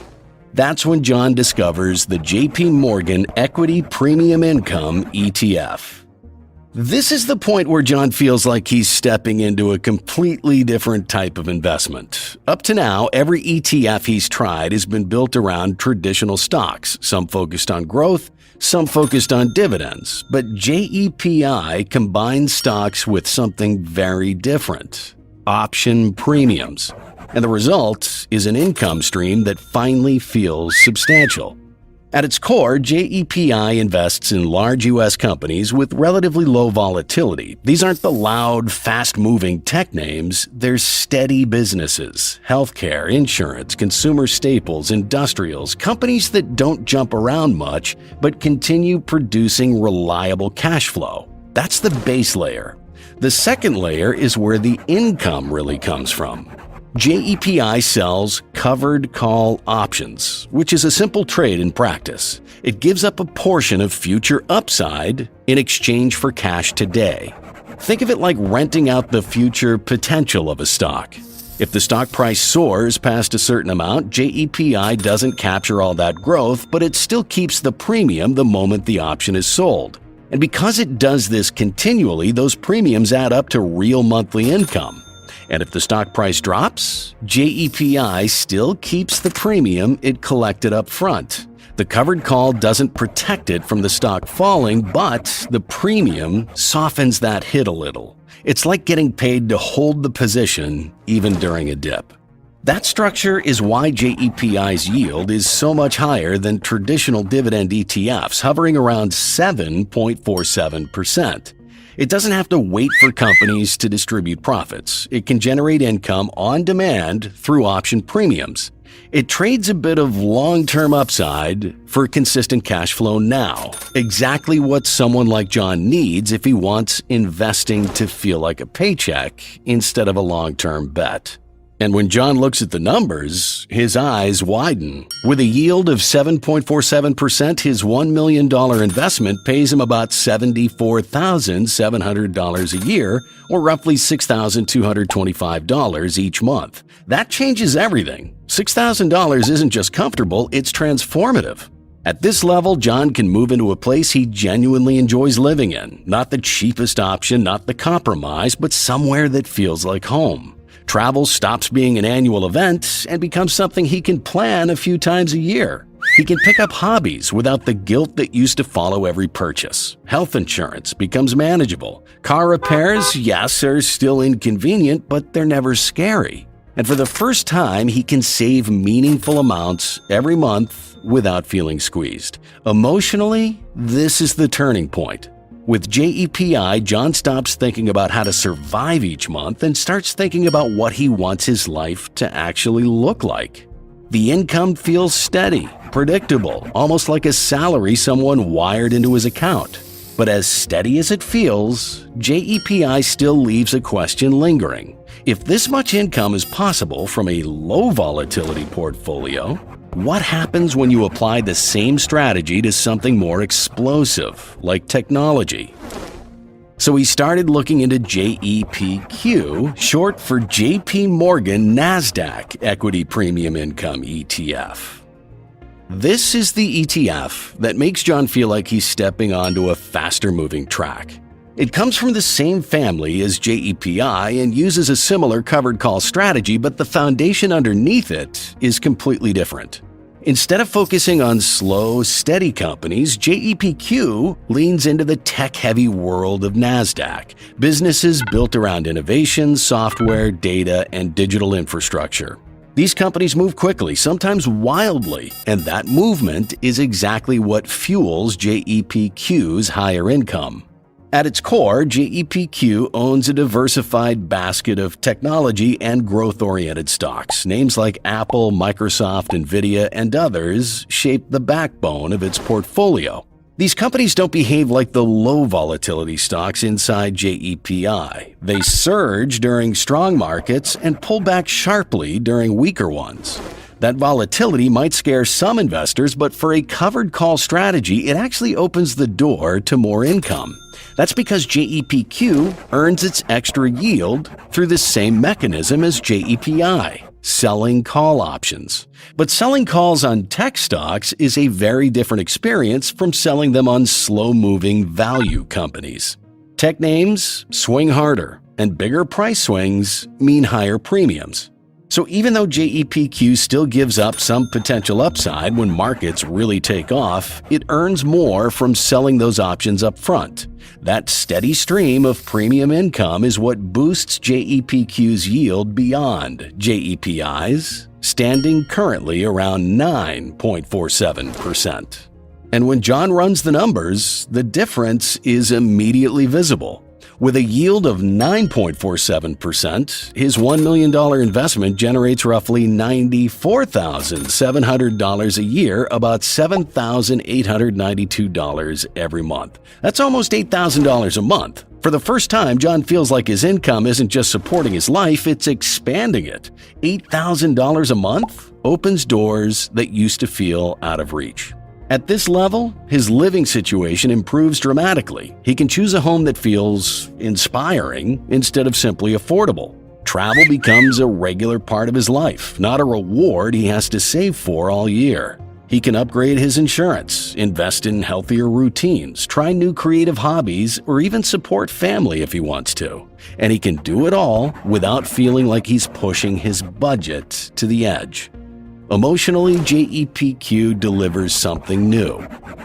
That's when John discovers the JP Morgan Equity Premium Income ETF. This is the point where John feels like he's stepping into a completely different type of investment. Up to now, every ETF he's tried has been built around traditional stocks, some focused on growth, some focused on dividends. But JEPI combines stocks with something very different: option premiums. And the result is an income stream that finally feels substantial. At its core, JEPI invests in large U.S. companies with relatively low volatility. These aren't the loud, fast-moving tech names. They're steady businesses: healthcare, insurance, consumer staples, industrials, companies that don't jump around much but continue producing reliable cash flow. That's the base layer. The second layer is where the income really comes from. JEPI sells covered call options, which is a simple trade in practice. It gives up a portion of future upside in exchange for cash today. Think of it like renting out the future potential of a stock. If the stock price soars past a certain amount, JEPI doesn't capture all that growth, but it still keeps the premium the moment the option is sold. And because it does this continually, those premiums add up to real monthly income. And if the stock price drops, JEPI still keeps the premium it collected up front. The covered call doesn't protect it from the stock falling, but the premium softens that hit a little. It's like getting paid to hold the position even during a dip. That structure is why JEPI's yield is so much higher than traditional dividend ETFs, hovering around 7.47%. It doesn't have to wait for companies to distribute profits. It can generate income on demand through option premiums. It trades a bit of long-term upside for consistent cash flow now, exactly what someone like John needs if he wants investing to feel like a paycheck instead of a long-term bet. And when John looks at the numbers, his eyes widen. With a yield of 7.47%, his $1 million investment pays him about $74,700 a year, or roughly $6,225 each month. That changes everything. $6,000 isn't just comfortable, it's transformative. At this level, John can move into a place he genuinely enjoys living in. Not the cheapest option, not the compromise, but somewhere that feels like home. Travel stops being an annual event and becomes something he can plan a few times a year. He can pick up hobbies without the guilt that used to follow every purchase. Health insurance becomes manageable. Car repairs, yes, are still inconvenient, but they're never scary. And for the first time, he can save meaningful amounts every month without feeling squeezed. Emotionally, this is the turning point. With JEPI, John stops thinking about how to survive each month and starts thinking about what he wants his life to actually look like. The income feels steady, predictable, almost like a salary someone wired into his account. But as steady as it feels, JEPI still leaves a question lingering. If this much income is possible from a low volatility portfolio, what happens when you apply the same strategy to something more explosive, like technology? So he started looking into JEPQ, short for JP Morgan Nasdaq Equity Premium Income ETF. This is the ETF that makes John feel like he's stepping onto a faster-moving track. It comes from the same family as JEPI and uses a similar covered call strategy, but the foundation underneath it is completely different. Instead of focusing on slow, steady companies, JEPQ leans into the tech-heavy world of Nasdaq, businesses built around innovation, software, data, and digital infrastructure. These companies move quickly, sometimes wildly, and that movement is exactly what fuels JEPQ's higher income. At its core, JEPQ owns a diversified basket of technology and growth-oriented stocks. Names like Apple, Microsoft, Nvidia, and others shape the backbone of its portfolio. These companies don't behave like the low volatility stocks inside JEPI. They surge during strong markets and pull back sharply during weaker ones. That volatility might scare some investors, but for a covered call strategy, it actually opens the door to more income. That's because JEPQ earns its extra yield through the same mechanism as JEPI, selling call options. But selling calls on tech stocks is a very different experience from selling them on slow-moving value companies. Tech names swing harder, and bigger price swings mean higher premiums. So even though JEPQ still gives up some potential upside when markets really take off, it earns more from selling those options up front. That steady stream of premium income is what boosts JEPQ's yield beyond JEPI's, standing currently around 9.47%. And when John runs the numbers, the difference is immediately visible. With a yield of 9.47%, his $1 million investment generates roughly $94,700 a year, about $7,892 every month. That's almost $8,000 a month. For the first time, John feels like his income isn't just supporting his life, it's expanding it. $8,000 a month opens doors that used to feel out of reach. At this level, his living situation improves dramatically. He can choose a home that feels inspiring instead of simply affordable. Travel becomes a regular part of his life, not a reward he has to save for all year. He can upgrade his insurance, invest in healthier routines, try new creative hobbies, or even support family if he wants to. And he can do it all without feeling like he's pushing his budget to the edge. Emotionally, JEPQ delivers something new.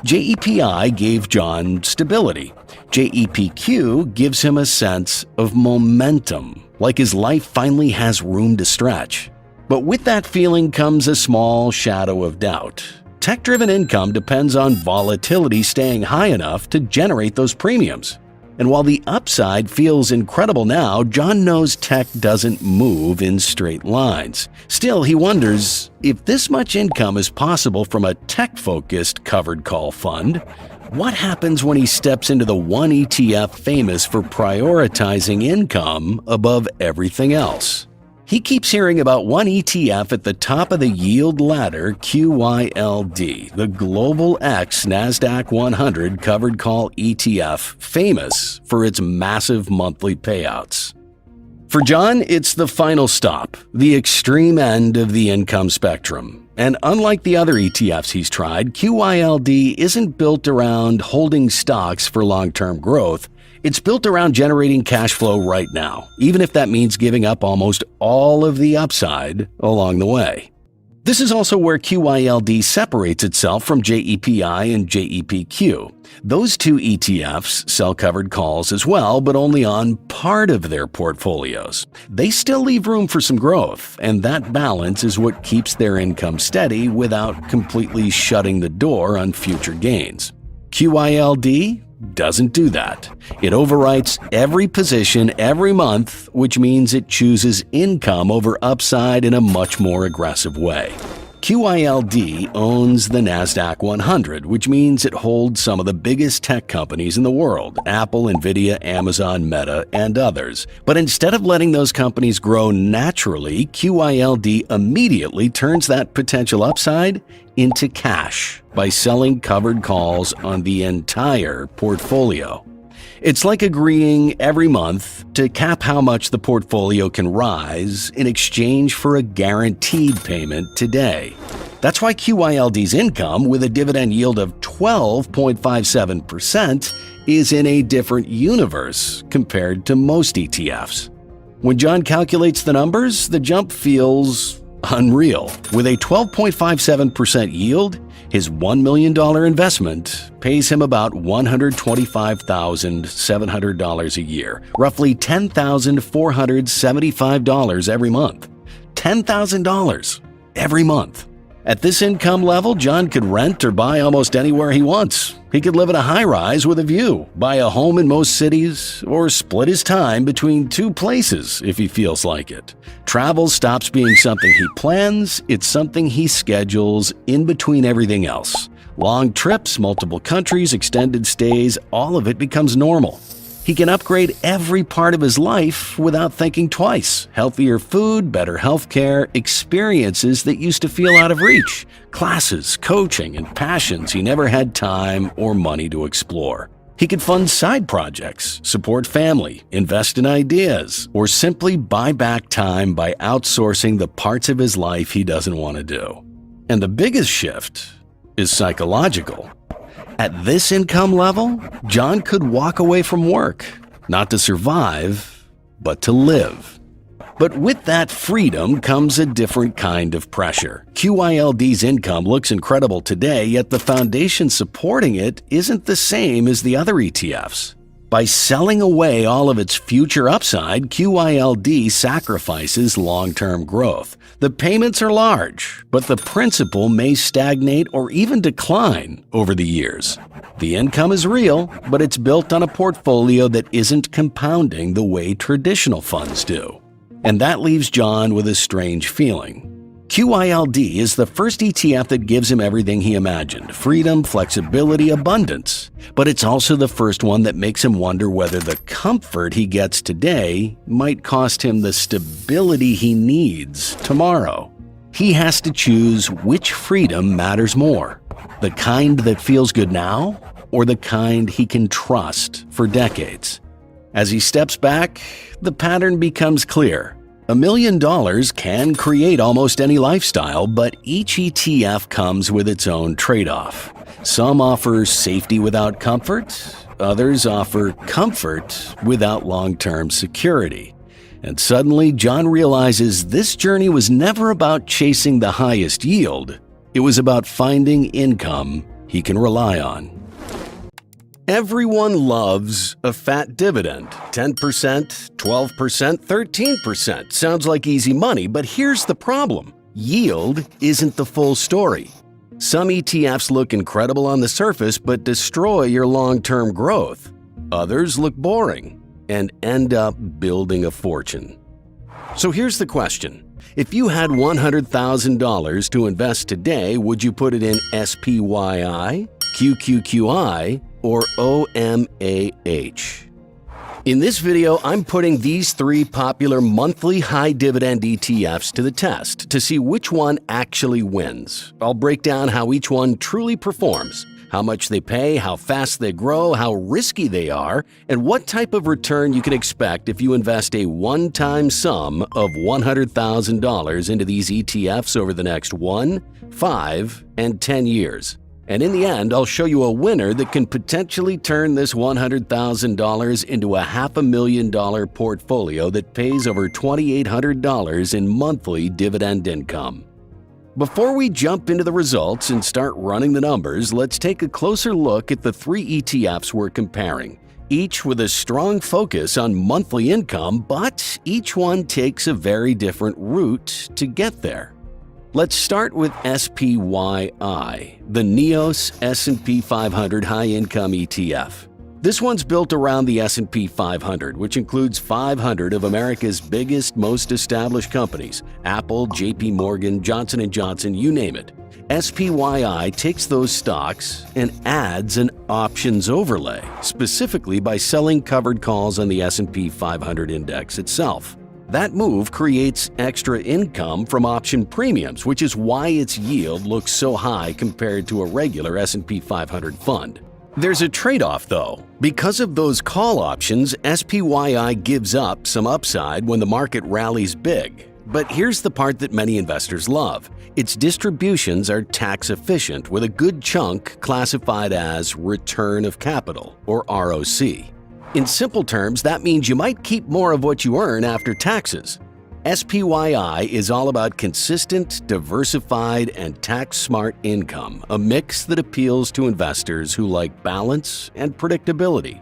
JEPI gave John stability. JEPQ gives him a sense of momentum, like his life finally has room to stretch. But with that feeling comes a small shadow of doubt. Tech-driven income depends on volatility staying high enough to generate those premiums. And while the upside feels incredible now, John knows tech doesn't move in straight lines. Still, he wonders if this much income is possible from a tech-focused covered call fund, what happens when he steps into the one ETF famous for prioritizing income above everything else? He keeps hearing about one ETF at the top of the yield ladder, QYLD, the Global X NASDAQ 100 covered call ETF, famous for its massive monthly payouts. For John, it's the final stop, the extreme end of the income spectrum. And unlike the other ETFs he's tried, QYLD isn't built around holding stocks for long-term growth. It's built around generating cash flow right now, even if that means giving up almost all of the upside along the way. This is also where QYLD separates itself from JEPI and JEPQ. Those two ETFs sell covered calls as well, but only on part of their portfolios. They still leave room for some growth, and that balance is what keeps their income steady without completely shutting the door on future gains. QYLD doesn't do that. It overwrites every position every month, which means it chooses income over upside in a much more aggressive way. QYLD owns the NASDAQ 100, which means it holds some of the biggest tech companies in the world, Apple, Nvidia, Amazon, Meta, and others. But instead of letting those companies grow naturally, QYLD immediately turns that potential upside into cash by selling covered calls on the entire portfolio. It's like agreeing every month to cap how much the portfolio can rise in exchange for a guaranteed payment today. That's why QYLD's income, with a dividend yield of 12.57%, is in a different universe compared to most ETFs. When John calculates the numbers, the jump feels unreal. With a 12.57% yield, his $1 million investment pays him about $125,700 a year, roughly $10,475 every month. $10,000 every month. At this income level, John could rent or buy almost anywhere he wants. He could live in a high-rise with a view, buy a home in most cities, or split his time between two places if he feels like it. Travel stops being something he plans, it's something he schedules in between everything else. Long trips, multiple countries, extended stays, all of it becomes normal. He can upgrade every part of his life without thinking twice. Healthier food, better healthcare, experiences that used to feel out of reach, classes, coaching, and passions he never had time or money to explore. He could fund side projects, support family, invest in ideas, or simply buy back time by outsourcing the parts of his life he doesn't want to do. And the biggest shift is psychological. At this income level, John could walk away from work, not to survive, but to live. But with that freedom comes a different kind of pressure. QYLD's income looks incredible today, yet the foundation supporting it isn't the same as the other ETFs. By selling away all of its future upside, QYLD sacrifices long-term growth. The payments are large, but the principal may stagnate or even decline over the years. The income is real, but it's built on a portfolio that isn't compounding the way traditional funds do. And that leaves John with a strange feeling. QYLD is the first ETF that gives him everything he imagined: freedom, flexibility, abundance. But it's also the first one that makes him wonder whether the comfort he gets today might cost him the stability he needs tomorrow. He has to choose which freedom matters more: the kind that feels good now, or the kind he can trust for decades. As he steps back, the pattern becomes clear. $1 million can create almost any lifestyle, but each ETF comes with its own trade-off. Some offer safety without comfort, others offer comfort without long-term security. And suddenly, John realizes this journey was never about chasing the highest yield. It was about finding income he can rely on. Everyone loves a fat dividend. 10%, 12%, 13%. Sounds like easy money, but here's the problem. Yield isn't the full story. Some ETFs look incredible on the surface but destroy your long-term growth. Others look boring and end up building a fortune. So here's the question. If you had $100,000 to invest today, would you put it in SPYI, QQQI, or OMAH? In this video, I'm putting these three popular monthly high dividend ETFs to the test to see which one actually wins. I'll break down how each one truly performs, how much they pay, how fast they grow, how risky they are, and what type of return you can expect if you invest a one-time sum of $100,000 into these ETFs over the next 1, 5, and 10 years. And in the end, I'll show you a winner that can potentially turn this $100,000 into a $500,000 portfolio that pays over $2,800 in monthly dividend income. Before we jump into the results and start running the numbers, let's take a closer look at the three ETFs we're comparing, each with a strong focus on monthly income, but each one takes a very different route to get there. Let's start with SPYI, the NEOS S&P 500 High Income ETF. This one's built around the S&P 500, which includes 500 of America's biggest, most established companies: Apple, JP Morgan, Johnson & Johnson, you name it. SPYI takes those stocks and adds an options overlay, specifically by selling covered calls on the S&P 500 index itself. That move creates extra income from option premiums, which is why its yield looks so high compared to a regular S&P 500 fund. There's a trade-off though. Because of those call options, SPYI gives up some upside when the market rallies big. But here's the part that many investors love. Its distributions are tax efficient, with a good chunk classified as return of capital, or ROC. In simple terms, that means you might keep more of what you earn after taxes. SPYI is all about consistent, diversified, and tax-smart income, a mix that appeals to investors who like balance and predictability.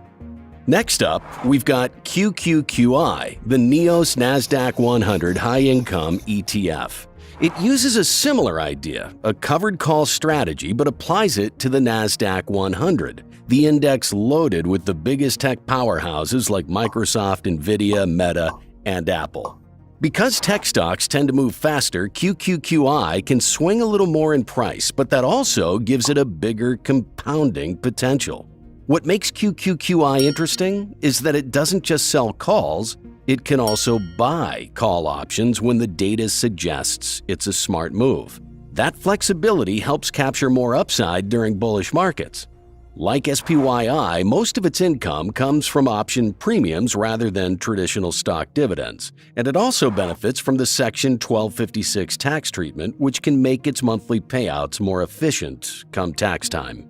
Next up, we've got QQQI, the NEOS Nasdaq 100 High Income ETF. It uses a similar idea, a covered call strategy, but applies it to the Nasdaq 100, the index loaded with the biggest tech powerhouses like Microsoft, Nvidia, Meta, and Apple. Because tech stocks tend to move faster, QQQI can swing a little more in price, but that also gives it a bigger compounding potential. What makes QQQI interesting is that it doesn't just sell calls, it can also buy call options when the data suggests it's a smart move. That flexibility helps capture more upside during bullish markets. Like SPYI, most of its income comes from option premiums rather than traditional stock dividends, and it also benefits from the Section 1256 tax treatment, which can make its monthly payouts more efficient come tax time.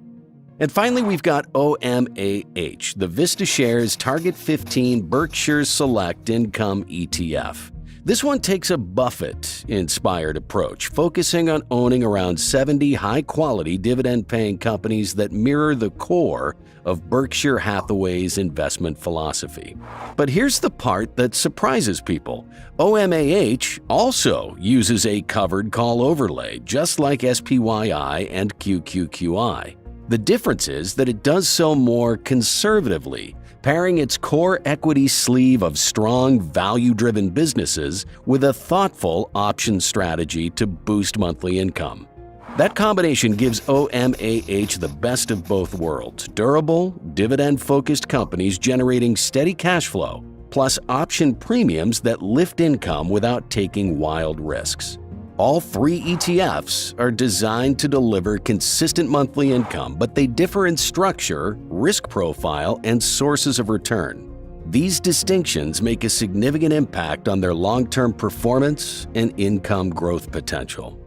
And finally, we've got OMAH, the VistaShares Target 15 Berkshire Select Income ETF. This one takes a Buffett-inspired approach, focusing on owning around 70 high-quality dividend-paying companies that mirror the core of Berkshire Hathaway's investment philosophy. But here's the part that surprises people. OMAH also uses a covered call overlay, just like SPYI and QQQI. The difference is that it does so more conservatively, pairing its core equity sleeve of strong, value-driven businesses with a thoughtful option strategy to boost monthly income. That combination gives OMAH the best of both worlds: durable, dividend-focused companies generating steady cash flow, plus option premiums that lift income without taking wild risks. All three ETFs are designed to deliver consistent monthly income, but they differ in structure, risk profile, and sources of return. These distinctions make a significant impact on their long-term performance and income growth potential.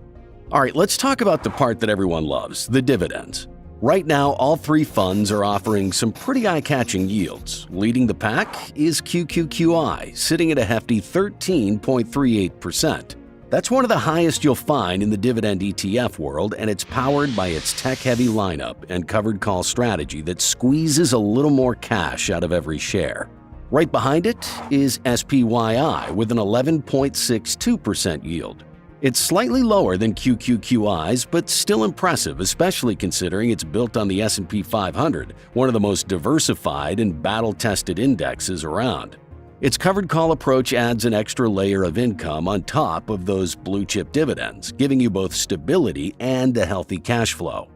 All right, let's talk about the part that everyone loves, the dividends. Right now, all three funds are offering some pretty eye-catching yields. Leading the pack is QQQI, sitting at a hefty 13.38%. That's one of the highest you'll find in the dividend ETF world, and it's powered by its tech-heavy lineup and covered call strategy that squeezes a little more cash out of every share. Right behind it is SPYI with an 11.62% yield. It's slightly lower than QQQI's, but still impressive, especially considering it's built on the S&P 500, one of the most diversified and battle-tested indexes around. Its covered call approach adds an extra layer of income on top of those blue-chip dividends, giving you both stability and a healthy cash flow.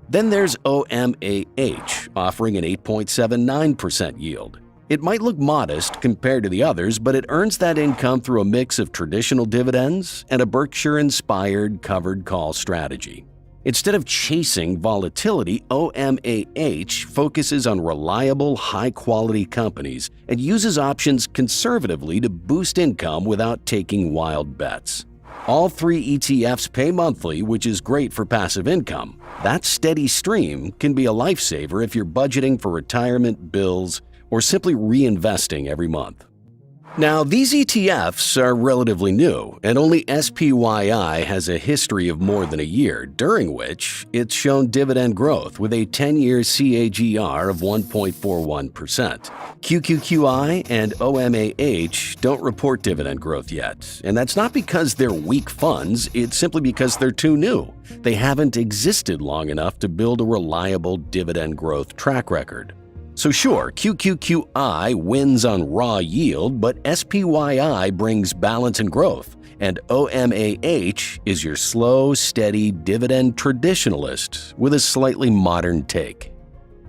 Then there's OMAH, offering an 8.79% yield. It might look modest compared to the others, but it earns that income through a mix of traditional dividends and a Berkshire-inspired covered call strategy. Instead of chasing volatility, OMAH focuses on reliable, high-quality companies and uses options conservatively to boost income without taking wild bets. All three ETFs pay monthly, which is great for passive income. That steady stream can be a lifesaver if you're budgeting for retirement, bills, or simply reinvesting every month. Now, these ETFs are relatively new, and only SPYI has a history of more than a year, during which it's shown dividend growth with a 10-year CAGR of 1.41%. QQQI and OMAH don't report dividend growth yet, and that's not because they're weak funds, it's simply because they're too new. They haven't existed long enough to build a reliable dividend growth track record. So sure, QQQI wins on raw yield, but SPYI brings balance and growth, and OMAH is your slow, steady dividend traditionalist with a slightly modern take.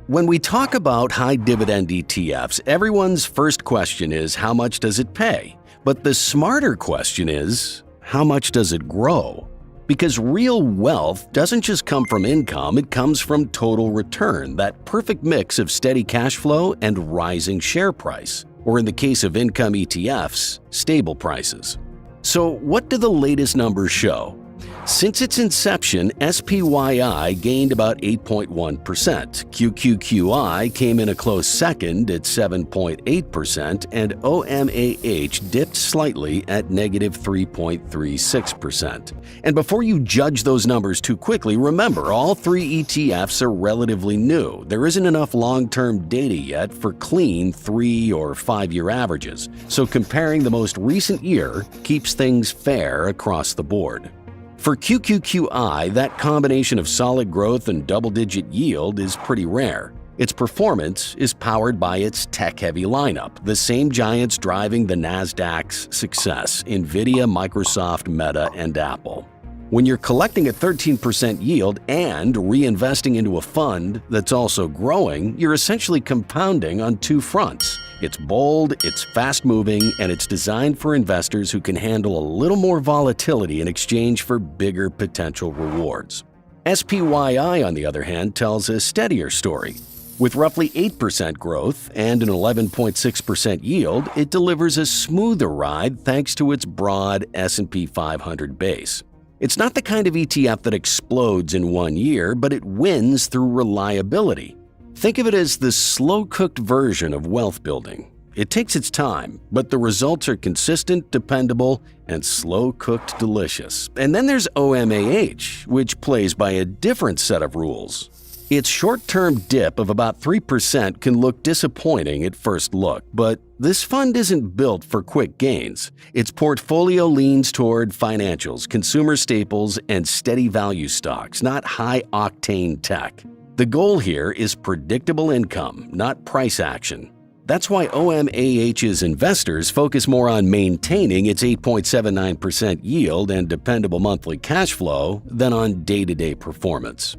When we talk about high dividend ETFs, everyone's first question is how much does it pay? But the smarter question is how much does it grow? Because real wealth doesn't just come from income, it comes from total return, that perfect mix of steady cash flow and rising share price, or in the case of income ETFs, stable prices. So what do the latest numbers show? Since its inception, SPYI gained about 8.1%. QQQI came in a close second at 7.8%, and OMAH dipped slightly at negative 3.36%. And before you judge those numbers too quickly, remember, all three ETFs are relatively new. There isn't enough long-term data yet for clean 3- or 5-year averages, so comparing the most recent year keeps things fair across the board. For QQQI, that combination of solid growth and double-digit yield is pretty rare. Its performance is powered by its tech-heavy lineup, the same giants driving the Nasdaq's success: NVIDIA, Microsoft, Meta, and Apple. When you're collecting a 13% yield and reinvesting into a fund that's also growing, you're essentially compounding on two fronts. It's bold, it's fast-moving, and it's designed for investors who can handle a little more volatility in exchange for bigger potential rewards. SPYI, on the other hand, tells a steadier story. With roughly 8% growth and an 11.6% yield, it delivers a smoother ride thanks to its broad S&P 500 base. It's not the kind of ETF that explodes in 1 year, but it wins through reliability. Think of it as the slow-cooked version of wealth building. It takes its time, but the results are consistent, dependable, and slow-cooked delicious. And then there's OMAH, which plays by a different set of rules. Its short-term dip of about 3% can look disappointing at first look, but this fund isn't built for quick gains. Its portfolio leans toward financials, consumer staples, and steady value stocks, not high-octane tech. The goal here is predictable income, not price action. That's why OMAH's investors focus more on maintaining its 8.79% yield and dependable monthly cash flow than on day-to-day performance.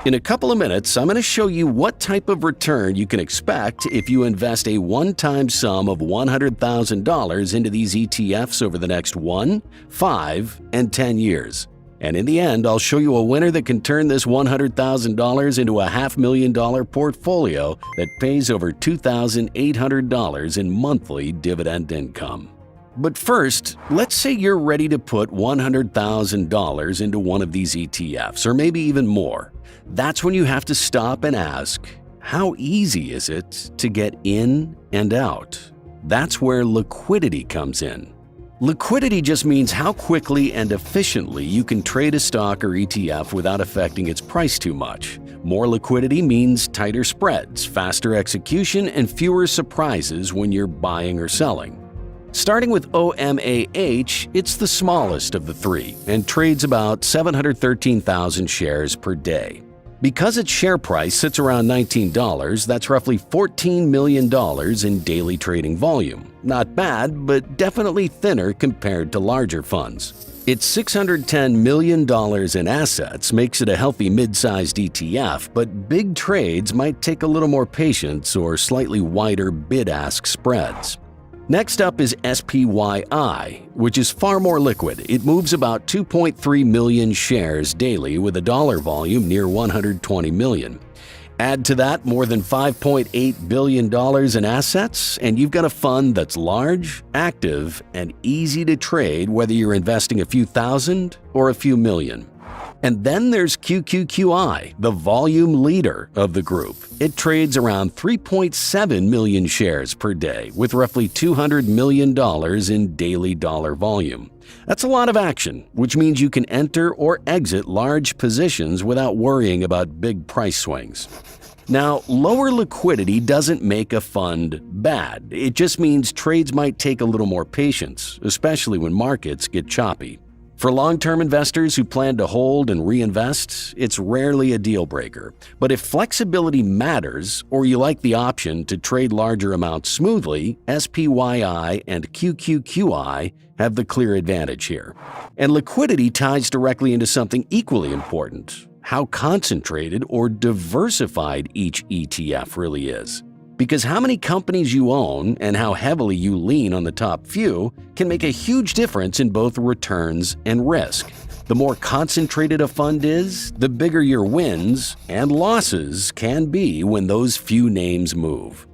In a couple of minutes, I'm going to show you what type of return you can expect if you invest a one-time sum of $100,000 into these ETFs over the next 1, 5, and 10 years. And in the end, I'll show you a winner that can turn this $100,000 into a $500,000 portfolio that pays over $2,800 in monthly dividend income. But first, let's say you're ready to put $100,000 into one of these ETFs, or maybe even more. That's when you have to stop and ask, how easy is it to get in and out? That's where liquidity comes in. Liquidity just means how quickly and efficiently you can trade a stock or ETF without affecting its price too much. More liquidity means tighter spreads, faster execution, and fewer surprises when you're buying or selling. Starting with OMAH, it's the smallest of the three and trades about 713,000 shares per day. Because its share price sits around $19, that's roughly $14 million in daily trading volume. Not bad, but definitely thinner compared to larger funds. Its $610 million in assets makes it a healthy mid-sized ETF, but big trades might take a little more patience or slightly wider bid-ask spreads. Next up is SPYI, which is far more liquid. It moves about 2.3 million shares daily with a dollar volume near 120 million. Add to that more than $5.8 billion in assets, and you've got a fund that's large, active, and easy to trade whether you're investing a few thousand or a few million. And then there's QQQI, the volume leader of the group. It trades around 3.7 million shares per day with roughly $200 million in daily dollar volume. That's a lot of action, which means you can enter or exit large positions without worrying about big price swings. Now, lower liquidity doesn't make a fund bad. It just means trades might take a little more patience, especially when markets get choppy. For long-term investors who plan to hold and reinvest, it's rarely a deal breaker. But if flexibility matters, or you like the option to trade larger amounts smoothly, SPYI and QQQI have the clear advantage here. And liquidity ties directly into something equally important: how concentrated or diversified each ETF really is. Because how many companies you own and how heavily you lean on the top few can make a huge difference in both returns and risk. The more concentrated a fund is, the bigger your wins and losses can be when those few names move.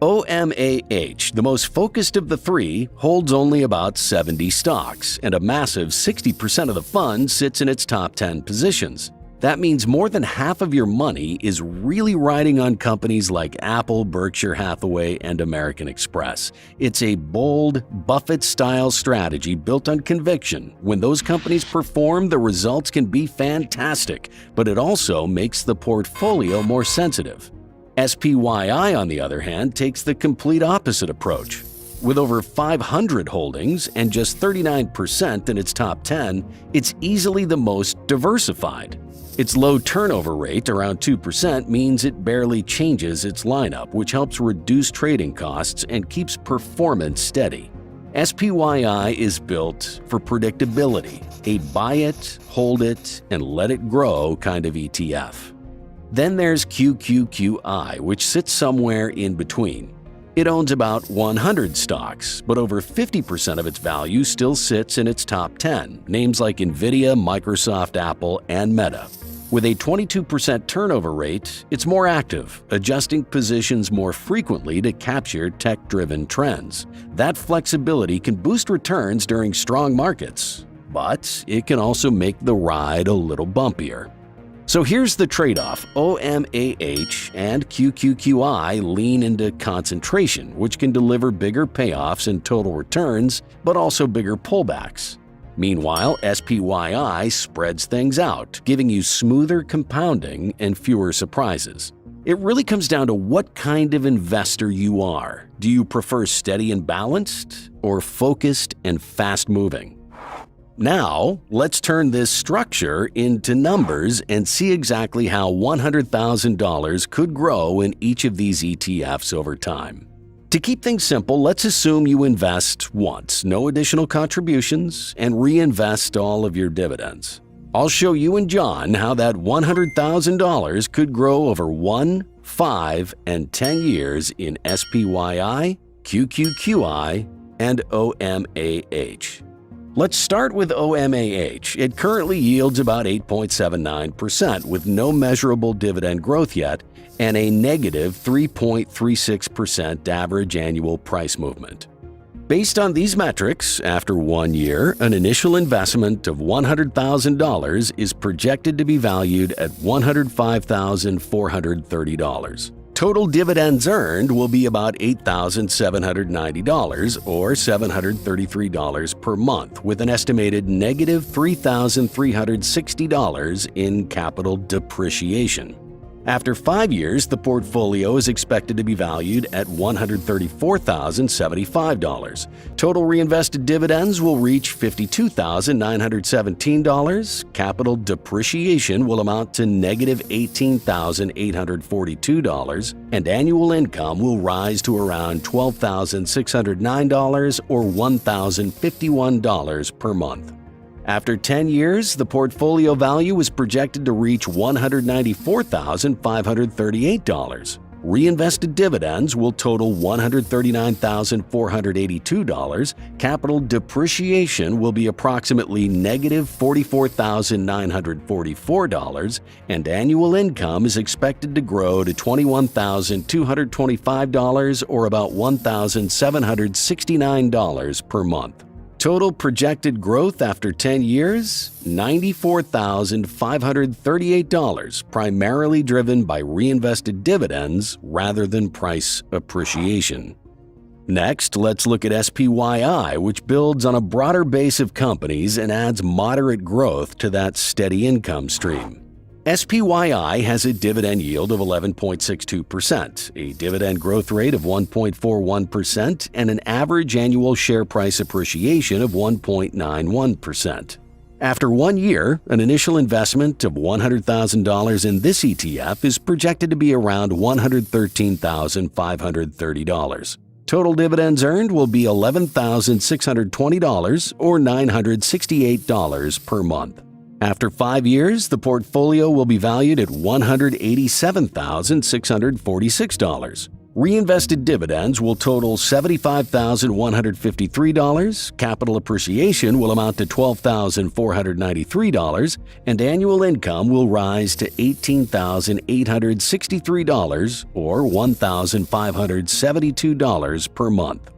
OMAH, the most focused of the three, holds only about 70 stocks, and a massive 60% of the fund sits in its top 10 positions. That means more than half of your money is really riding on companies like Apple, Berkshire Hathaway, and American Express. It's a bold, Buffett-style strategy built on conviction. When those companies perform, the results can be fantastic, but it also makes the portfolio more sensitive. SPYI, on the other hand, takes the complete opposite approach. With over 500 holdings and just 39% in its top 10, it's easily the most diversified. Its low turnover rate, around 2%, means it barely changes its lineup, which helps reduce trading costs and keeps performance steady. SPYI is built for predictability, a buy it, hold it, and let it grow kind of ETF. Then there's QQQI, which sits somewhere in between. It owns about 100 stocks, but over 50% of its value still sits in its top 10, names like Nvidia, Microsoft, Apple, and Meta. With a 22% turnover rate, it's more active, adjusting positions more frequently to capture tech-driven trends. That flexibility can boost returns during strong markets, but it can also make the ride a little bumpier. So here's the trade-off. OMAH and QQQI lean into concentration, which can deliver bigger payoffs and total returns, but also bigger pullbacks. Meanwhile, SPYI spreads things out, giving you smoother compounding and fewer surprises. It really comes down to what kind of investor you are. Do you prefer steady and balanced, or focused and fast-moving? Now, let's turn this structure into numbers and see exactly how $100,000 could grow in each of these ETFs over time. To keep things simple, let's assume you invest once, no additional contributions, and reinvest all of your dividends. I'll show you and John how that $100,000 could grow over 1, 5, and 10 years in SPYI, QQQI, and OMAH. Let's start with OMAH. It currently yields about 8.79% with no measurable dividend growth yet and a negative 3.36% average annual price movement. Based on these metrics, after 1 year, an initial investment of $100,000 is projected to be valued at $105,430. Total dividends earned will be about $8,790 or $733 per month, with an estimated negative $3,360 in capital depreciation. After 5 years, the portfolio is expected to be valued at $134,075. Total reinvested dividends will reach $52,917. Capital depreciation will amount to negative $18,842, and annual income will rise to around $12,609 or $1,051 per month. After 10 years, the portfolio value is projected to reach $194,538. Reinvested dividends will total $139,482, capital depreciation will be approximately negative $44,944, and annual income is expected to grow to $21,225 or about $1,769 per month. Total projected growth after 10 years, $94,538, primarily driven by reinvested dividends rather than price appreciation. Next, let's look at SPYI, which builds on a broader base of companies and adds moderate growth to that steady income stream. SPYI has a dividend yield of 11.62%, a dividend growth rate of 1.41%, and an average annual share price appreciation of 1.91%. After 1 year, an initial investment of $100,000 in this ETF is projected to be around $113,530. Total dividends earned will be $11,620 or $968 per month. After 5 years, the portfolio will be valued at $187,646. Reinvested dividends will total $75,153, capital appreciation will amount to $12,493, and annual income will rise to $18,863 or $1,572 per month.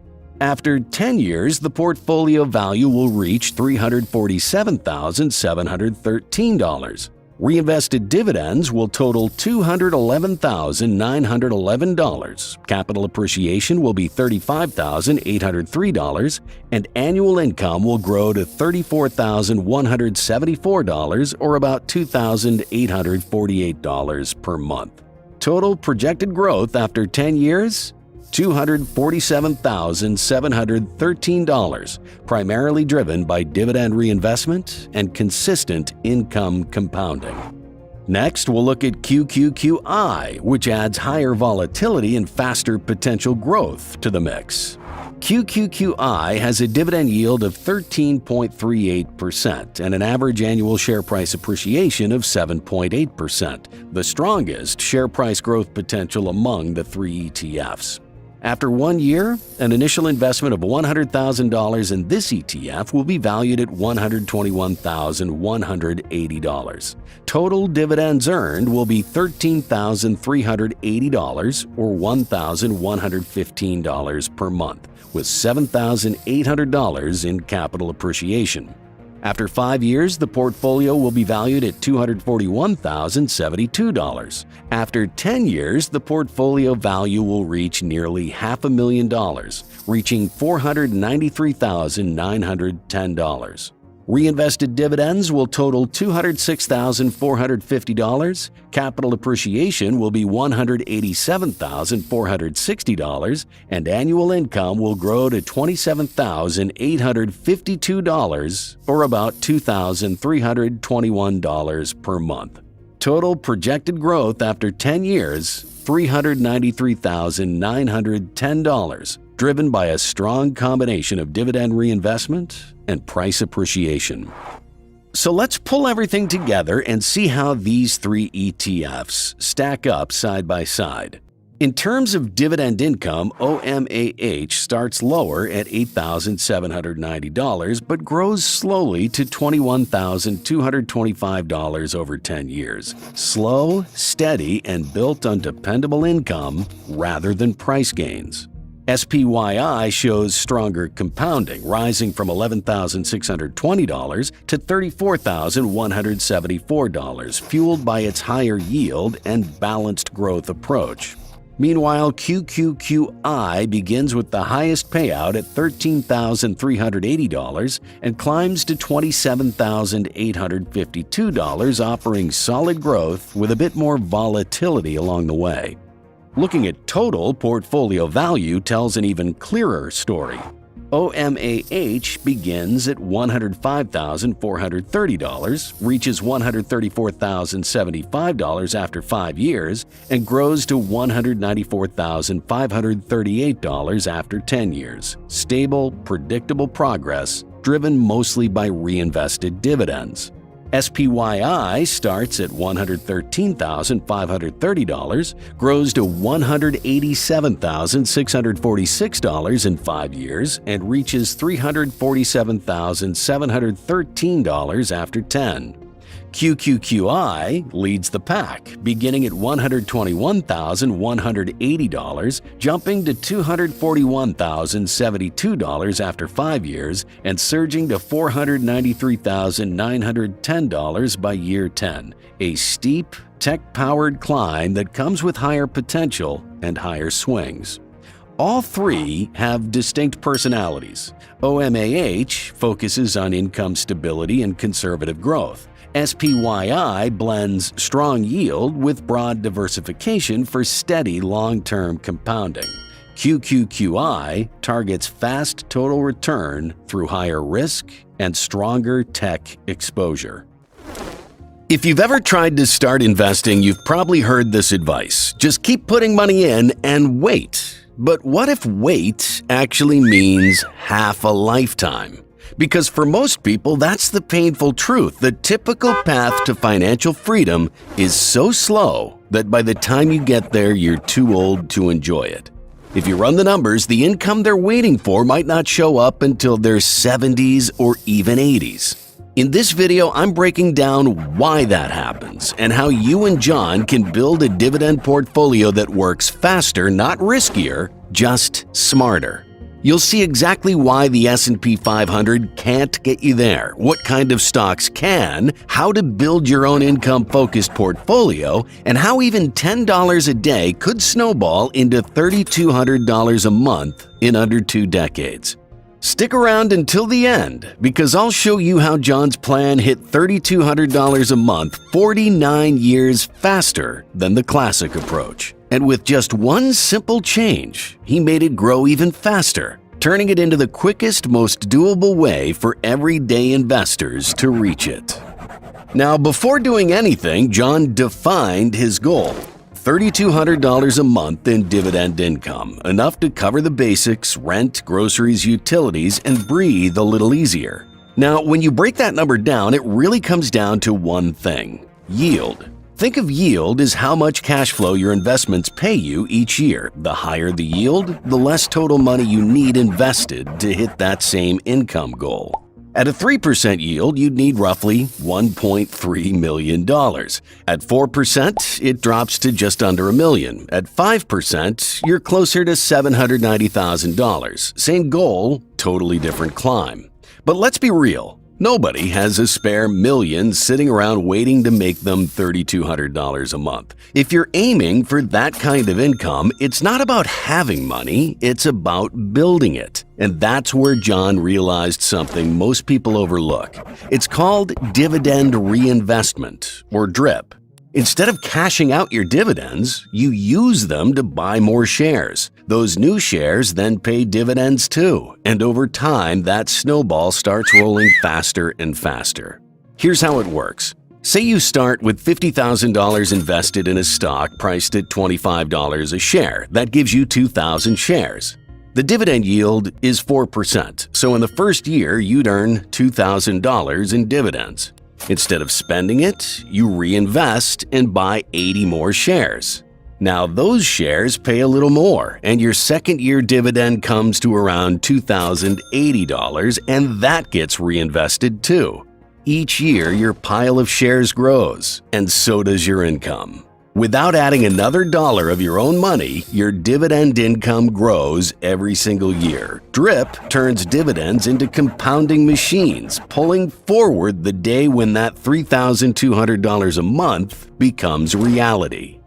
After 10 years, the portfolio value will reach $347,713. Reinvested dividends will total $211,911. Capital appreciation will be $35,803, and annual income will grow to $34,174 or about $2,848 per month. Total projected growth after 10 years, $247,713, primarily driven by dividend reinvestment and consistent income compounding. Next, we'll look at QQQI, which adds higher volatility and faster potential growth to the mix. QQQI has a dividend yield of 13.38% and an average annual share price appreciation of 7.8%, the strongest share price growth potential among the three ETFs. After 1 year, an initial investment of $100,000 in this ETF will be valued at $121,180. Total dividends earned will be $13,380 or $1,115 per month, with $7,800 in capital appreciation. After 5 years, the portfolio will be valued at $241,072. After 10 years, the portfolio value will reach nearly $500,000, reaching $493,910. Reinvested dividends will total $206,450, capital appreciation will be $187,460, and annual income will grow to $27,852, or about $2,321 per month. Total projected growth after 10 years, $393,910, driven by a strong combination of dividend reinvestment and price appreciation. So let's pull everything together and see how these three ETFs stack up side by side. In terms of dividend income, OMAH starts lower at $8,790 but grows slowly to $21,225 over 10 years. Slow, steady, and built on dependable income rather than price gains. SPYI shows stronger compounding, rising from $11,620 to $34,174, fueled by its higher yield and balanced growth approach. Meanwhile, QQQI begins with the highest payout at $13,380 and climbs to $27,852, offering solid growth with a bit more volatility along the way. Looking at total portfolio value tells an even clearer story. OMAH begins at $105,430, reaches $134,075 after 5 years, and grows to $194,538 after 10 years. Stable, predictable progress, driven mostly by reinvested dividends. SPYI starts at $113,530, grows to $187,646 in 5 years, and reaches $347,713 after 10. QQQI leads the pack, beginning at $121,180, jumping to $241,072 after 5 years, and surging to $493,910 by year 10, a steep, tech-powered climb that comes with higher potential and higher swings. All three have distinct personalities. OMAH focuses on income stability and conservative growth. SPYI blends strong yield with broad diversification for steady long-term compounding. QQQI targets fast total return through higher risk and stronger tech exposure. If you've ever tried to start investing, you've probably heard this advice. Just keep putting money in and wait. But what if wait actually means half a lifetime? Because for most people, that's the painful truth. The typical path to financial freedom is so slow that by the time you get there, you're too old to enjoy it. If you run the numbers, the income they're waiting for might not show up until their 70s or even 80s. In this video, I'm breaking down why that happens and how you and John can build a dividend portfolio that works faster, not riskier, just smarter. You'll see exactly why the S&P 500 can't get you there, what kind of stocks can, how to build your own income-focused portfolio, and how even $10 a day could snowball into $3,200 a month in under 2 decades. Stick around until the end, because I'll show you how John's plan hit $3,200 a month 49 years faster than the classic approach. And with just one simple change, he made it grow even faster, turning it into the quickest, most doable way for everyday investors to reach it. Now, before doing anything, John defined his goal. $3,200 a month in dividend income, enough to cover the basics, rent, groceries, utilities, and breathe a little easier. Now, when you break that number down, it really comes down to one thing: yield. Think of yield as how much cash flow your investments pay you each year. The higher the yield, the less total money you need invested to hit that same income goal. At a 3% yield, you'd need roughly $1.3 million. At 4%, it drops to just under $1 million. At 5%, you're closer to $790,000. Same goal, totally different climb. But let's be real. Nobody has a spare million sitting around waiting to make them $3,200 a month. If you're aiming for that kind of income, it's not about having money, it's about building it. And that's where John realized something most people overlook. It's called dividend reinvestment, or DRIP. Instead of cashing out your dividends, you use them to buy more shares. Those new shares then pay dividends too, and over time, that snowball starts rolling faster and faster. Here's how it works. Say you start with $50,000 invested in a stock priced at $25 a share. That gives you 2,000 shares. The dividend yield is 4%, so in the first year, you'd earn $2,000 in dividends. Instead of spending it, you reinvest and buy 80 more shares. Now those shares pay a little more, and your second year dividend comes to around $2,080, and that gets reinvested too. Each year, your pile of shares grows, and so does your income. Without adding another dollar of your own money, your dividend income grows every single year. DRIP turns dividends into compounding machines, pulling forward the day when that $3,200 a month becomes reality.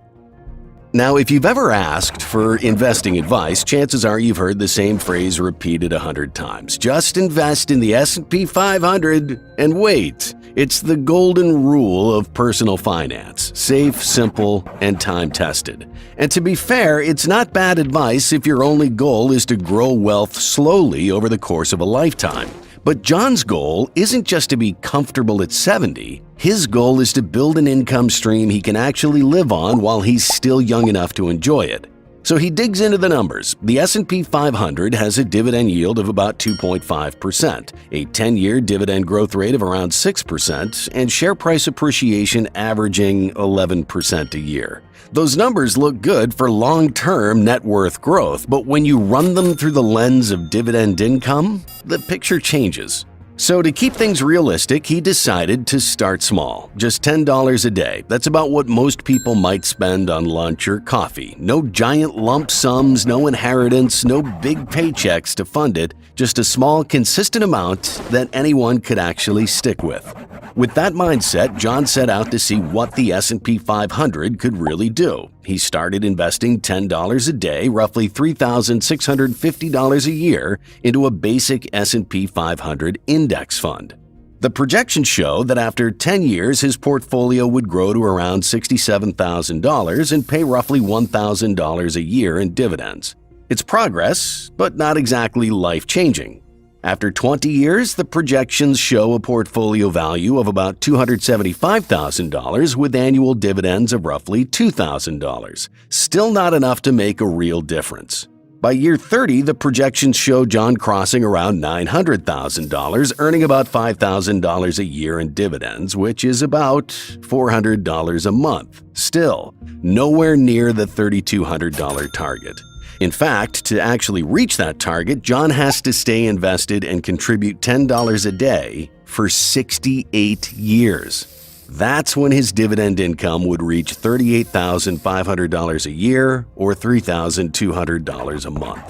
Now, if you've ever asked for investing advice, chances are you've heard the same phrase repeated 100 times. Just invest in the S&P 500 and wait. It's the golden rule of personal finance. Safe, simple, and time-tested. And to be fair, it's not bad advice if your only goal is to grow wealth slowly over the course of a lifetime. But John's goal isn't just to be comfortable at 70. His goal is to build an income stream he can actually live on while he's still young enough to enjoy it. So he digs into the numbers. The S&P 500 has a dividend yield of about 2.5%, a 10-year dividend growth rate of around 6%, and share price appreciation averaging 11% a year. Those numbers look good for long-term net worth growth, but when you run them through the lens of dividend income, the picture changes. So to keep things realistic, he decided to start small, just $10 a day. That's about what most people might spend on lunch or coffee. No giant lump sums, no inheritance, no big paychecks to fund it, just a small, consistent amount that anyone could actually stick with. With that mindset, John set out to see what the S&P 500 could really do. He started investing $10 a day, roughly $3,650 a year, into a basic S&P 500 index fund. The projections show that after 10 years, his portfolio would grow to around $67,000 and pay roughly $1,000 a year in dividends. It's progress, but not exactly life-changing. After 20 years, the projections show a portfolio value of about $275,000 with annual dividends of roughly $2,000. Still not enough to make a real difference. By year 30, the projections show John crossing around $900,000, earning about $5,000 a year in dividends, which is about $400 a month. Still, nowhere near the $3,200 target. In fact, to actually reach that target, John has to stay invested and contribute $10 a day for 68 years. That's when his dividend income would reach $38,500 a year or $3,200 a month.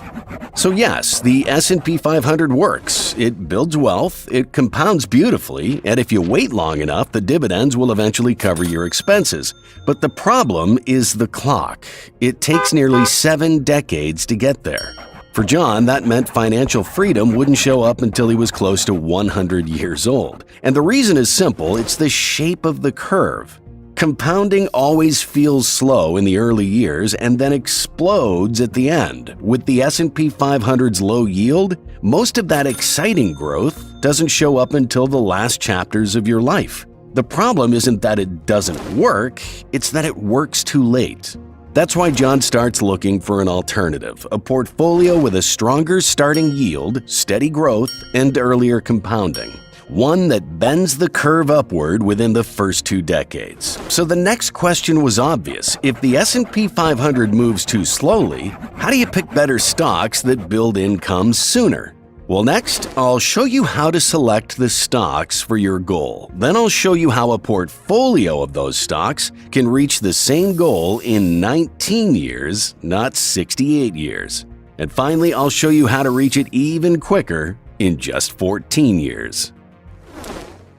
So yes, the S&P 500 works. It builds wealth, it compounds beautifully, and if you wait long enough, the dividends will eventually cover your expenses. But the problem is the clock. It takes nearly 7 decades to get there. For John, that meant financial freedom wouldn't show up until he was close to 100 years old. And the reason is simple, it's the shape of the curve. Compounding always feels slow in the early years and then explodes at the end. With the S&P 500's low yield, most of that exciting growth doesn't show up until the last chapters of your life. The problem isn't that it doesn't work, it's that it works too late. That's why John starts looking for an alternative, a portfolio with a stronger starting yield, steady growth, and earlier compounding. One that bends the curve upward within the first 2 decades. So the next question was obvious. If the S&P 500 moves too slowly, how do you pick better stocks that build income sooner? Well, next, I'll show you how to select the stocks for your goal. Then I'll show you how a portfolio of those stocks can reach the same goal in 19 years, not 68 years. And finally, I'll show you how to reach it even quicker in just 14 years.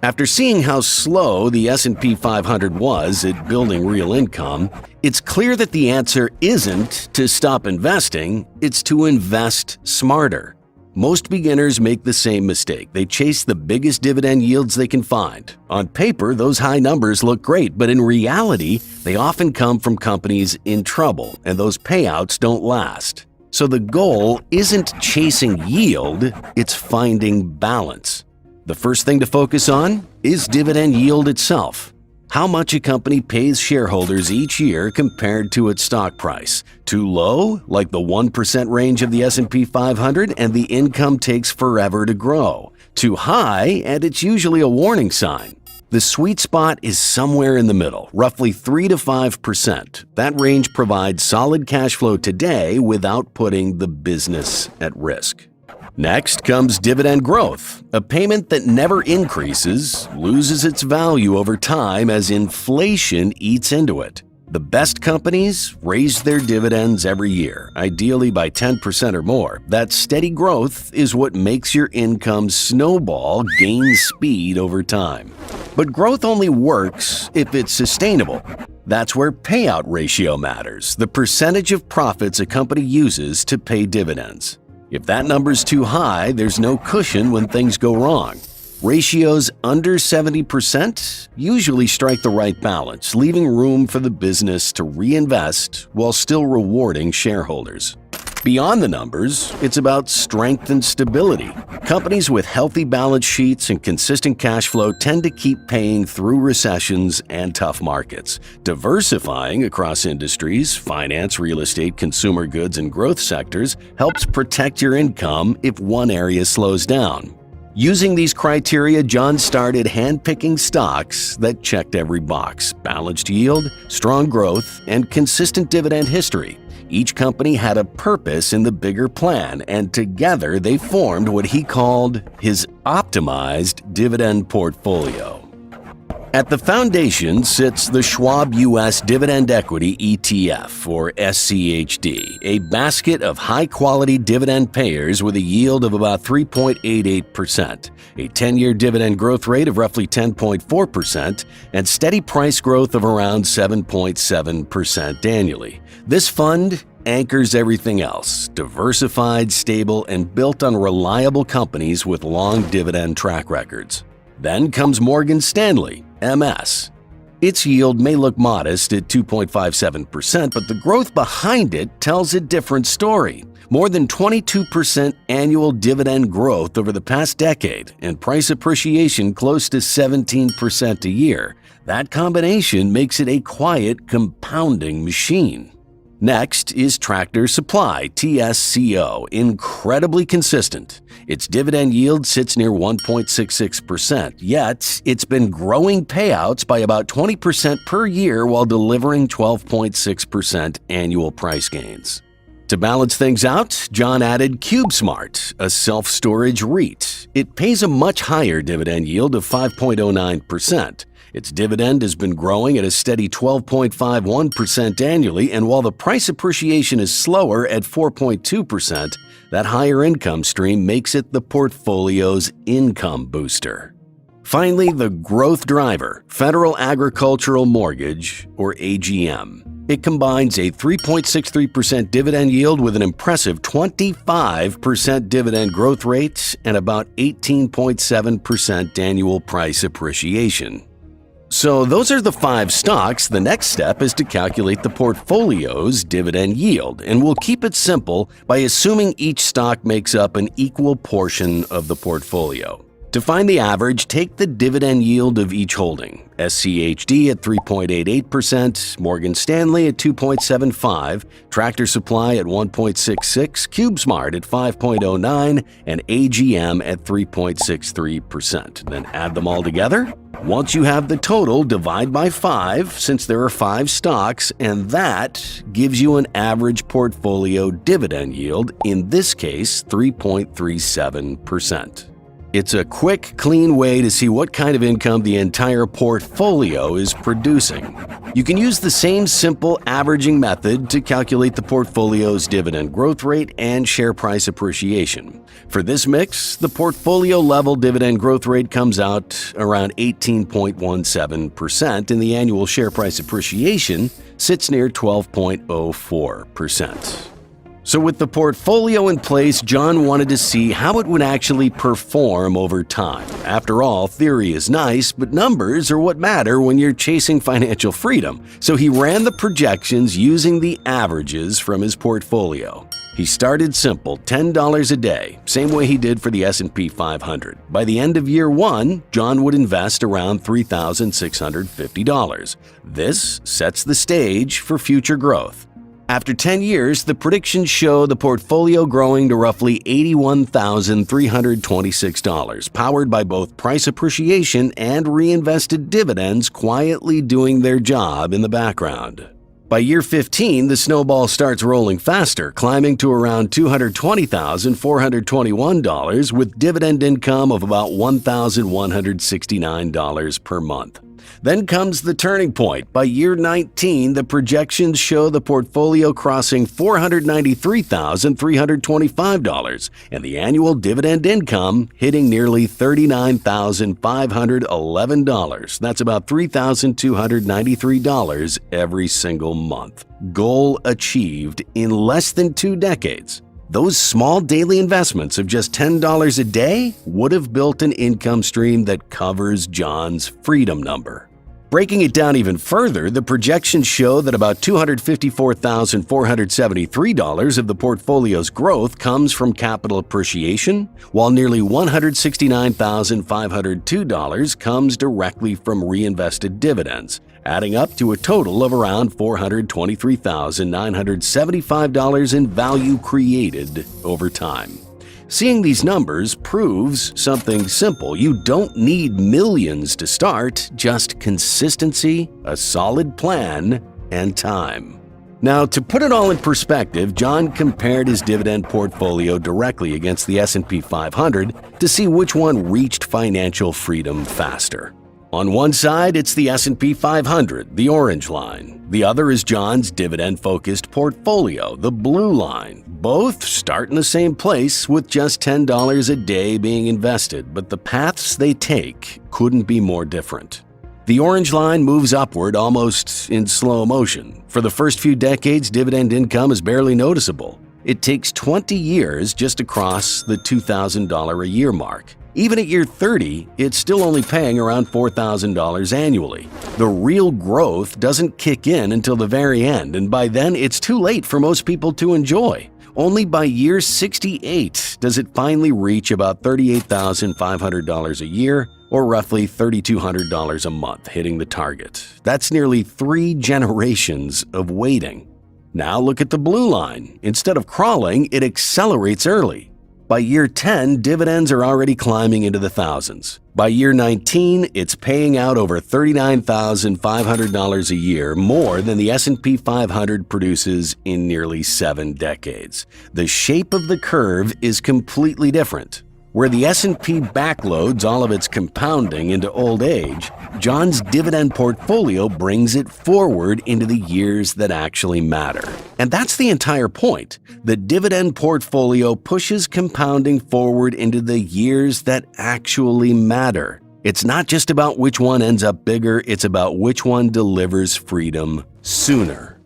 After seeing how slow the S&P 500 was at building real income, it's clear that the answer isn't to stop investing, it's to invest smarter. Most beginners make the same mistake. They chase the biggest dividend yields they can find. On paper, those high numbers look great, but in reality, they often come from companies in trouble, and those payouts don't last. So the goal isn't chasing yield, it's finding balance. The first thing to focus on is dividend yield itself. How much a company pays shareholders each year compared to its stock price. Too low, like the 1% range of the S&P 500, and the income takes forever to grow. Too high, and it's usually a warning sign. The sweet spot is somewhere in the middle, roughly 3 to 5%. That range provides solid cash flow today without putting the business at risk. Next comes dividend growth, a payment that never increases, loses its value over time as inflation eats into it. The best companies raise their dividends every year, ideally by 10% or more. That steady growth is what makes your income snowball, gain speed over time. But growth only works if it's sustainable. That's where payout ratio matters, the percentage of profits a company uses to pay dividends. If that number's too high, there's no cushion when things go wrong. Ratios under 70% usually strike the right balance, leaving room for the business to reinvest while still rewarding shareholders. Beyond the numbers, it's about strength and stability. Companies with healthy balance sheets and consistent cash flow tend to keep paying through recessions and tough markets. Diversifying across industries, finance, real estate, consumer goods, and growth sectors helps protect your income if one area slows down. Using these criteria, John started handpicking stocks that checked every box: balanced yield, strong growth, and consistent dividend history. Each company had a purpose in the bigger plan, and together they formed what he called his optimized dividend portfolio. At the foundation sits the Schwab U.S. Dividend Equity ETF, or SCHD, a basket of high-quality dividend payers with a yield of about 3.88%, a 10-year dividend growth rate of roughly 10.4%, and steady price growth of around 7.7% annually. This fund anchors everything else: diversified, stable, and built on reliable companies with long dividend track records. Then comes Morgan Stanley, MS. Its yield may look modest at 2.57%, but the growth behind it tells a different story. More than 22% annual dividend growth over the past decade, and price appreciation close to 17% a year. That combination makes it a quiet, compounding machine. Next is Tractor Supply, TSCO, incredibly consistent. Its dividend yield sits near 1.66%, yet it's been growing payouts by about 20% per year while delivering 12.6% annual price gains. To balance things out, John added CubeSmart, a self-storage REIT. It pays a much higher dividend yield of 5.09%. Its dividend has been growing at a steady 12.51% annually, and while the price appreciation is slower at 4.2%, that higher income stream makes it the portfolio's income booster. Finally, the growth driver, Federal Agricultural Mortgage, or AGM. It combines a 3.63% dividend yield with an impressive 25% dividend growth rate and about 18.7% annual price appreciation. So those are the 5 stocks. The next step is to calculate the portfolio's dividend yield, and we'll keep it simple by assuming each stock makes up an equal portion of the portfolio. To find the average, take the dividend yield of each holding. SCHD at 3.88%, Morgan Stanley at 2.75%, Tractor Supply at 1.66%, CubeSmart at 5.09%, and AGM at 3.63%. Then add them all together. Once you have the total, divide by 5, since there are 5 stocks, and that gives you an average portfolio dividend yield, in this case 3.37%. It's a quick, clean way to see what kind of income the entire portfolio is producing. You can use the same simple averaging method to calculate the portfolio's dividend growth rate and share price appreciation. For this mix, the portfolio level dividend growth rate comes out around 18.17%, and the annual share price appreciation sits near 12.04%. So with the portfolio in place, John wanted to see how it would actually perform over time. After all, theory is nice, but numbers are what matter when you're chasing financial freedom. So he ran the projections using the averages from his portfolio. He started simple, $10 a day, same way he did for the S&P 500. By the end of year 1, John would invest around $3,650. This sets the stage for future growth. After 10 years, the predictions show the portfolio growing to roughly $81,326, powered by both price appreciation and reinvested dividends quietly doing their job in the background. By year 15, the snowball starts rolling faster, climbing to around $220,421 with dividend income of about $1,169 per month. Then comes the turning point. By year 19, the projections show the portfolio crossing $493,325 and the annual dividend income hitting nearly $39,511. That's about $3,293 every single month. Goal achieved in less than 2 decades. Those small daily investments of just $10 a day would have built an income stream that covers John's freedom number. Breaking it down even further, the projections show that about $254,473 of the portfolio's growth comes from capital appreciation, while nearly $169,502 comes directly from reinvested dividends, adding up to a total of around $423,975 in value created over time. Seeing these numbers proves something simple. You don't need millions to start, just consistency, a solid plan, and time. Now, to put it all in perspective, John compared his dividend portfolio directly against the S&P 500 to see which one reached financial freedom faster. On one side, it's the S&P 500, the orange line. The other is John's dividend-focused portfolio, the blue line. Both start in the same place with just $10 a day being invested, but the paths they take couldn't be more different. The orange line moves upward almost in slow motion. For the first few decades, dividend income is barely noticeable. It takes 20 years just to cross the $2,000 a year mark. Even at year 30, it's still only paying around $4,000 annually. The real growth doesn't kick in until the very end, and by then it's too late for most people to enjoy. Only by year 68 does it finally reach about $38,500 a year, or roughly $3,200 a month, hitting the target. That's nearly 3 generations of waiting. Now look at the blue line. Instead of crawling, it accelerates early. By year 10, dividends are already climbing into the thousands. By year 19, it's paying out over $39,500 a year, more than the S&P 500 produces in nearly 7 decades. The shape of the curve is completely different. Where the S&P backloads all of its compounding into old age, John's dividend portfolio brings it forward into the years that actually matter. And that's the entire point. The dividend portfolio pushes compounding forward into the years that actually matter. It's not just about which one ends up bigger, it's about which one delivers freedom sooner.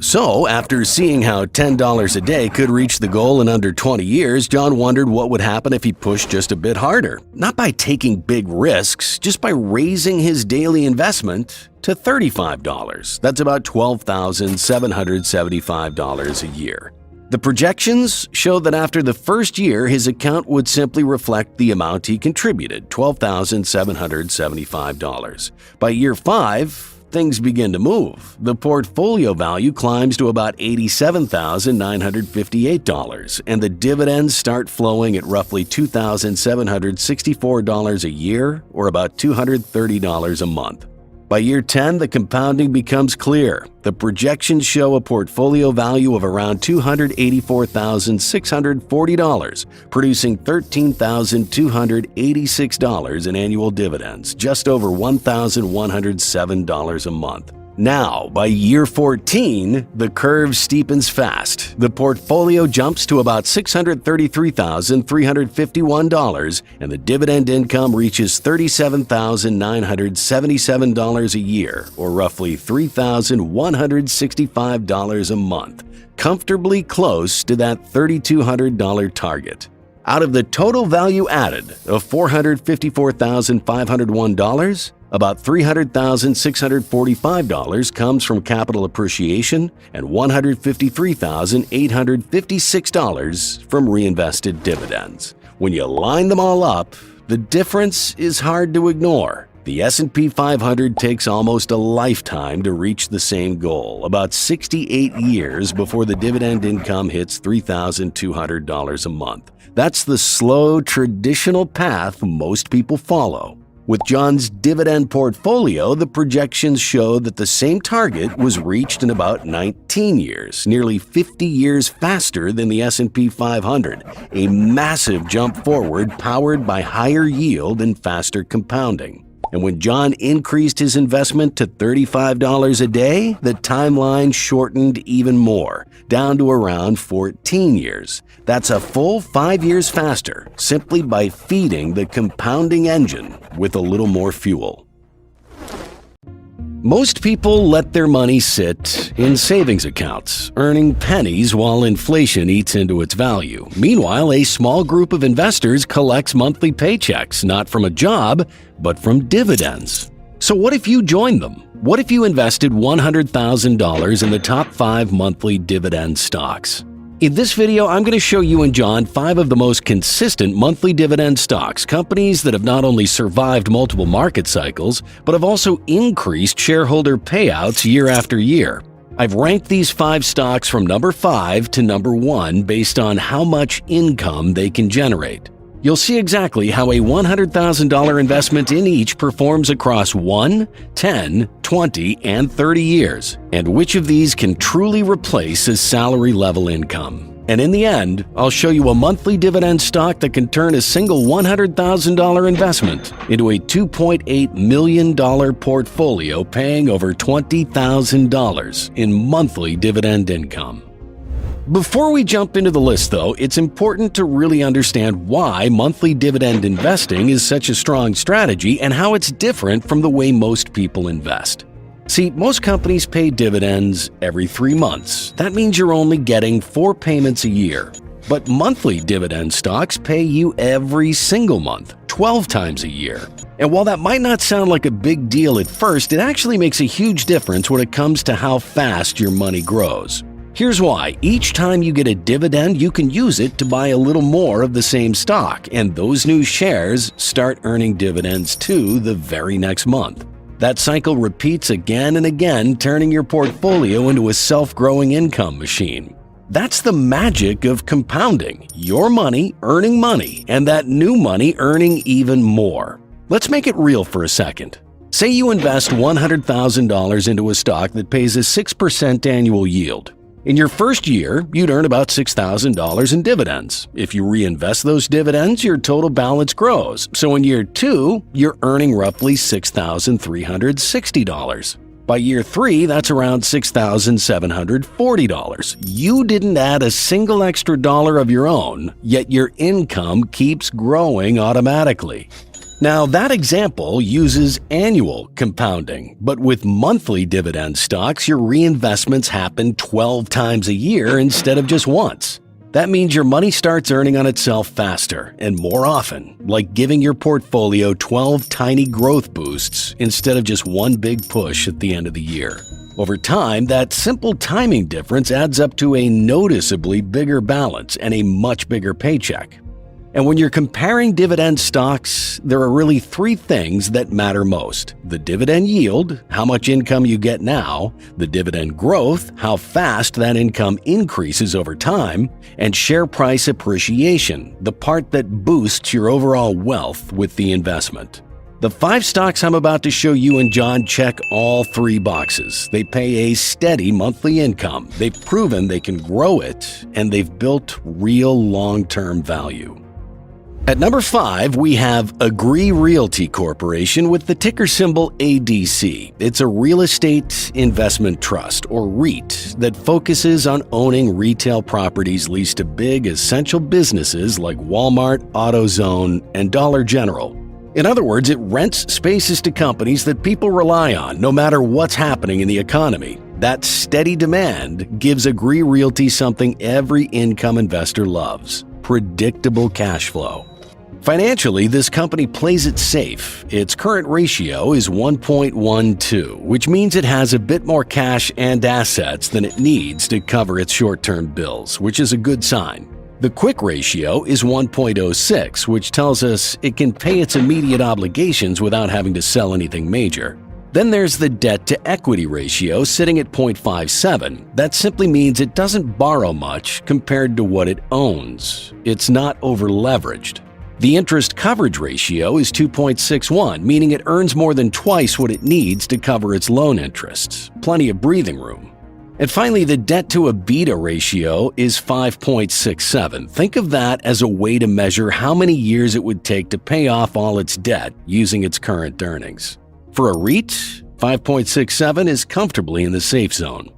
So, after seeing how $10 a day could reach the goal in under 20 years, John wondered what would happen if he pushed just a bit harder. Not by taking big risks, just by raising his daily investment to $35. That's about $12,775 a year. The projections show that after the first year, his account would simply reflect the amount he contributed, $12,775. By year 5, things begin to move. The portfolio value climbs to about $87,958, and the dividends start flowing at roughly $2,764 a year, or about $230 a month. By year 10, the compounding becomes clear. The projections show a portfolio value of around $284,640, producing $13,286 in annual dividends, just over $1,107 a month. Now, by year 14, the curve steepens fast. The portfolio jumps to about $633,351, and the dividend income reaches $37,977 a year, or roughly $3,165 a month, comfortably close to that $3,200 target. Out of the total value added of $454,501, about $300,645 comes from capital appreciation and $153,856 from reinvested dividends. When you line them all up, the difference is hard to ignore. The S&P 500 takes almost a lifetime to reach the same goal, about 68 years before the dividend income hits $3,200 a month. That's the slow, traditional path most people follow. With John's dividend portfolio, the projections show that the same target was reached in about 19 years, nearly 50 years faster than the S&P 500, a massive jump forward powered by higher yield and faster compounding. And when John increased his investment to $35 a day, the timeline shortened even more, down to around 14 years. That's a full 5 years faster, simply by feeding the compounding engine with a little more fuel. Most people let their money sit in savings accounts, earning pennies while inflation eats into its value. Meanwhile, a small group of investors collects monthly paychecks, not from a job, but from dividends. So what if you joined them? What if you invested $100,000 in the top 5 monthly dividend stocks? In this video, I'm going to show you and John 5 of the most consistent monthly dividend stocks, companies that have not only survived multiple market cycles, but have also increased shareholder payouts year after year. I've ranked these 5 stocks from number 5 to number 1 based on how much income they can generate. You'll see exactly how a $100,000 investment in each performs across 1, 10, 20, and 30 years, and which of these can truly replace a salary-level income. And in the end, I'll show you a monthly dividend stock that can turn a single $100,000 investment into a $2.8 million portfolio paying over $20,000 in monthly dividend income. Before we jump into the list, though, it's important to really understand why monthly dividend investing is such a strong strategy and how it's different from the way most people invest. See, most companies pay dividends every 3 months. That means you're only getting 4 payments a year. But monthly dividend stocks pay you every single month, 12 times a year. And while that might not sound like a big deal at first, it actually makes a huge difference when it comes to how fast your money grows. Here's why. Each time you get a dividend, you can use it to buy a little more of the same stock, and those new shares start earning dividends too the very next month. That cycle repeats again and again, turning your portfolio into a self-growing income machine. That's the magic of compounding. Your money earning money, and that new money earning even more. Let's make it real for a second. Say you invest $100,000 into a stock that pays a 6% annual yield. In your first year, you'd earn about $6,000 in dividends. If you reinvest those dividends, your total balance grows. So in year 2, you're earning roughly $6,360. By year 3, that's around $6,740. You didn't add a single extra dollar of your own, yet your income keeps growing automatically. Now, that example uses annual compounding, but with monthly dividend stocks, your reinvestments happen 12 times a year instead of just once. That means your money starts earning on itself faster and more often, like giving your portfolio 12 tiny growth boosts instead of just one big push at the end of the year. Over time, that simple timing difference adds up to a noticeably bigger balance and a much bigger paycheck. And when you're comparing dividend stocks, there are really three things that matter most: the dividend yield, how much income you get now; the dividend growth, how fast that income increases over time; and share price appreciation, the part that boosts your overall wealth with the investment. The 5 stocks I'm about to show you and John check all 3 boxes. They pay a steady monthly income, they've proven they can grow it, and they've built real long-term value. At number 5, we have Agree Realty Corporation with the ticker symbol ADC. It's a real estate investment trust, or REIT, that focuses on owning retail properties leased to big, essential businesses like Walmart, AutoZone, and Dollar General. In other words, it rents spaces to companies that people rely on no matter what's happening in the economy. That steady demand gives Agree Realty something every income investor loves: predictable cash flow. Financially, this company plays it safe. Its current ratio is 1.12, which means it has a bit more cash and assets than it needs to cover its short-term bills, which is a good sign. The quick ratio is 1.06, which tells us it can pay its immediate obligations without having to sell anything major. Then there's the debt-to-equity ratio sitting at 0.57. That simply means it doesn't borrow much compared to what it owns. It's not over-leveraged. The interest coverage ratio is 2.61, meaning it earns more than twice what it needs to cover its loan interests. Plenty of breathing room. And finally, the debt-to-EBITDA ratio is 5.67. Think of that as a way to measure how many years it would take to pay off all its debt using its current earnings. For a REIT, 5.67 is comfortably in the safe zone.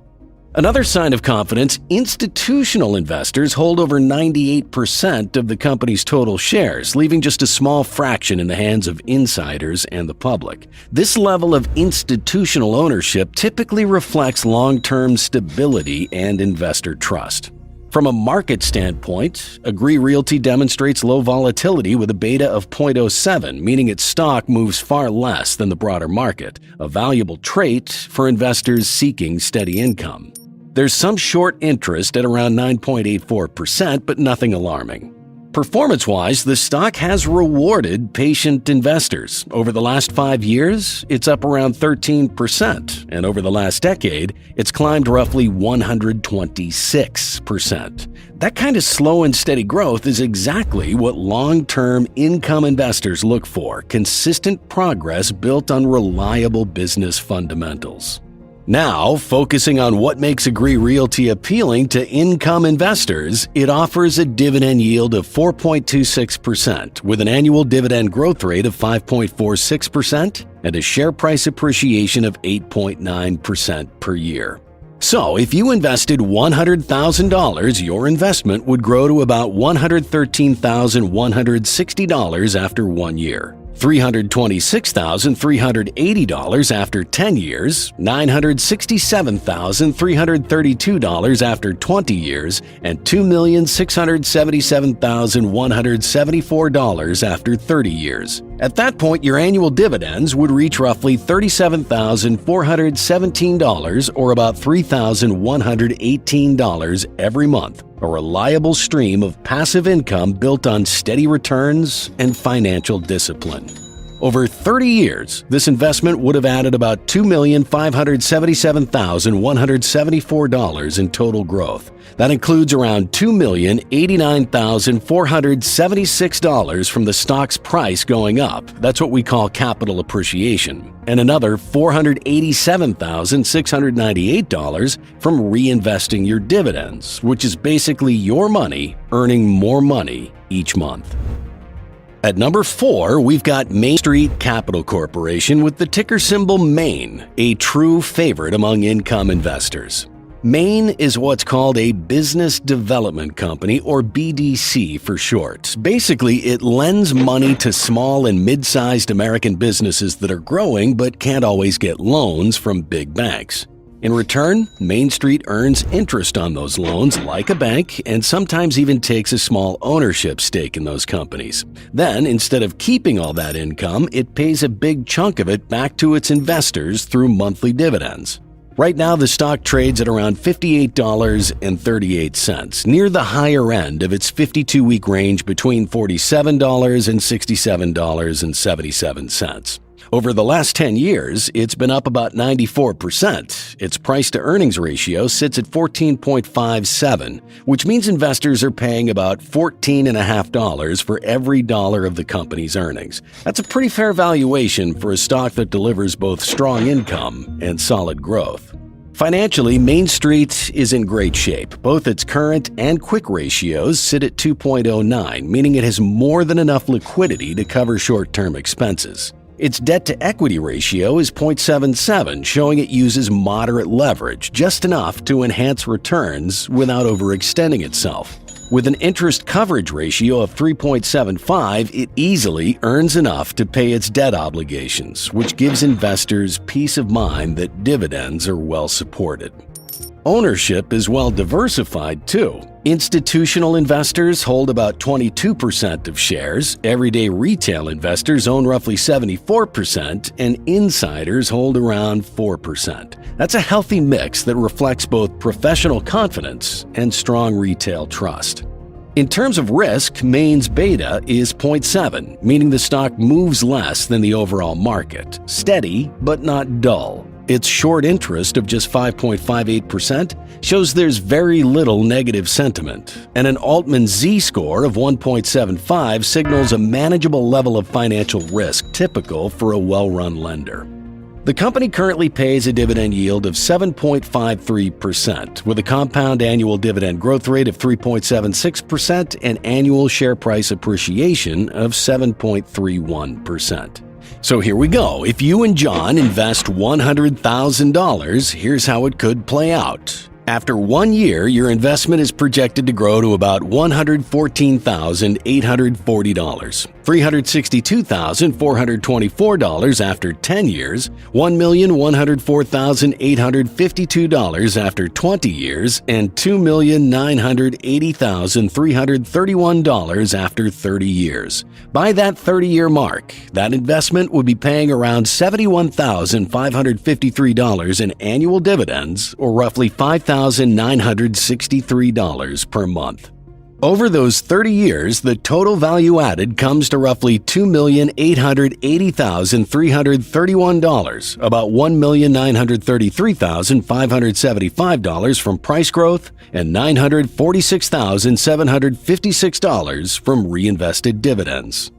Another sign of confidence: institutional investors hold over 98% of the company's total shares, leaving just a small fraction in the hands of insiders and the public. This level of institutional ownership typically reflects long-term stability and investor trust. From a market standpoint, Agree Realty demonstrates low volatility with a beta of 0.07, meaning its stock moves far less than the broader market, a valuable trait for investors seeking steady income. There's some short interest at around 9.84%, but nothing alarming. Performance-wise, the stock has rewarded patient investors. Over the last 5 years, it's up around 13%, and over the last decade, it's climbed roughly 126%. That kind of slow and steady growth is exactly what long-term income investors look for: consistent progress built on reliable business fundamentals. Now, focusing on what makes Agree Realty appealing to income investors, it offers a dividend yield of 4.26% with an annual dividend growth rate of 5.46% and a share price appreciation of 8.9% per year. So, if you invested $100,000, your investment would grow to about $113,160 after 1 year. $326,380 after 10 years, $967,332 after 20 years, and $2,677,174 after 30 years. At that point, your annual dividends would reach roughly $37,417, or about $3,118 every month, a reliable stream of passive income built on steady returns and financial discipline. Over 30 years, this investment would have added about $2,577,174 in total growth. That includes around $2,089,476 from the stock's price going up. That's what we call capital appreciation. And another $487,698 from reinvesting your dividends, which is basically your money earning more money each month. At number 4, we've got Main Street Capital Corporation with the ticker symbol MAIN, a true favorite among income investors. Main is what's called a business development company, or BDC for short. Basically, it lends money to small and mid-sized American businesses that are growing but can't always get loans from big banks. In return, Main Street earns interest on those loans like a bank and sometimes even takes a small ownership stake in those companies. Then, instead of keeping all that income, it pays a big chunk of it back to its investors through monthly dividends. Right now, the stock trades at around $58.38, near the higher end of its 52-week range between $47 and $67.77. Over the last 10 years, it's been up about 94%. Its price-to-earnings ratio sits at 14.57, which means investors are paying about $14.50 for every dollar of the company's earnings. That's a pretty fair valuation for a stock that delivers both strong income and solid growth. Financially, Main Street is in great shape. Both its current and quick ratios sit at 2.09, meaning it has more than enough liquidity to cover short-term expenses. Its debt-to-equity ratio is 0.77, showing it uses moderate leverage, just enough to enhance returns without overextending itself. With an interest coverage ratio of 3.75, it easily earns enough to pay its debt obligations, which gives investors peace of mind that dividends are well supported. Ownership is well diversified, too. Institutional investors hold about 22% of shares, everyday retail investors own roughly 74%, and insiders hold around 4%. That's a healthy mix that reflects both professional confidence and strong retail trust. In terms of risk, Main's beta is 0.7, meaning the stock moves less than the overall market. Steady, but not dull. Its short interest of just 5.58% shows there's very little negative sentiment, and an Altman Z-score of 1.75 signals a manageable level of financial risk typical for a well-run lender. The company currently pays a dividend yield of 7.53%, with a compound annual dividend growth rate of 3.76% and annual share price appreciation of 7.31%. So here we go. If you and John invest $100,000, here's how it could play out. After 1 year, your investment is projected to grow to about $114,840, $362,424 after 10 years, $1,104,852 after 20 years, and $2,980,331 after 30 years. By that 30-year mark, that investment would be paying around $71,553 in annual dividends, or roughly $5,963 per month. Over those 30 years, the total value added comes to roughly $2,880,331, about $1,933,575 from price growth, and $946,756 from reinvested dividends.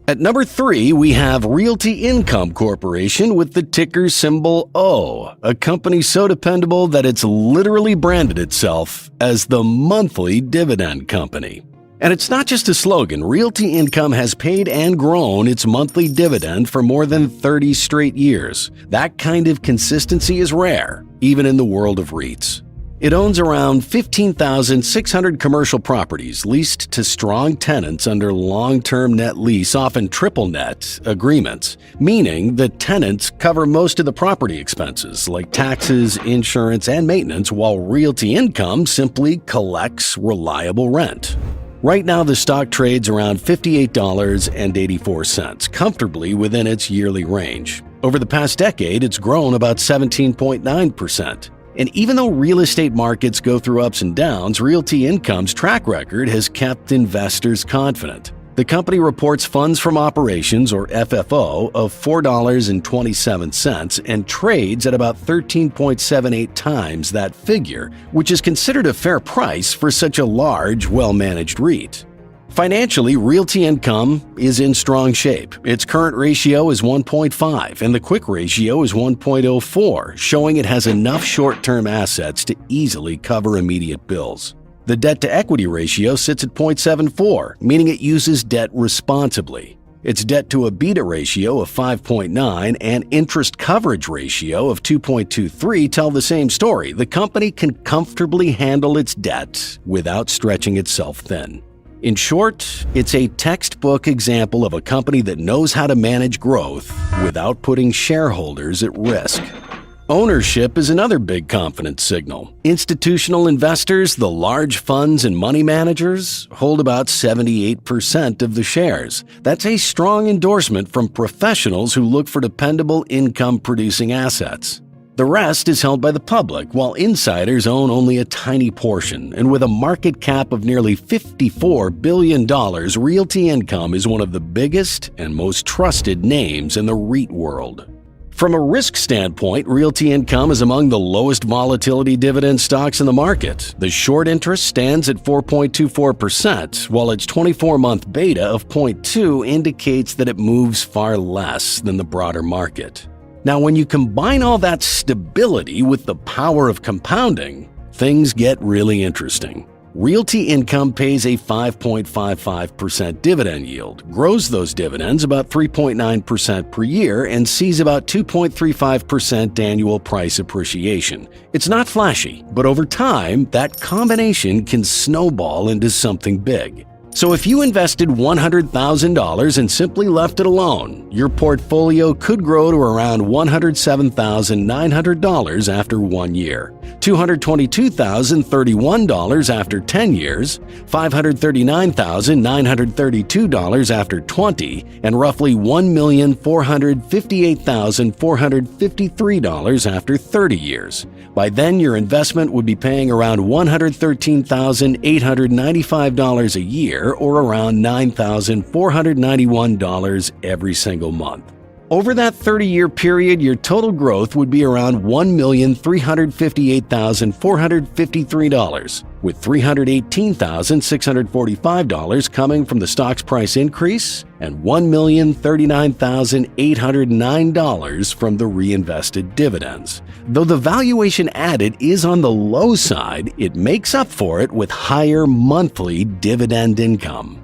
At number 3, we have Realty Income Corporation with the ticker symbol O, a company so dependable that it's literally branded itself as the monthly dividend company. And it's not just a slogan. Realty Income has paid and grown its monthly dividend for more than 30 straight years. That kind of consistency is rare, even in the world of REITs. It owns around 15,600 commercial properties leased to strong tenants under long-term net lease, often triple net, agreements, meaning the tenants cover most of the property expenses like taxes, insurance, and maintenance, while Realty Income simply collects reliable rent. Right now, the stock trades around $58.84, comfortably within its yearly range. Over the past decade, it's grown about 17.9%. And even though real estate markets go through ups and downs, Realty Income's track record has kept investors confident. The company reports funds from operations, or FFO, of $4.27 and trades at about 13.78 times that figure, which is considered a fair price for such a large, well-managed REIT. Financially, Realty Income is in strong shape. Its current ratio is 1.5 and the quick ratio is 1.04, showing it has enough short-term assets to easily cover immediate bills. The debt-to-equity ratio sits at 0.74, meaning it uses debt responsibly. Its debt-to-EBITDA ratio of 5.9 and interest coverage ratio of 2.23 tell the same story. The company can comfortably handle its debt without stretching itself thin. In short, it's a textbook example of a company that knows how to manage growth without putting shareholders at risk. Ownership is another big confidence signal. Institutional investors, the large funds and money managers, hold about 78% of the shares. That's a strong endorsement from professionals who look for dependable income-producing assets. The rest is held by the public, while insiders own only a tiny portion. And with a market cap of nearly $54 billion, Realty Income is one of the biggest and most trusted names in the REIT world. From a risk standpoint, Realty Income is among the lowest volatility dividend stocks in the market. The short interest stands at 4.24%, while its 24-month beta of 0.2 indicates that it moves far less than the broader market. Now, when you combine all that stability with the power of compounding, things get really interesting. Realty Income pays a 5.55% dividend yield, grows those dividends about 3.9% per year, and sees about 2.35% annual price appreciation. It's not flashy, but over time, that combination can snowball into something big. So if you invested $100,000 and simply left it alone, your portfolio could grow to around $107,900 after 1 year, $222,031 after 10 years, $539,932 after 20, and roughly $1,458,453 after 30 years. By then, your investment would be paying around $113,895 a year, or around $9,491 every single month. Over that 30-year period, your total growth would be around $1,358,453, with $318,645 coming from the stock's price increase and $1,039,809 from the reinvested dividends. Though the valuation added is on the low side, it makes up for it with higher monthly dividend income.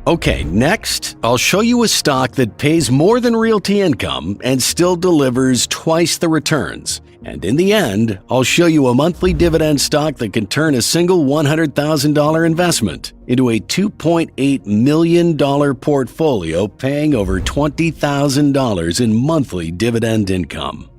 Okay, next, I'll show you a stock that pays more than Realty Income and still delivers twice the returns. And in the end, I'll show you a monthly dividend stock that can turn a single $100,000 investment into a $2.8 million portfolio paying over $20,000 in monthly dividend income.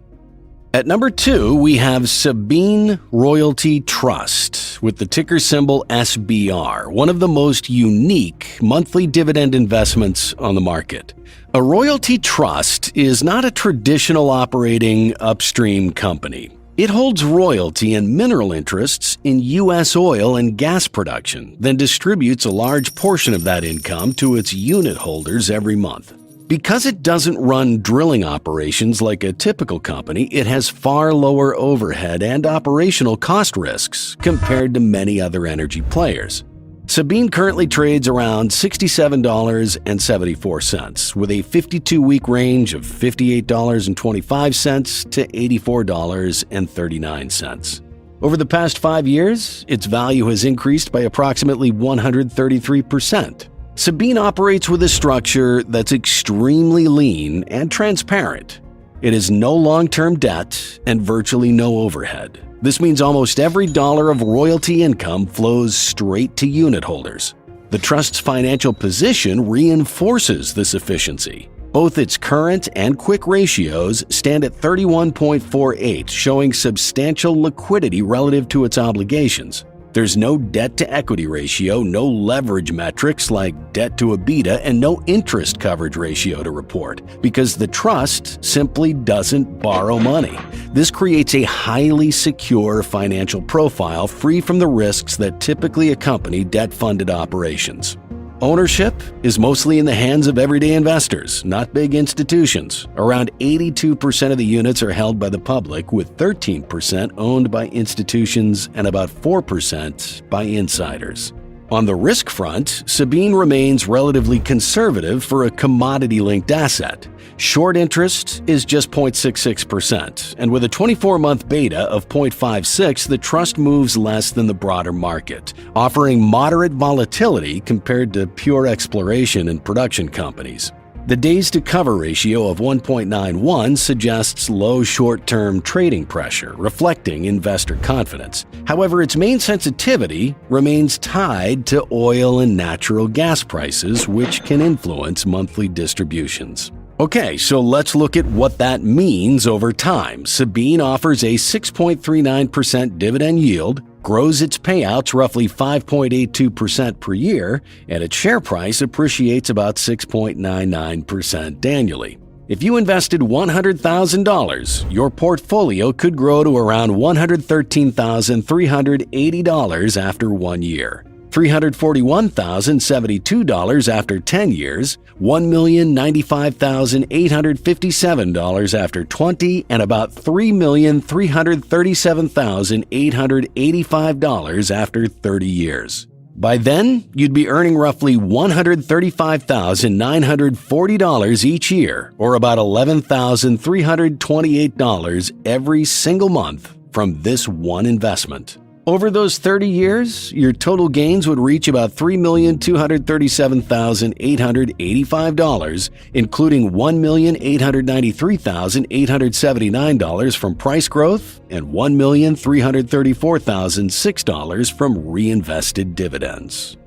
At number 2, we have Sabine Royalty Trust with the ticker symbol SBR, one of the most unique monthly dividend investments on the market. A royalty trust is not a traditional operating upstream company. It holds royalty and mineral interests in U.S. oil and gas production, then distributes a large portion of that income to its unit holders every month. Because it doesn't run drilling operations like a typical company, it has far lower overhead and operational cost risks compared to many other energy players. Sabine currently trades around $67.74, with a 52-week range of $58.25 to $84.39. Over the past 5 years, its value has increased by approximately 133%. Sabine operates with a structure that's extremely lean and transparent. It has no long-term debt and virtually no overhead. This means almost every dollar of royalty income flows straight to unit holders. The trust's financial position reinforces this efficiency. Both its current and quick ratios stand at 31.48, showing substantial liquidity relative to its obligations. There's no debt-to-equity ratio, no leverage metrics like debt-to-EBITDA, and no interest coverage ratio to report, because the trust simply doesn't borrow money. This creates a highly secure financial profile free from the risks that typically accompany debt-funded operations. Ownership is mostly in the hands of everyday investors, not big institutions. Around 82% of the units are held by the public, with 13% owned by institutions and about 4% by insiders. On the risk front, Sabine remains relatively conservative for a commodity-linked asset. Short interest is just 0.66%, and with a 24-month beta of 0.56, the trust moves less than the broader market, offering moderate volatility compared to pure exploration and production companies. The days to cover ratio of 1.91 suggests low short-term trading pressure, reflecting investor confidence. However, its main sensitivity remains tied to oil and natural gas prices, which can influence monthly distributions. Okay, so let's look at what that means over time. Sabine offers a 6.39% dividend yield, grows its payouts roughly 5.82% per year, and its share price appreciates about 6.99% annually. If you invested $100,000, your portfolio could grow to around $113,380 after 1 year. $341,072 after 10 years, $1,095,857 after 20, and about $3,337,885 after 30 years. By then, you'd be earning roughly $135,940 each year, or about $11,328 every single month from this one investment. Over those 30 years, your total gains would reach about $3,237,885, including $1,893,879 from price growth and $1,334,006 from reinvested dividends.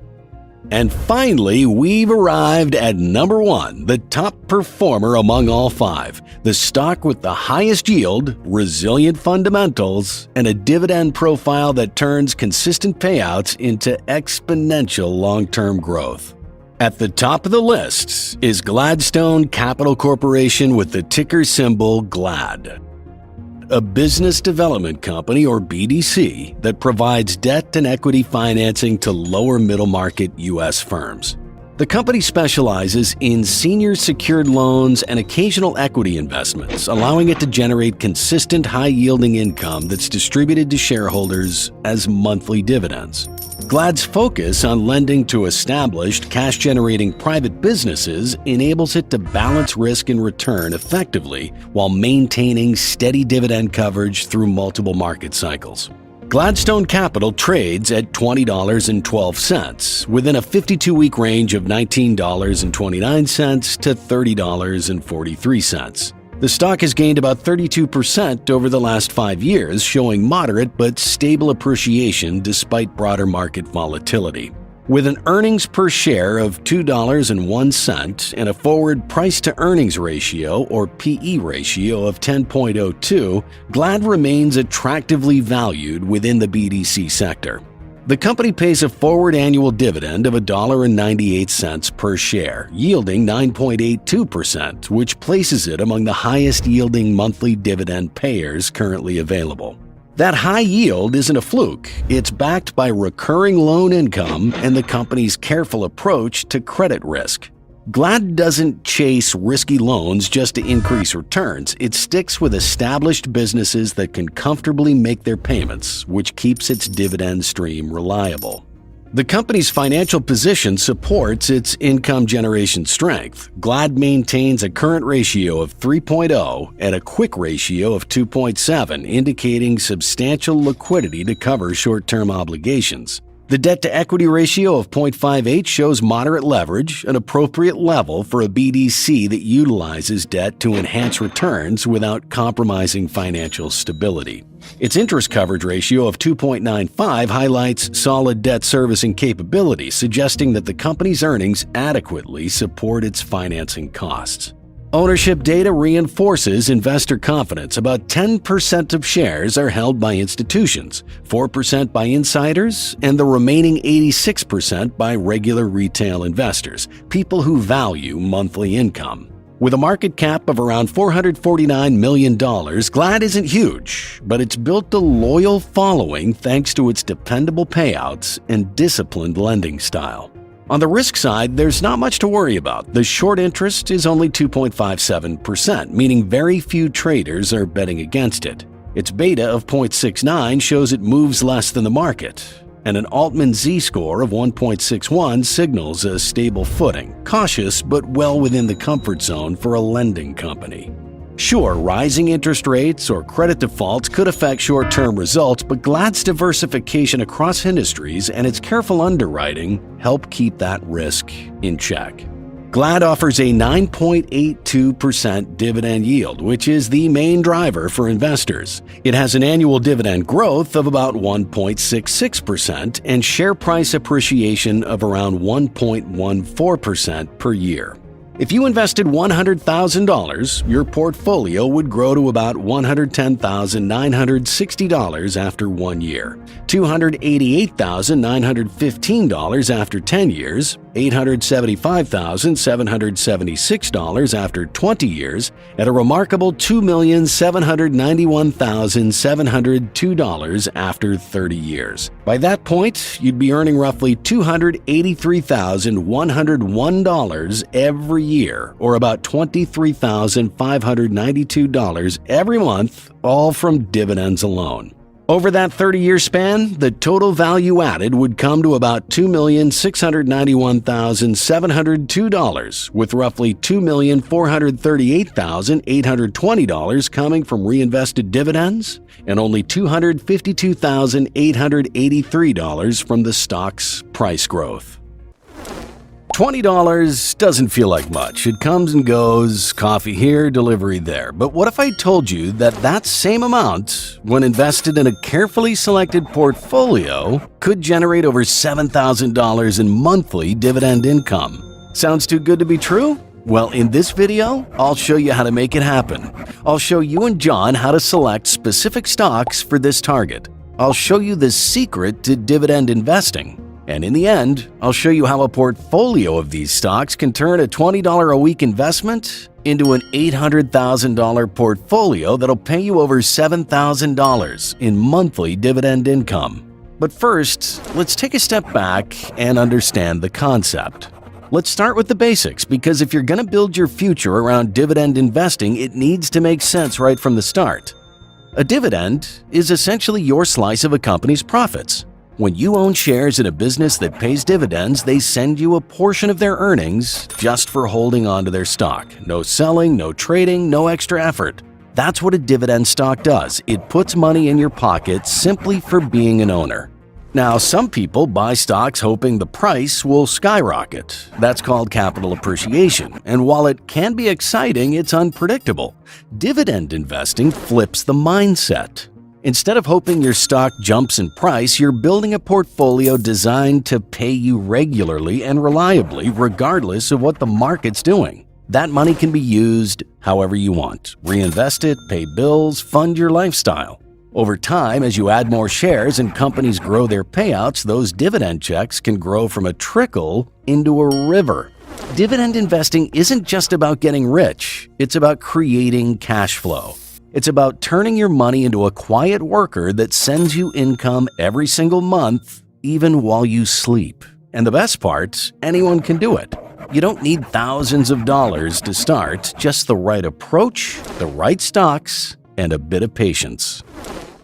And finally, we've arrived at number 1, the top performer among all 5, the stock with the highest yield, resilient fundamentals, and a dividend profile that turns consistent payouts into exponential long-term growth. At the top of the list is Gladstone Capital Corporation with the ticker symbol GLAD, a business development company, or BDC, that provides debt and equity financing to lower middle market U.S. firms. The company specializes in senior secured loans and occasional equity investments, allowing it to generate consistent high-yielding income that's distributed to shareholders as monthly dividends. GLAD's focus on lending to established, cash-generating private businesses enables it to balance risk and return effectively while maintaining steady dividend coverage through multiple market cycles. Gladstone Capital trades at $20.12, within a 52-week range of $19.29 to $30.43. The stock has gained about 32% over the last 5 years, showing moderate but stable appreciation despite broader market volatility. With an earnings per share of $2.01 and a forward price-to-earnings ratio, or PE ratio, of 10.02, GLAD remains attractively valued within the BDC sector. The company pays a forward annual dividend of $1.98 per share, yielding 9.82%, which places it among the highest-yielding monthly dividend payers currently available. That high yield isn't a fluke. It's backed by recurring loan income and the company's careful approach to credit risk. GLAD doesn't chase risky loans just to increase returns. It sticks with established businesses that can comfortably make their payments, which keeps its dividend stream reliable. The company's financial position supports its income generation strength. GLAD maintains a current ratio of 3.0 and a quick ratio of 2.7, indicating substantial liquidity to cover short-term obligations. The debt-to-equity ratio of 0.58 shows moderate leverage, an appropriate level for a BDC that utilizes debt to enhance returns without compromising financial stability. Its interest coverage ratio of 2.95 highlights solid debt servicing capability, suggesting that the company's earnings adequately support its financing costs. Ownership data reinforces investor confidence. About 10% of shares are held by institutions, 4% by insiders, and the remaining 86% by regular retail investors, people who value monthly income. With a market cap of around $449 million, GLAD isn't huge, but it's built a loyal following thanks to its dependable payouts and disciplined lending style. On the risk side, there's not much to worry about. The short interest is only 2.57%, meaning very few traders are betting against it. Its beta of 0.69 shows it moves less than the market, and an Altman Z-score of 1.61 signals a stable footing, cautious but well within the comfort zone for a lending company. Sure, rising interest rates or credit defaults could affect short-term results, but GLAD's diversification across industries and its careful underwriting help keep that risk in check. GLAD offers a 9.82% dividend yield, which is the main driver for investors. It has an annual dividend growth of about 1.66% and share price appreciation of around 1.14% per year. If you invested $100,000, your portfolio would grow to about $110,960 after 1 year, $288,915 after 10 years, $875,776 after 20 years, and a remarkable $2,791,702 after 30 years. By that point, you'd be earning roughly $283,101 every year, or about $23,592 every month, all from dividends alone. Over that 30-year span, the total value added would come to about $2,691,702, with roughly $2,438,820 coming from reinvested dividends and only $252,883 from the stock's price growth. $20 doesn't feel like much. It comes and goes, coffee here, delivery there. But what if I told you that that same amount, when invested in a carefully selected portfolio, could generate over $7,000 in monthly dividend income? Sounds too good to be true? Well, in this video, I'll show you how to make it happen. I'll show you and John how to select specific stocks for this target. I'll show you the secret to dividend investing. And in the end, I'll show you how a portfolio of these stocks can turn a $20 a week investment into an $800,000 portfolio that'll pay you over $7,000 in monthly dividend income. But first, let's take a step back and understand the concept. Let's start with the basics, because if you're going to build your future around dividend investing, it needs to make sense right from the start. A dividend is essentially your slice of a company's profits. When you own shares in a business that pays dividends, they send you a portion of their earnings just for holding on to their stock. No selling, no trading, no extra effort. That's what a dividend stock does. It puts money in your pocket simply for being an owner. Now, some people buy stocks hoping the price will skyrocket. That's called capital appreciation. And while it can be exciting, it's unpredictable. Dividend investing flips the mindset. Instead of hoping your stock jumps in price, you're building a portfolio designed to pay you regularly and reliably, regardless of what the market's doing. That money can be used however you want. Reinvest it, pay bills, fund your lifestyle. Over time, as you add more shares and companies grow their payouts, those dividend checks can grow from a trickle into a river. Dividend investing isn't just about getting rich, it's about creating cash flow. It's about turning your money into a quiet worker that sends you income every single month, even while you sleep. And the best part, anyone can do it. You don't need thousands of dollars to start, just the right approach, the right stocks, and a bit of patience.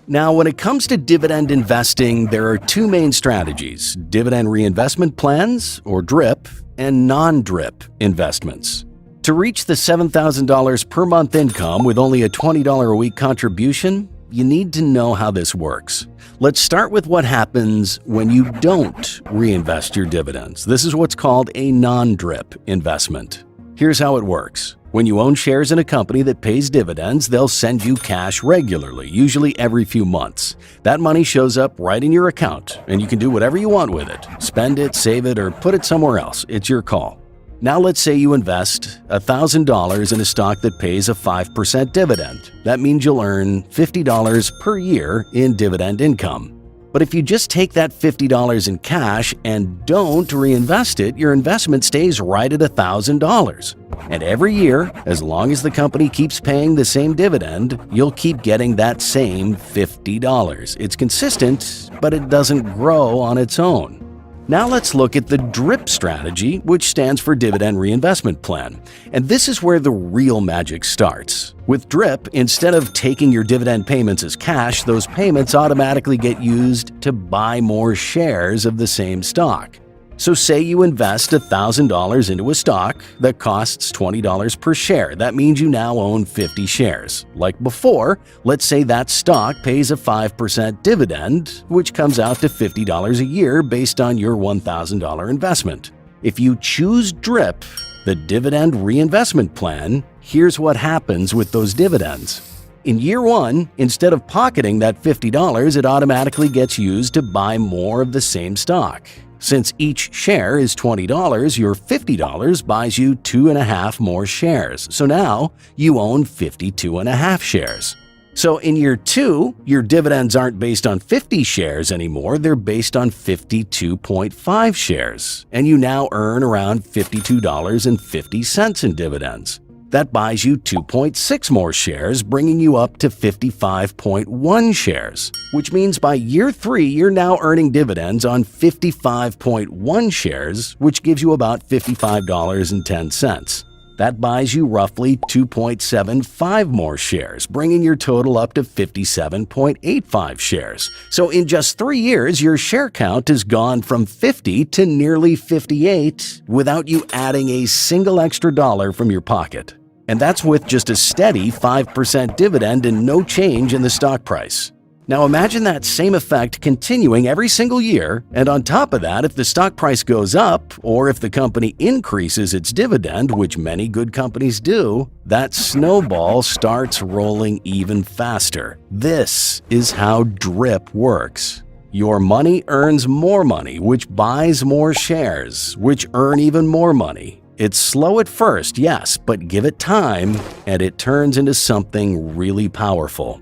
Now, when it comes to dividend investing, there are two main strategies: dividend reinvestment plans, or DRIP, and non-DRIP investments. To reach the $7,000 per month income with only a $20 a week contribution, you need to know how this works. Let's start with what happens when you don't reinvest your dividends. This is what's called a non-DRIP investment. Here's how it works. When you own shares in a company that pays dividends, they'll send you cash regularly, usually every few months. That money shows up right in your account, and you can do whatever you want with it. Spend it, save it, or put it somewhere else. It's your call. Now let's say you invest $1,000 in a stock that pays a 5% dividend. That means you'll earn $50 per year in dividend income. But if you just take that $50 in cash and don't reinvest it, your investment stays right at $1,000. And every year, as long as the company keeps paying the same dividend, you'll keep getting that same $50. It's consistent, but it doesn't grow on its own. Now let's look at the DRIP strategy, which stands for Dividend Reinvestment Plan. And this is where the real magic starts. With DRIP, instead of taking your dividend payments as cash, those payments automatically get used to buy more shares of the same stock. So say you invest $1,000 into a stock that costs $20 per share. That means you now own 50 shares. Like before, let's say that stock pays a 5% dividend, which comes out to $50 a year based on your $1,000 investment. If you choose DRIP, The dividend reinvestment plan, here's what happens with those dividends. In year one, instead of pocketing that $50, it automatically gets used to buy more of the same stock. Since each share is $20, your $50 buys you 2.5 more shares. So now you own 52.5 shares. So in year two, your dividends aren't based on 50 shares anymore, they're based on 52.5 shares. And you now earn around $52.50 in dividends. That buys you 2.6 more shares, bringing you up to 55.1 shares, which means by year three, you're now earning dividends on 55.1 shares, which gives you about $55.10. That buys you roughly 2.75 more shares, bringing your total up to 57.85 shares. So in just 3 years, your share count has gone from 50 to nearly 58 without you adding a single extra dollar from your pocket. And that's with just a steady 5% dividend and no change in the stock price. Now imagine that same effect continuing every single year, and on top of that, if the stock price goes up, or if the company increases its dividend, which many good companies do, that snowball starts rolling even faster. This is how DRIP works. Your money earns more money, which buys more shares, which earn even more money. It's slow at first, yes, but give it time, and it turns into something really powerful.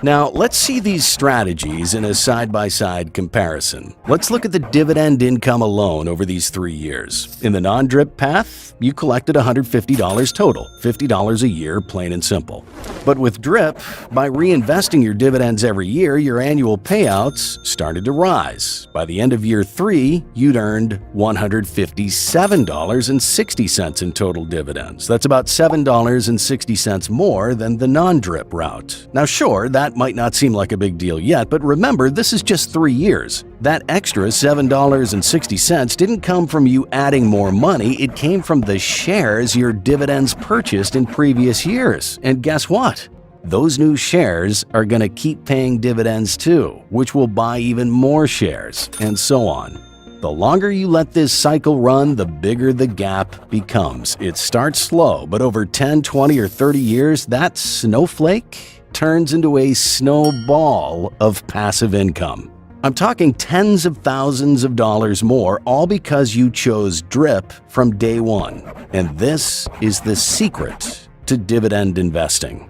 Now, let's see these strategies in a side-by-side comparison. Let's look at the dividend income alone over these 3 years. In the non-DRIP path, you collected $150 total, $50 a year, plain and simple. But with DRIP, by reinvesting your dividends every year, your annual payouts started to rise. By the end of year 3, you'd earned $157.60 in total dividends. That's about $7.60 more than the non-DRIP route. Now sure, that might not seem like a big deal yet, but remember, this is just 3 years. That extra $7.60 didn't come from you adding more money, it came from the shares your dividends purchased in previous years. And guess what? Those new shares are going to keep paying dividends too, which will buy even more shares, and so on. The longer you let this cycle run, the bigger the gap becomes. It starts slow, but over 10, 20, or 30 years, that snowflake turns into a snowball of passive income. I'm talking tens of thousands of dollars more, all because you chose DRIP from day one. And this is the secret to dividend investing.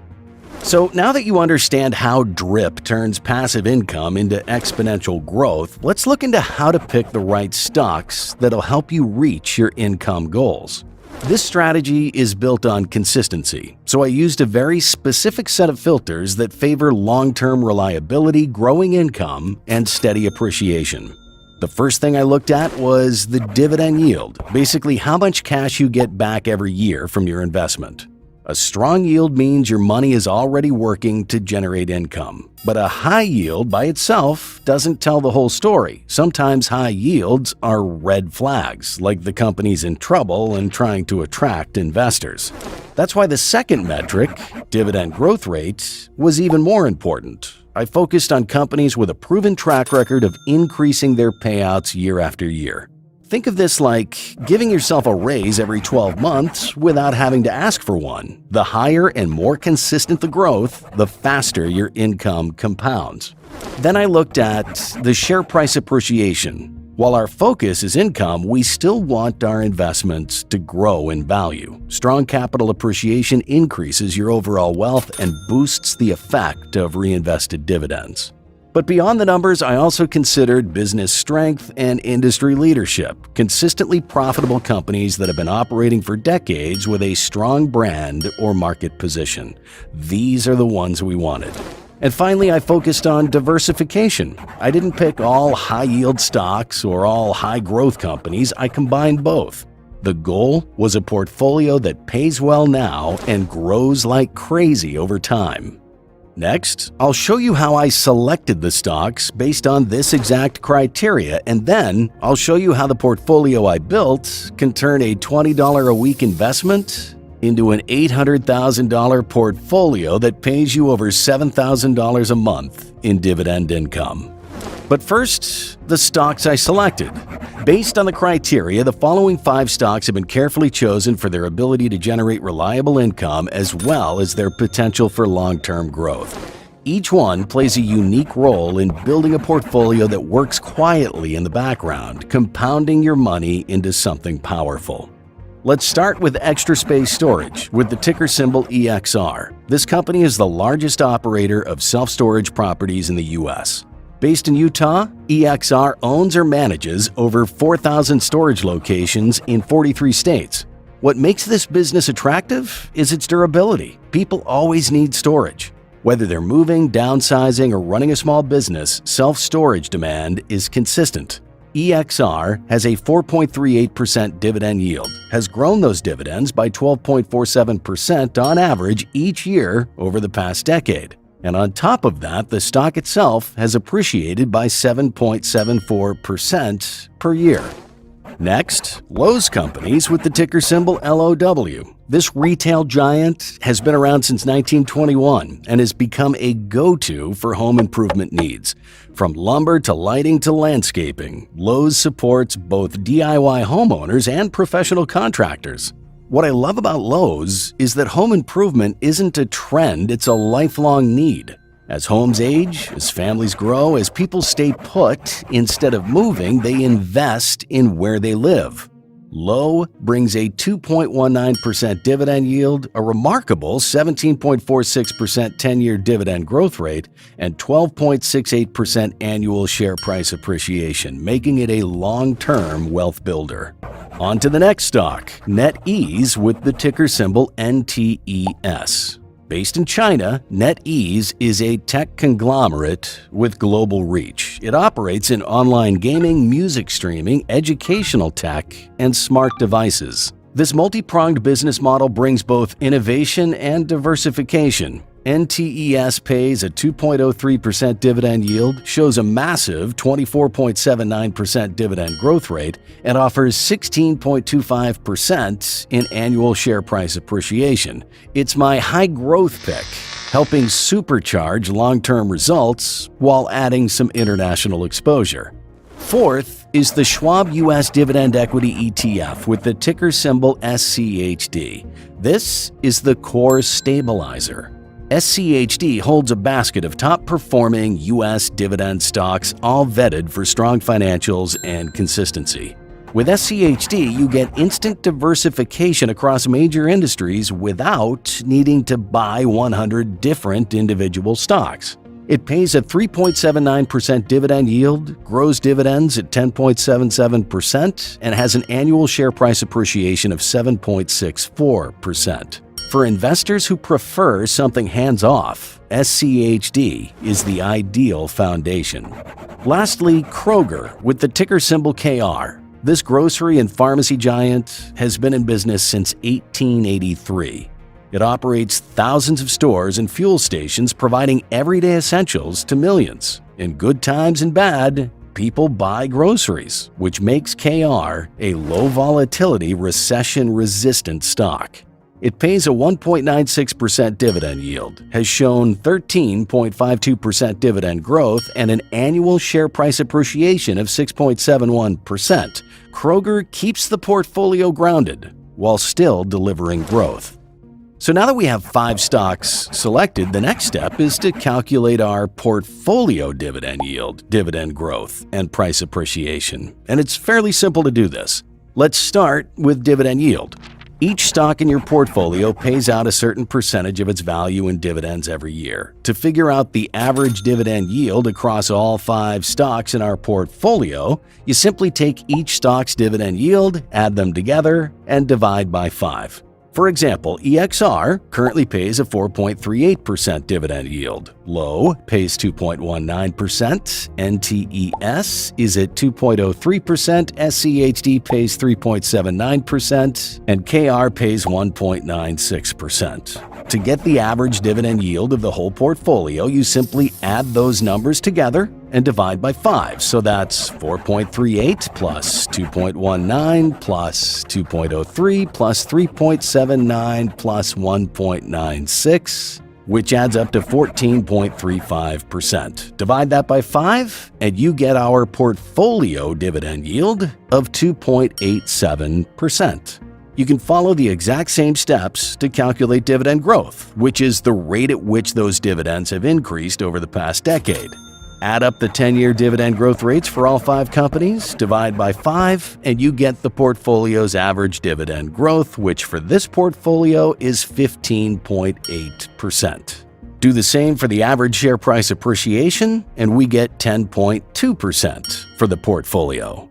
So now that you understand how DRIP turns passive income into exponential growth, let's look into how to pick the right stocks that'll help you reach your income goals. This strategy is built on consistency, so I used a very specific set of filters that favor long-term reliability, growing income, and steady appreciation. The first thing I looked at was the dividend yield, basically how much cash you get back every year from your investment. A strong yield means your money is already working to generate income. But a high yield by itself doesn't tell the whole story. Sometimes high yields are red flags, like the company's in trouble and trying to attract investors. That's why the second metric, dividend growth rate, was even more important. I focused on companies with a proven track record of increasing their payouts year after year. Think of this like giving yourself a raise every 12 months without having to ask for one. The higher and more consistent the growth, the faster your income compounds. Then I looked at the share price appreciation. While our focus is income, we still want our investments to grow in value. Strong capital appreciation increases your overall wealth and boosts the effect of reinvested dividends. But beyond the numbers, I also considered business strength and industry leadership, consistently profitable companies that have been operating for decades with a strong brand or market position. These are the ones we wanted. And finally, I focused on diversification. I didn't pick all high-yield stocks or all high-growth companies, I combined both. The goal was a portfolio that pays well now and grows like crazy over time. Next, I'll show you how I selected the stocks based on this exact criteria, and then I'll show you how the portfolio I built can turn a $20 a week investment into an $800,000 portfolio that pays you over $7,000 a month in dividend income. But first, the stocks I selected. Based on the criteria, the following 5 stocks have been carefully chosen for their ability to generate reliable income as well as their potential for long-term growth. Each one plays a unique role in building a portfolio that works quietly in the background, compounding your money into something powerful. Let's start with Extra Space Storage, with the ticker symbol EXR. This company is the largest operator of self-storage properties in the U.S. Based in Utah, EXR owns or manages over 4,000 storage locations in 43 states. What makes this business attractive is its durability. People always need storage. Whether they're moving, downsizing, or running a small business, self-storage demand is consistent. EXR has a 4.38% dividend yield, has grown those dividends by 12.47% on average each year over the past decade. And on top of that, the stock itself has appreciated by 7.74% per year. Next, Lowe's Companies with the ticker symbol LOW. This retail giant has been around since 1921 and has become a go-to for home improvement needs. From lumber to lighting to landscaping, Lowe's supports both DIY homeowners and professional contractors. What I love about Lowe's is that home improvement isn't a trend, it's a lifelong need. As homes age, as families grow, as people stay put, instead of moving, they invest in where they live. Lowe brings a 2.19% dividend yield, a remarkable 17.46% 10-year dividend growth rate, and 12.68% annual share price appreciation, making it a long-term wealth builder. On to the next stock, NetEase with the ticker symbol NTES. Based in China, NetEase is a tech conglomerate with global reach. It operates in online gaming, music streaming, educational tech, and smart devices. This multi-pronged business model brings both innovation and diversification. NTES pays a 2.03% dividend yield, shows a massive 24.79% dividend growth rate, and offers 16.25% in annual share price appreciation. It's my high-growth pick, helping supercharge long-term results while adding some international exposure. Fourth is the Schwab U.S. Dividend Equity ETF with the ticker symbol SCHD. This is the core stabilizer. SCHD holds a basket of top-performing U.S. dividend stocks, all vetted for strong financials and consistency. With SCHD, you get instant diversification across major industries without needing to buy 100 different individual stocks. It pays a 3.79% dividend yield, grows dividends at 10.77%, and has an annual share price appreciation of 7.64%. For investors who prefer something hands-off, SCHD is the ideal foundation. Lastly, Kroger with the ticker symbol KR. This grocery and pharmacy giant has been in business since 1883. It operates thousands of stores and fuel stations, providing everyday essentials to millions. In good times and bad, people buy groceries, which makes KR a low-volatility, recession-resistant stock. It pays a 1.96% dividend yield, has shown 13.52% dividend growth, and an annual share price appreciation of 6.71%. Kroger keeps the portfolio grounded while still delivering growth. So now that we have 5 stocks selected, the next step is to calculate our portfolio dividend yield, dividend growth, and price appreciation. And it's fairly simple to do this. Let's start with dividend yield. Each stock in your portfolio pays out a certain percentage of its value in dividends every year. To figure out the average dividend yield across all 5 stocks in our portfolio, you simply take each stock's dividend yield, add them together, and divide by 5. For example, EXR currently pays a 4.38% dividend yield. Lowe pays 2.19%, NTES is at 2.03%, SCHD pays 3.79%, and KR pays 1.96%. To get the average dividend yield of the whole portfolio, you simply add those numbers together and divide by 5. So that's 4.38 plus 2.19 plus 2.03 plus 3.79 plus 1.96 which adds up to 14.35%. Divide that by 5, and you get our portfolio dividend yield of 2.87%. You can follow the exact same steps to calculate dividend growth, which is the rate at which those dividends have increased over the past decade. Add up the 10-year dividend growth rates for all 5 companies, divide by 5, and you get the portfolio's average dividend growth, which for this portfolio is 15.8%. Do the same for the average share price appreciation, and we get 10.2% for the portfolio.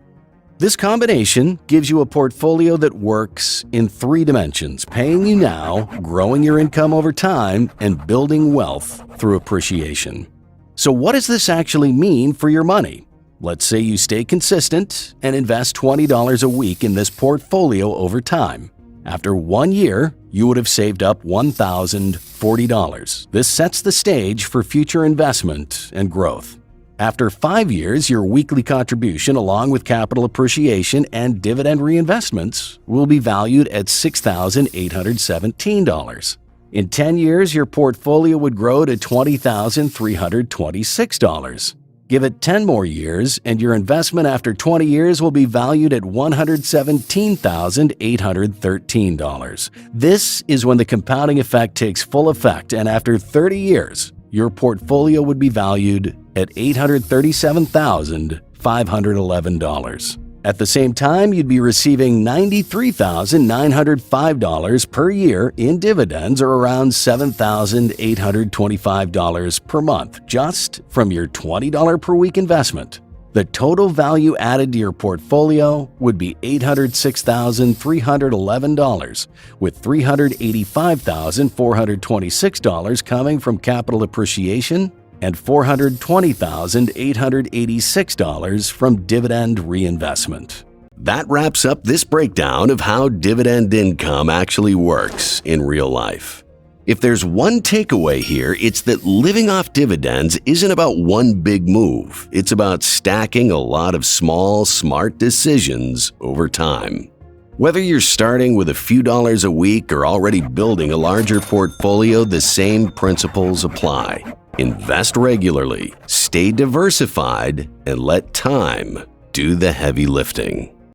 This combination gives you a portfolio that works in 3 dimensions: paying you now, growing your income over time, and building wealth through appreciation. So what does this actually mean for your money? Let's say you stay consistent and invest $20 a week in this portfolio over time. After 1 year, you would have saved up $1,040. This sets the stage for future investment and growth. After 5 years, your weekly contribution, along with capital appreciation and dividend reinvestments, will be valued at $6,817. In 10 years, your portfolio would grow to $20,326. Give it 10 more years, and your investment after 20 years will be valued at $117,813. This is when the compounding effect takes full effect, and after 30 years, your portfolio would be valued at $837,511. At the same time, you'd be receiving $93,905 per year in dividends, or around $7,825 per month, just from your $20 per week investment. The total value added to your portfolio would be $806,311, with $385,426 coming from capital appreciation and $420,886 from dividend reinvestment. That wraps up this breakdown of how dividend income actually works in real life. If there's one takeaway here, it's that living off dividends isn't about one big move. It's about stacking a lot of small, smart decisions over time. Whether you're starting with a few dollars a week or already building a larger portfolio, the same principles apply. Invest regularly, stay diversified, and let time do the heavy lifting.